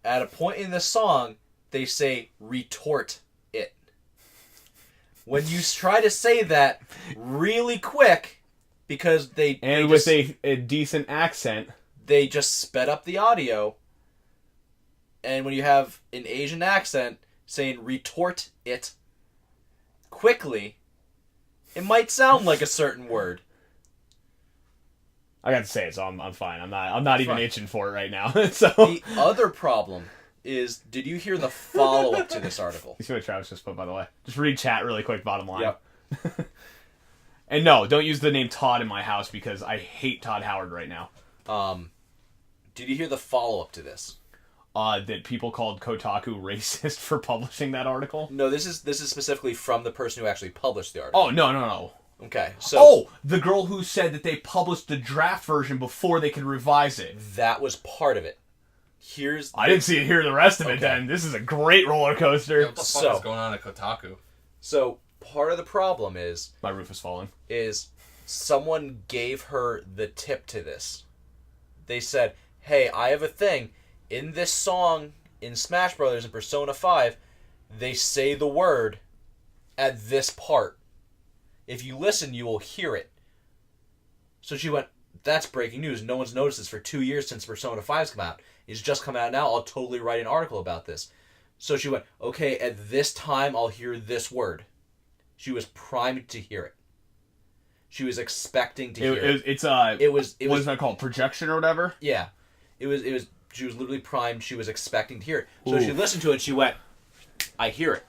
at a point in the song, they say, retort it. When you try to say that really quick, because with a decent accent, they just sped up the audio, and when you have an Asian accent saying retort it quickly, it might sound like a certain word. I got to say it, so I'm fine. I'm not even itching for it right now. So the other problem is, did you hear the follow-up to this article? You see what Travis just put, by the way? Just read chat really quick, bottom line. Yep. And no, don't use the name Todd in my house because I hate Todd Howard right now. Did you hear the follow-up to this? That people called Kotaku racist for publishing that article? No, this is specifically from the person who actually published the article. Oh, no. Okay, so... the girl who said that they published the draft version before they could revise it. That was part of it. I didn't see it hear the rest of it then. This is a great roller coaster. Yeah, what the fuck is going on at Kotaku? So, part of the problem is... My roof is falling. Is someone gave her the tip to this. They said, hey, I have a thing. In this song, in Smash Brothers and Persona 5, they say the word at this part. If you listen, you will hear it. So she went, that's breaking news. No one's noticed this for 2 years since Persona 5's come out. It's just come out now. I'll totally write an article about this. So she went, okay, at this time, I'll hear this word. She was primed to hear it. She was expecting to hear it. What is that called? Projection or whatever? Yeah. She was literally primed. She was expecting to hear it. So she listened to it and she went, I hear it.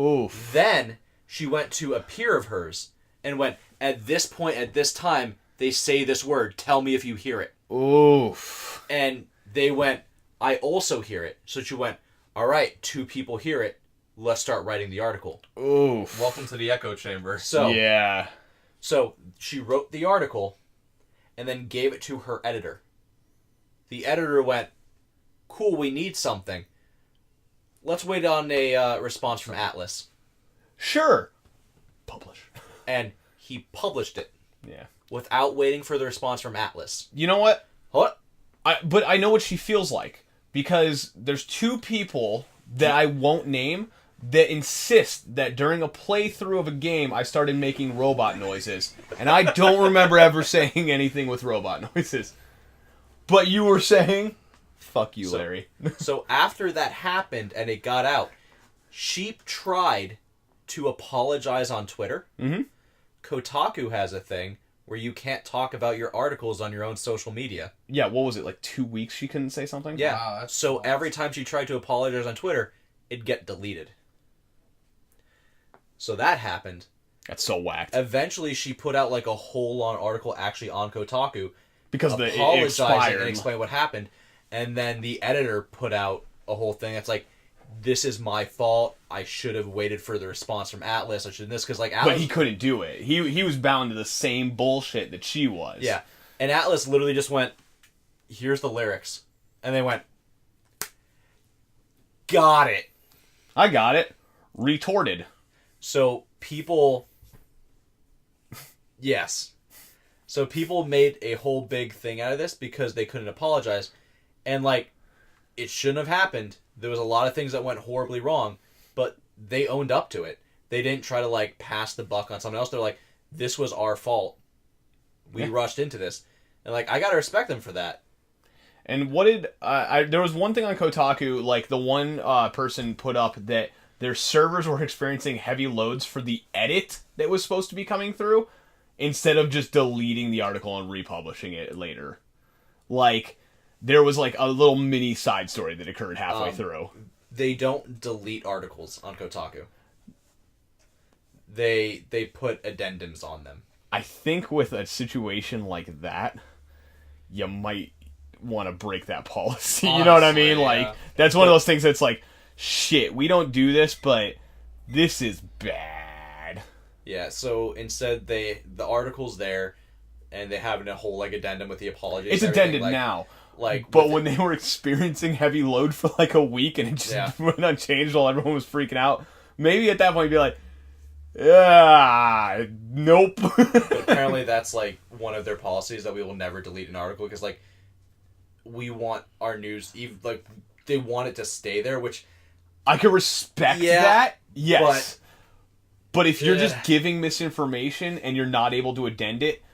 Oof. Then she went to a peer of hers and went, at this point, at this time, they say this word. Tell me if you hear it. Oof. And they went, I also hear it. So she went, all right, 2 people hear it. Let's start writing the article. Oof. Welcome to the echo chamber. So she wrote the article and then gave it to her editor. The editor went, cool, we need something. Let's wait on a response from Atlas. Sure. Publish. And he published it. Yeah. Without waiting for the response from Atlas. You know what? What? But I know what she feels like. Because there's 2 people that I won't name that insist that during a playthrough of a game, I started making robot noises. And I don't remember ever saying anything with robot noises. But you were saying, fuck you, Larry. So after that happened and it got out, she tried to apologize on Twitter. Mm-hmm. Kotaku has a thing where you can't talk about your articles on your own social media. Yeah, what was it, like 2 weeks she couldn't say something? Yeah, so every time she tried to apologize on Twitter, it'd get deleted. So that happened. That's so whacked. Eventually, she put out like a whole-on article actually on Kotaku. Because apologizing it expired. and explain what happened. And then the editor put out a whole thing that's like, this is my fault. I should have waited for the response from Atlas. I should have this because like Atlas. But he couldn't do it. He was bound to the same bullshit that she was. Yeah, and Atlas literally just went, "Here's the lyrics," and they went, "Got it." I got it. Retorted. So people. Yes. So people made a whole big thing out of this because they couldn't apologize, and like, it shouldn't have happened. There was a lot of things that went horribly wrong, but they owned up to it. They didn't try to, like, pass the buck on someone else. They're like, this was our fault. We rushed into this. And, like, I gotta respect them for that. And what did... there was one thing on Kotaku, like, the one person put up that their servers were experiencing heavy loads for the edit that was supposed to be coming through, instead of just deleting the article and republishing it later. Like... There was like a little mini side story that occurred halfway through. They don't delete articles on Kotaku. They put addendums on them. I think with a situation like that, you might want to break that policy. Honestly, you know what I mean? Yeah. Like, that's one of those things that's like, shit, we don't do this, but this is bad. Yeah, so instead the article's there, and they have a whole like addendum with the apology. It's addended like, now. But when they were experiencing heavy load for like a week and it just went unchanged while everyone was freaking out, maybe at that point you'd be like, yeah, nope. But apparently that's like one of their policies that we will never delete an article because like we want our news, like they want it to stay there, which I could respect that. Yes. But if you're just giving misinformation and you're not able to addend it,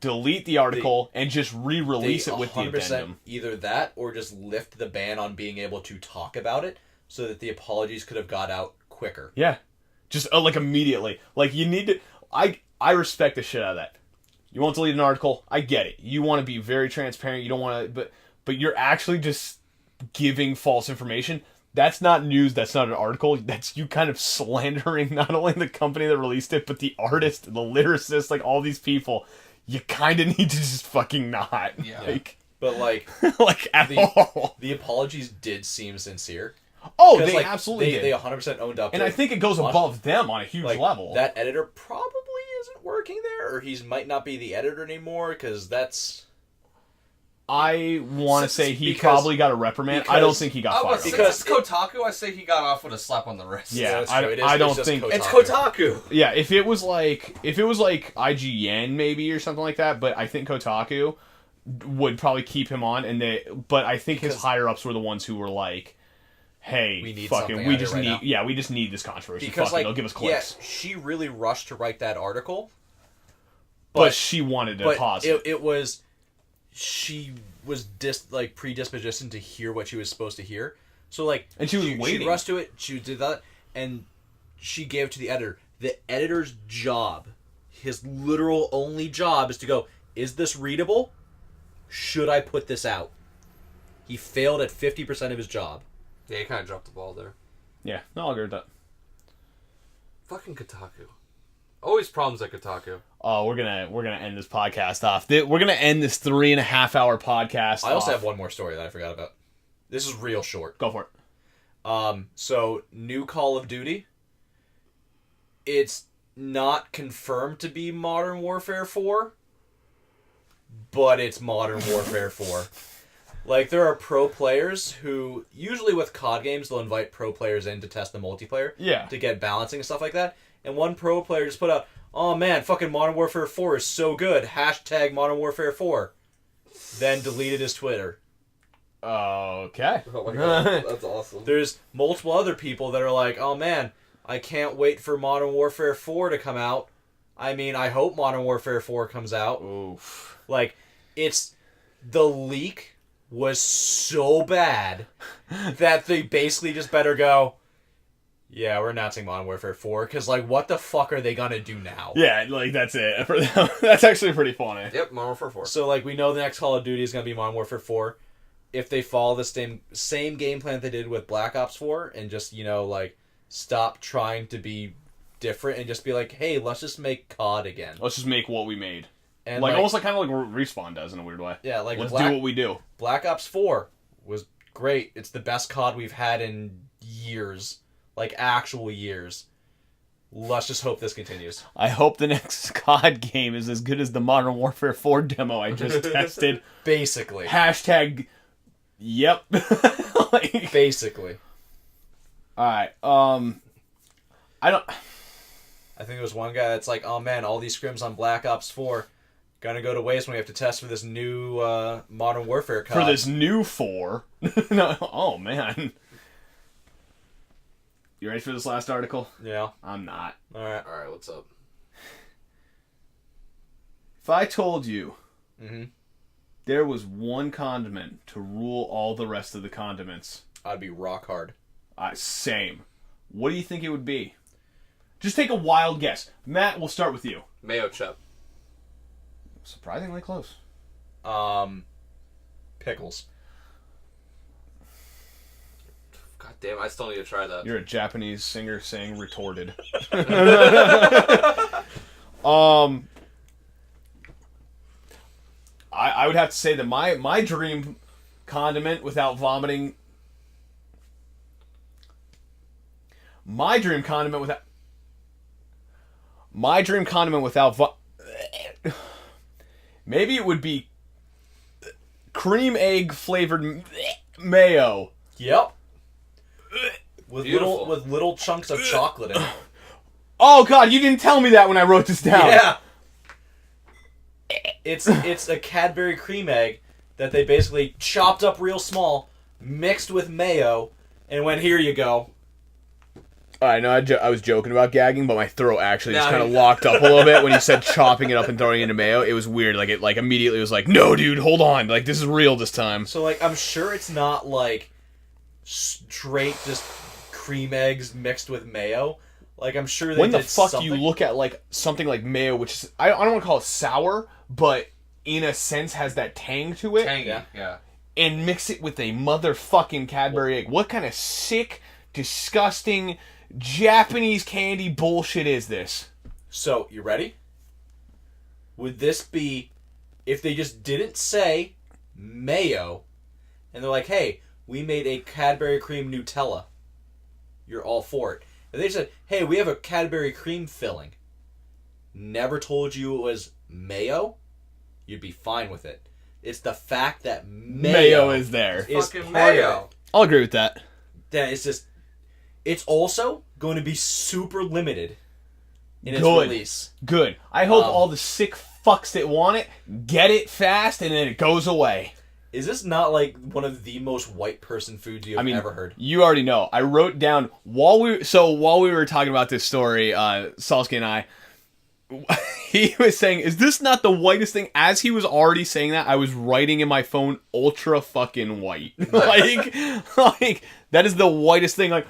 delete the article and just re-release it with the addendum. Either that or just lift the ban on being able to talk about it so that the apologies could have got out quicker. Yeah. Just like immediately. Like you need to... I respect the shit out of that. You won't delete an article. I get it. You want to be very transparent. You don't want to... But you're actually just giving false information. That's not news. That's not an article. That's you kind of slandering not only the company that released it, but the artist, the lyricist, like all these people... You kind of need to just fucking not. Yeah. Like, but, like... like, at all. The apologies did seem sincere. Oh, they like, absolutely did. They 100% owned up to it. And I think it goes above them on a huge level. That editor probably isn't working there, or he might not be the editor anymore, because that's... I want to say he probably got a reprimand. I don't think he got fired. Because it's Kotaku, I say he got off with a slap on the wrist. Yeah, I don't think it's Kotaku. Yeah, if it was like IGN maybe or something like that, but I think Kotaku would probably keep him on, but I think his higher ups were the ones who were like, "Hey, we just need this controversy. Because they'll give us clicks." Yeah, she really rushed to write that article, but she wanted to pause it. It was. She was predispositioned to hear what she was supposed to hear. So, like... And she was waiting. She rushed to it, she did that, and she gave it to the editor. The editor's job, his literal only job, is to go, is this readable? Should I put this out? He failed at 50% of his job. Yeah, he kind of dropped the ball there. Yeah, no, I'll agree with that. Fucking Kotaku. Always problems at Kotaku. Oh, we're gonna end this podcast off. We're gonna end this 3.5 hour podcast. I also have one more story that I forgot about. This is real short. Go for it. So new Call of Duty. It's not confirmed to be Modern Warfare 4, but it's Modern Warfare 4. Like, there are pro players who, usually with COD games, they'll invite pro players in to test the multiplayer. Yeah. To get balancing and stuff like that. And one pro player just put out, oh man, fucking Modern Warfare 4 is so good. # Modern Warfare 4. Then deleted his Twitter. Okay. Oh my god, that's awesome. There's multiple other people that are like, oh man, I can't wait for Modern Warfare 4 to come out. I mean, I hope Modern Warfare 4 comes out. Oof. Like, the leak was so bad that they basically just better go, yeah, we're announcing Modern Warfare 4, because, like, what the fuck are they gonna do now? Yeah, like, that's it. For them. That's actually pretty funny. Yep, Modern Warfare 4. So, like, we know the next Call of Duty is gonna be Modern Warfare 4. if they follow the same game plan they did with Black Ops 4 and just, stop trying to be different and just be like, hey, let's just make COD again. Let's just make what we made. And almost kind of like Respawn does in a weird way. Yeah, let's do what we do. Black Ops 4 was great. It's the best COD we've had in years. Actual years. Let's just hope this continues. I hope the next COD game is as good as the Modern Warfare 4 demo I just tested. Basically. # yep. Basically. Alright, I think there was one guy that's like, oh man, all these scrims on Black Ops 4 gonna go to waste when we have to test for this new Modern Warfare COD. For this new 4? No, oh man. You ready for this last article? Yeah. I'm not. Alright, what's up? If I told you mm-hmm. there was one condiment to rule all the rest of the condiments, I'd be rock hard. Same. What do you think it would be? Just take a wild guess. Matt, we'll start with you. Mayo chup. Surprisingly close. Pickles. God damn, I still need to try that. You're a Japanese singer saying retorted. I would have to say that my dream condiment without vomiting. My dream condiment without maybe it would be cream egg flavored mayo. Yep. With little chunks of chocolate in it. Oh god, you didn't tell me that when I wrote this down. Yeah. It's a Cadbury cream egg that they basically chopped up real small, mixed with mayo, and went, here you go. I know I was joking about gagging, but my throat actually just kind of locked up a little bit when you said chopping it up and throwing it into mayo. It was weird. It immediately was like, no, dude, hold on. This is real this time. So I'm sure it's not straight just cream eggs mixed with mayo. I'm sure they when the did fuck something. do you look at something like mayo, which is I don't want to call it sour, but in a sense has that tang to it. Tangy, yeah. And mix it with a motherfucking Cadbury egg. What kind of sick, disgusting Japanese candy bullshit is this? So, you ready? Would this be if they just didn't say mayo and they're like, hey, we made a Cadbury cream Nutella. You're all for it. If they said, hey, we have a Cadbury cream filling. Never told you it was mayo, you'd be fine with it. It's the fact that mayo is there. Is fucking part mayo. of it. I'll agree with that. That it's just... It's also going to be super limited in its release. Good. I hope all the sick fucks that want it get it fast and then it goes away. Is this not one of the most white person foods you've ever heard? You already know. I wrote down while we were talking about this story, Salsky and I, he was saying, is this not the whitest thing? As he was already saying that, I was writing in my phone, ultra fucking white. That is the whitest thing. I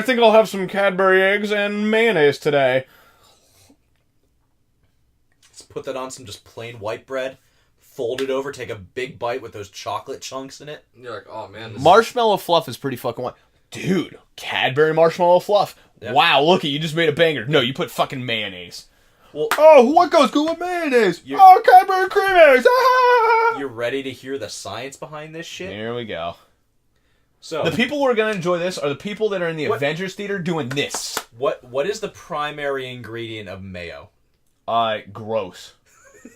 think I'll have some Cadbury eggs and mayonnaise today. Let's put that on some just plain white bread. Fold it over, take a big bite with those chocolate chunks in it. You're like, oh man. Marshmallow fluff is pretty fucking white. Dude, Cadbury marshmallow fluff. Yeah. Wow, look you just made a banger. No, you put fucking mayonnaise. Well, what goes good with mayonnaise? Cadbury cream eggs. You're ready to hear the science behind this shit? Here we go. So the people who are going to enjoy this are the people that are in the Avengers Theater doing this. What is the primary ingredient of mayo? Gross.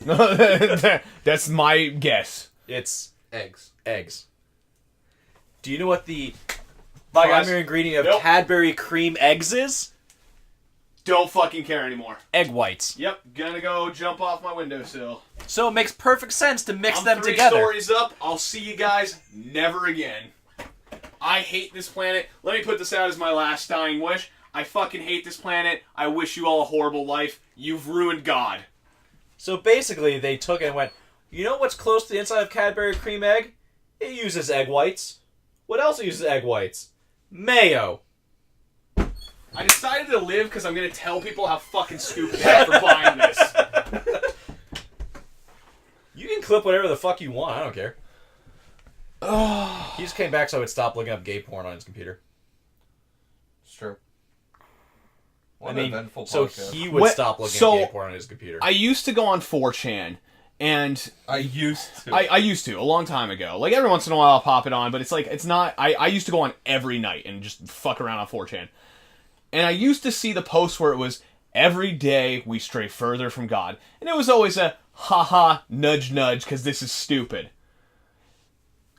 That's my guess. It's eggs. Do you know what the primary ingredient of Cadbury cream eggs is? Don't fucking care anymore. Egg whites. Yep, gonna go jump off my windowsill. So it makes perfect sense to mix them 3 together. Stories up. I'll see you guys never again. I hate this planet. Let me put this out as my last dying wish. I fucking hate this planet. I wish you all a horrible life. You've ruined God. So basically, they took it and went, you know what's close to the inside of Cadbury cream egg? It uses egg whites. What else uses egg whites? Mayo. I decided to live because I'm going to tell people how fucking stupid they are for buying this. You can clip whatever the fuck you want. I don't care. He just came back so I would stop looking up gay porn on his computer. It's true. So he would stop looking at gay porn on his computer. I used to go on 4chan, and I used to a long time ago. Like every once in a while I'll pop it on, but it's not. I used to go on every night and just fuck around on 4chan, and I used to see the posts where it was every day we stray further from God, and it was always a haha nudge nudge because this is stupid.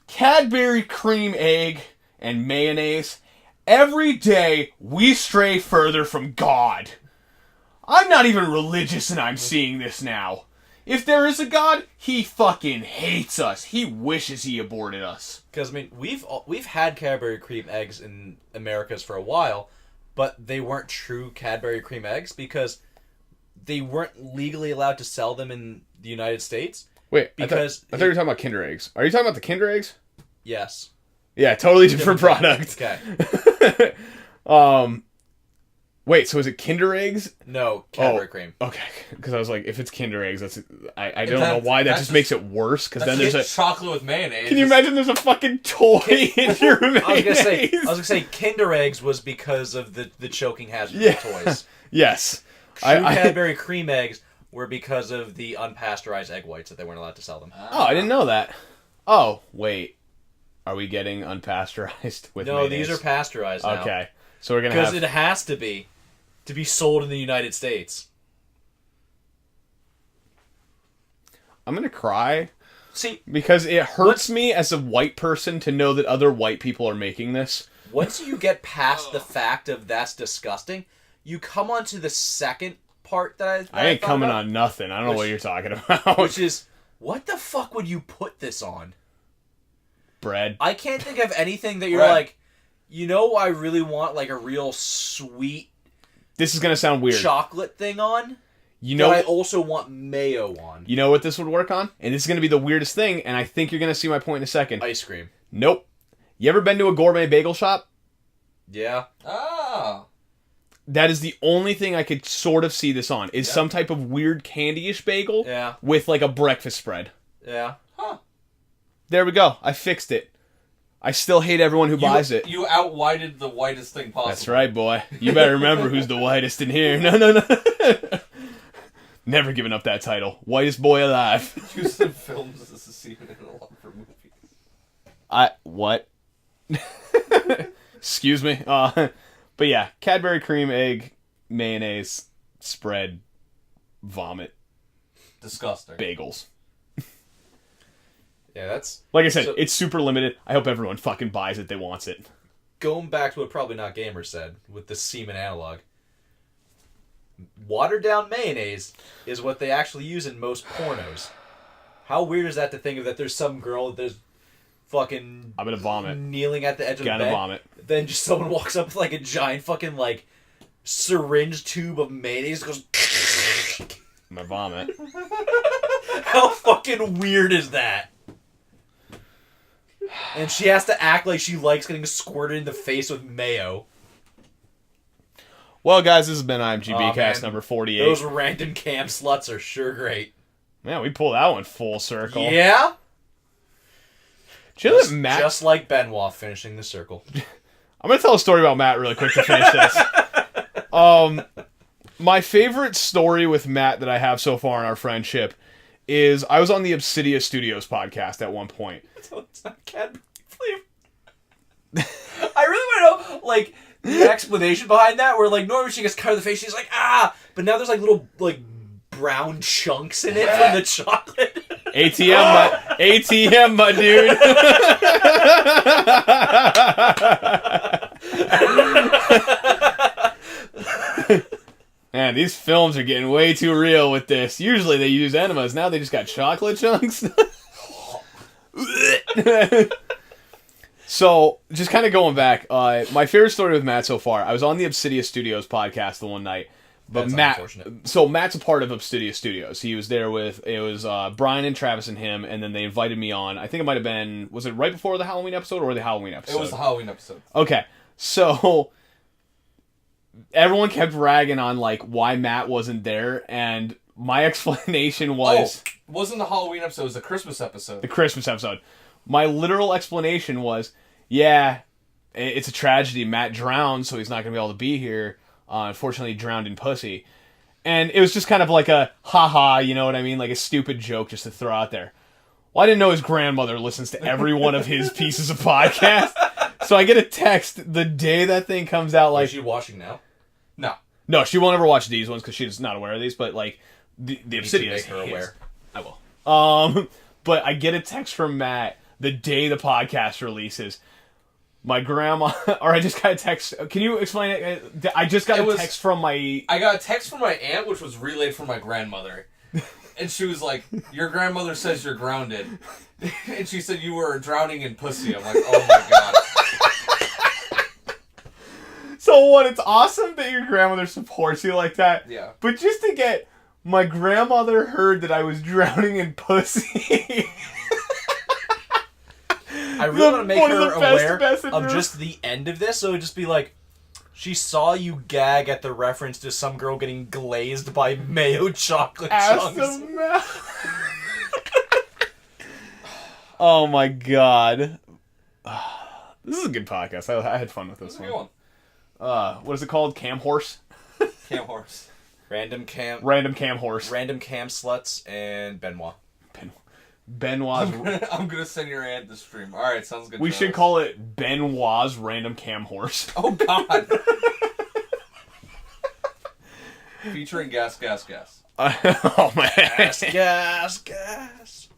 Cadbury cream egg and mayonnaise. Every day, we stray further from God. I'm not even religious and I'm seeing this now. If there is a God, he fucking hates us. He wishes he aborted us. Because, I mean, we've had Cadbury cream eggs in Americas for a while, but they weren't true Cadbury cream eggs because they weren't legally allowed to sell them in the United States. Wait, because I thought you were talking about Kinder Eggs. Are you talking about the Kinder Eggs? Yes. Yeah, totally different product. Okay. Wait, so is it Kinder Eggs? No, Cadbury cream. Okay, because I was like, if it's Kinder Eggs, I don't know why that just makes it worse. Because then there's a chocolate with mayonnaise. Can you imagine? There's a fucking toy in your mayonnaise. I was gonna say Kinder Eggs was because of the choking hazard of toys. Yes. Cadbury cream eggs were because of the unpasteurized egg whites that they weren't allowed to sell them. Oh, I didn't know that. Oh, wait. Are we getting unpasteurized with mayonnaise? No, these are pasteurized now. Okay. So we're going to have... Because it has to be sold in the United States. I'm going to cry. See... Because it hurts me as a white person to know that other white people are making this. Once you get past the fact of that's disgusting, you come on to the second part that I ain't coming on nothing. I don't know what you're talking about. Which is, what the fuck would you put this on? Bread. I can't think of anything that you're like, you know, I really want like a real sweet. This is gonna sound weird. Chocolate thing on. You know, I also want mayo on. You know what this would work on? And this is gonna be the weirdest thing, and I think you're gonna see my point in a second. Ice cream. Nope. You ever been to a gourmet bagel shop? Yeah. Ah. That is the only thing I could sort of see this on. Is some type of weird candy-ish bagel with like a breakfast spread. Yeah. Huh. There we go. I fixed it. I still hate everyone who buys it. You out-whited the whitest thing possible. That's right, boy. You better remember who's the whitest in here. No. Never giving up that title. Whitest boy alive. Used in films as a scene in a lot of movies. What? Excuse me. But yeah, Cadbury cream egg, mayonnaise, spread, vomit. Disgusting. Bagels. Yeah, that's... Like I said, it's super limited. I hope everyone fucking buys it that wants it. Going back to what Probably Not Gamer said with the semen analog. Watered down mayonnaise is what they actually use in most pornos. How weird is that to think of that there's some girl that's fucking... I'm gonna vomit. Kneeling at the edge of the bed. Gonna vomit. Then just someone walks up with like a giant fucking like syringe tube of mayonnaise goes... I'm gonna vomit. How fucking weird is that? And she has to act like she likes getting squirted in the face with mayo. Well, guys, this has been IMGBcast number 48. Those random cam sluts are sure great. Man, we pulled that one full circle. Yeah? Matt... Just like Benoit finishing the circle. I'm going to tell a story about Matt really quick to finish this. My favorite story with Matt that I have so far in our friendship is I was on the Obsidia Studios podcast at one point. So it's not Cadbury flavor. I really want to know, like, the explanation behind that, where, like, normally she gets cut in the face, she's like, ah! But now there's, like, little, like, brown chunks in it from the chocolate. ATM, my dude. Man, these films are getting way too real with this. Usually they use enemas. Now they just got chocolate chunks. So, just kind of going back, my favorite story with Matt so far, I was on the Obsidia Studios podcast the one night. But Matt's a part of Obsidia Studios. He was there with, it was Brian and Travis and him, and then they invited me on. I think it might have been, was it right before the Halloween episode or the Halloween episode? It was the Halloween episode. Okay, so everyone kept ragging on like why Matt wasn't there, and my explanation was... it wasn't the Halloween episode, it was the Christmas episode. The Christmas episode. My literal explanation was, yeah, it's a tragedy. Matt drowned, so he's not going to be able to be here. Unfortunately, he drowned in pussy. And it was just kind of like a ha-ha, you know what I mean? Like a stupid joke just to throw out there. Well, I didn't know his grandmother listens to every one of his pieces of podcast. So I get a text the day that thing comes out like... Is she watching now? No. No, she won't ever watch these ones because she's not aware of these, but like, the Obsidian make her aware. I will. But I get a text from Matt the day the podcast releases. My grandma, or I just got a text. Can you explain it? I just got a text from my... I got a text from my aunt, which was relayed from my grandmother. And she was like, your grandmother says you're grounded. And she said you were drowning in pussy. I'm like, oh my god. So what, it's awesome that your grandmother supports you like that. Yeah. But just to get, my grandmother heard that I was drowning in pussy. I really want to make her aware of just the end of this, so it would just be like, she saw you gag at the reference to some girl getting glazed by mayo chocolate chunks. Oh my god. This is a good podcast. I had fun with this one. What is it called? Cam Horse? Cam Horse. Random Cam Horse. Random Cam Sluts and Benoit. Benoit's... I'm gonna send your aunt the stream. Alright, sounds good. We should call it Benoit's Random Cam Horse. Oh god. Featuring gas. Oh man. Gas.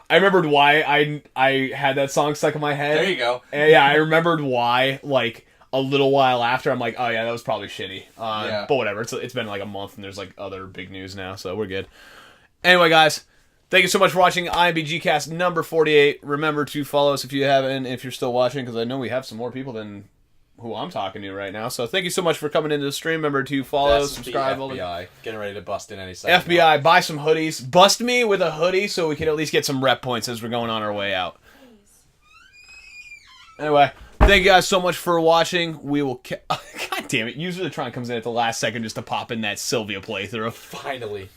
I remembered why I had that song stuck in my head. There you go. And yeah, I remembered why, like, a little while after. I'm like, oh yeah, that was probably shitty. Yeah. But whatever. It's been like a month and there's like other big news now, so we're good. Anyway, guys, thank you so much for watching IMBGcast number 48. Remember to follow us if you haven't, if you're still watching, because I know we have some more people than who I'm talking to right now. So thank you so much for coming into the stream. Remember to follow, subscribe. FBI. Getting ready to bust in any second. FBI, buy some hoodies. Bust me with a hoodie so we can at least get some rep points as we're going on our way out. Anyway, thank you guys so much for watching. We will... God damn it. Usually Tron comes in at the last second just to pop in that Sylvia playthrough. Finally.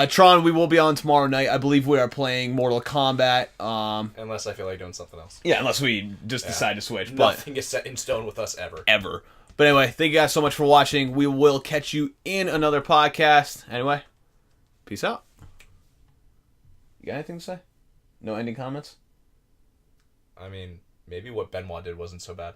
Tron, we will be on tomorrow night. I believe we are playing Mortal Kombat. Unless I feel like doing something else. Yeah, unless we just decide to switch. Nothing is set in stone with us ever. Ever. But anyway, thank you guys so much for watching. We will catch you in another podcast. Anyway, peace out. You got anything to say? No ending comments? I mean, maybe what Benoit did wasn't so bad.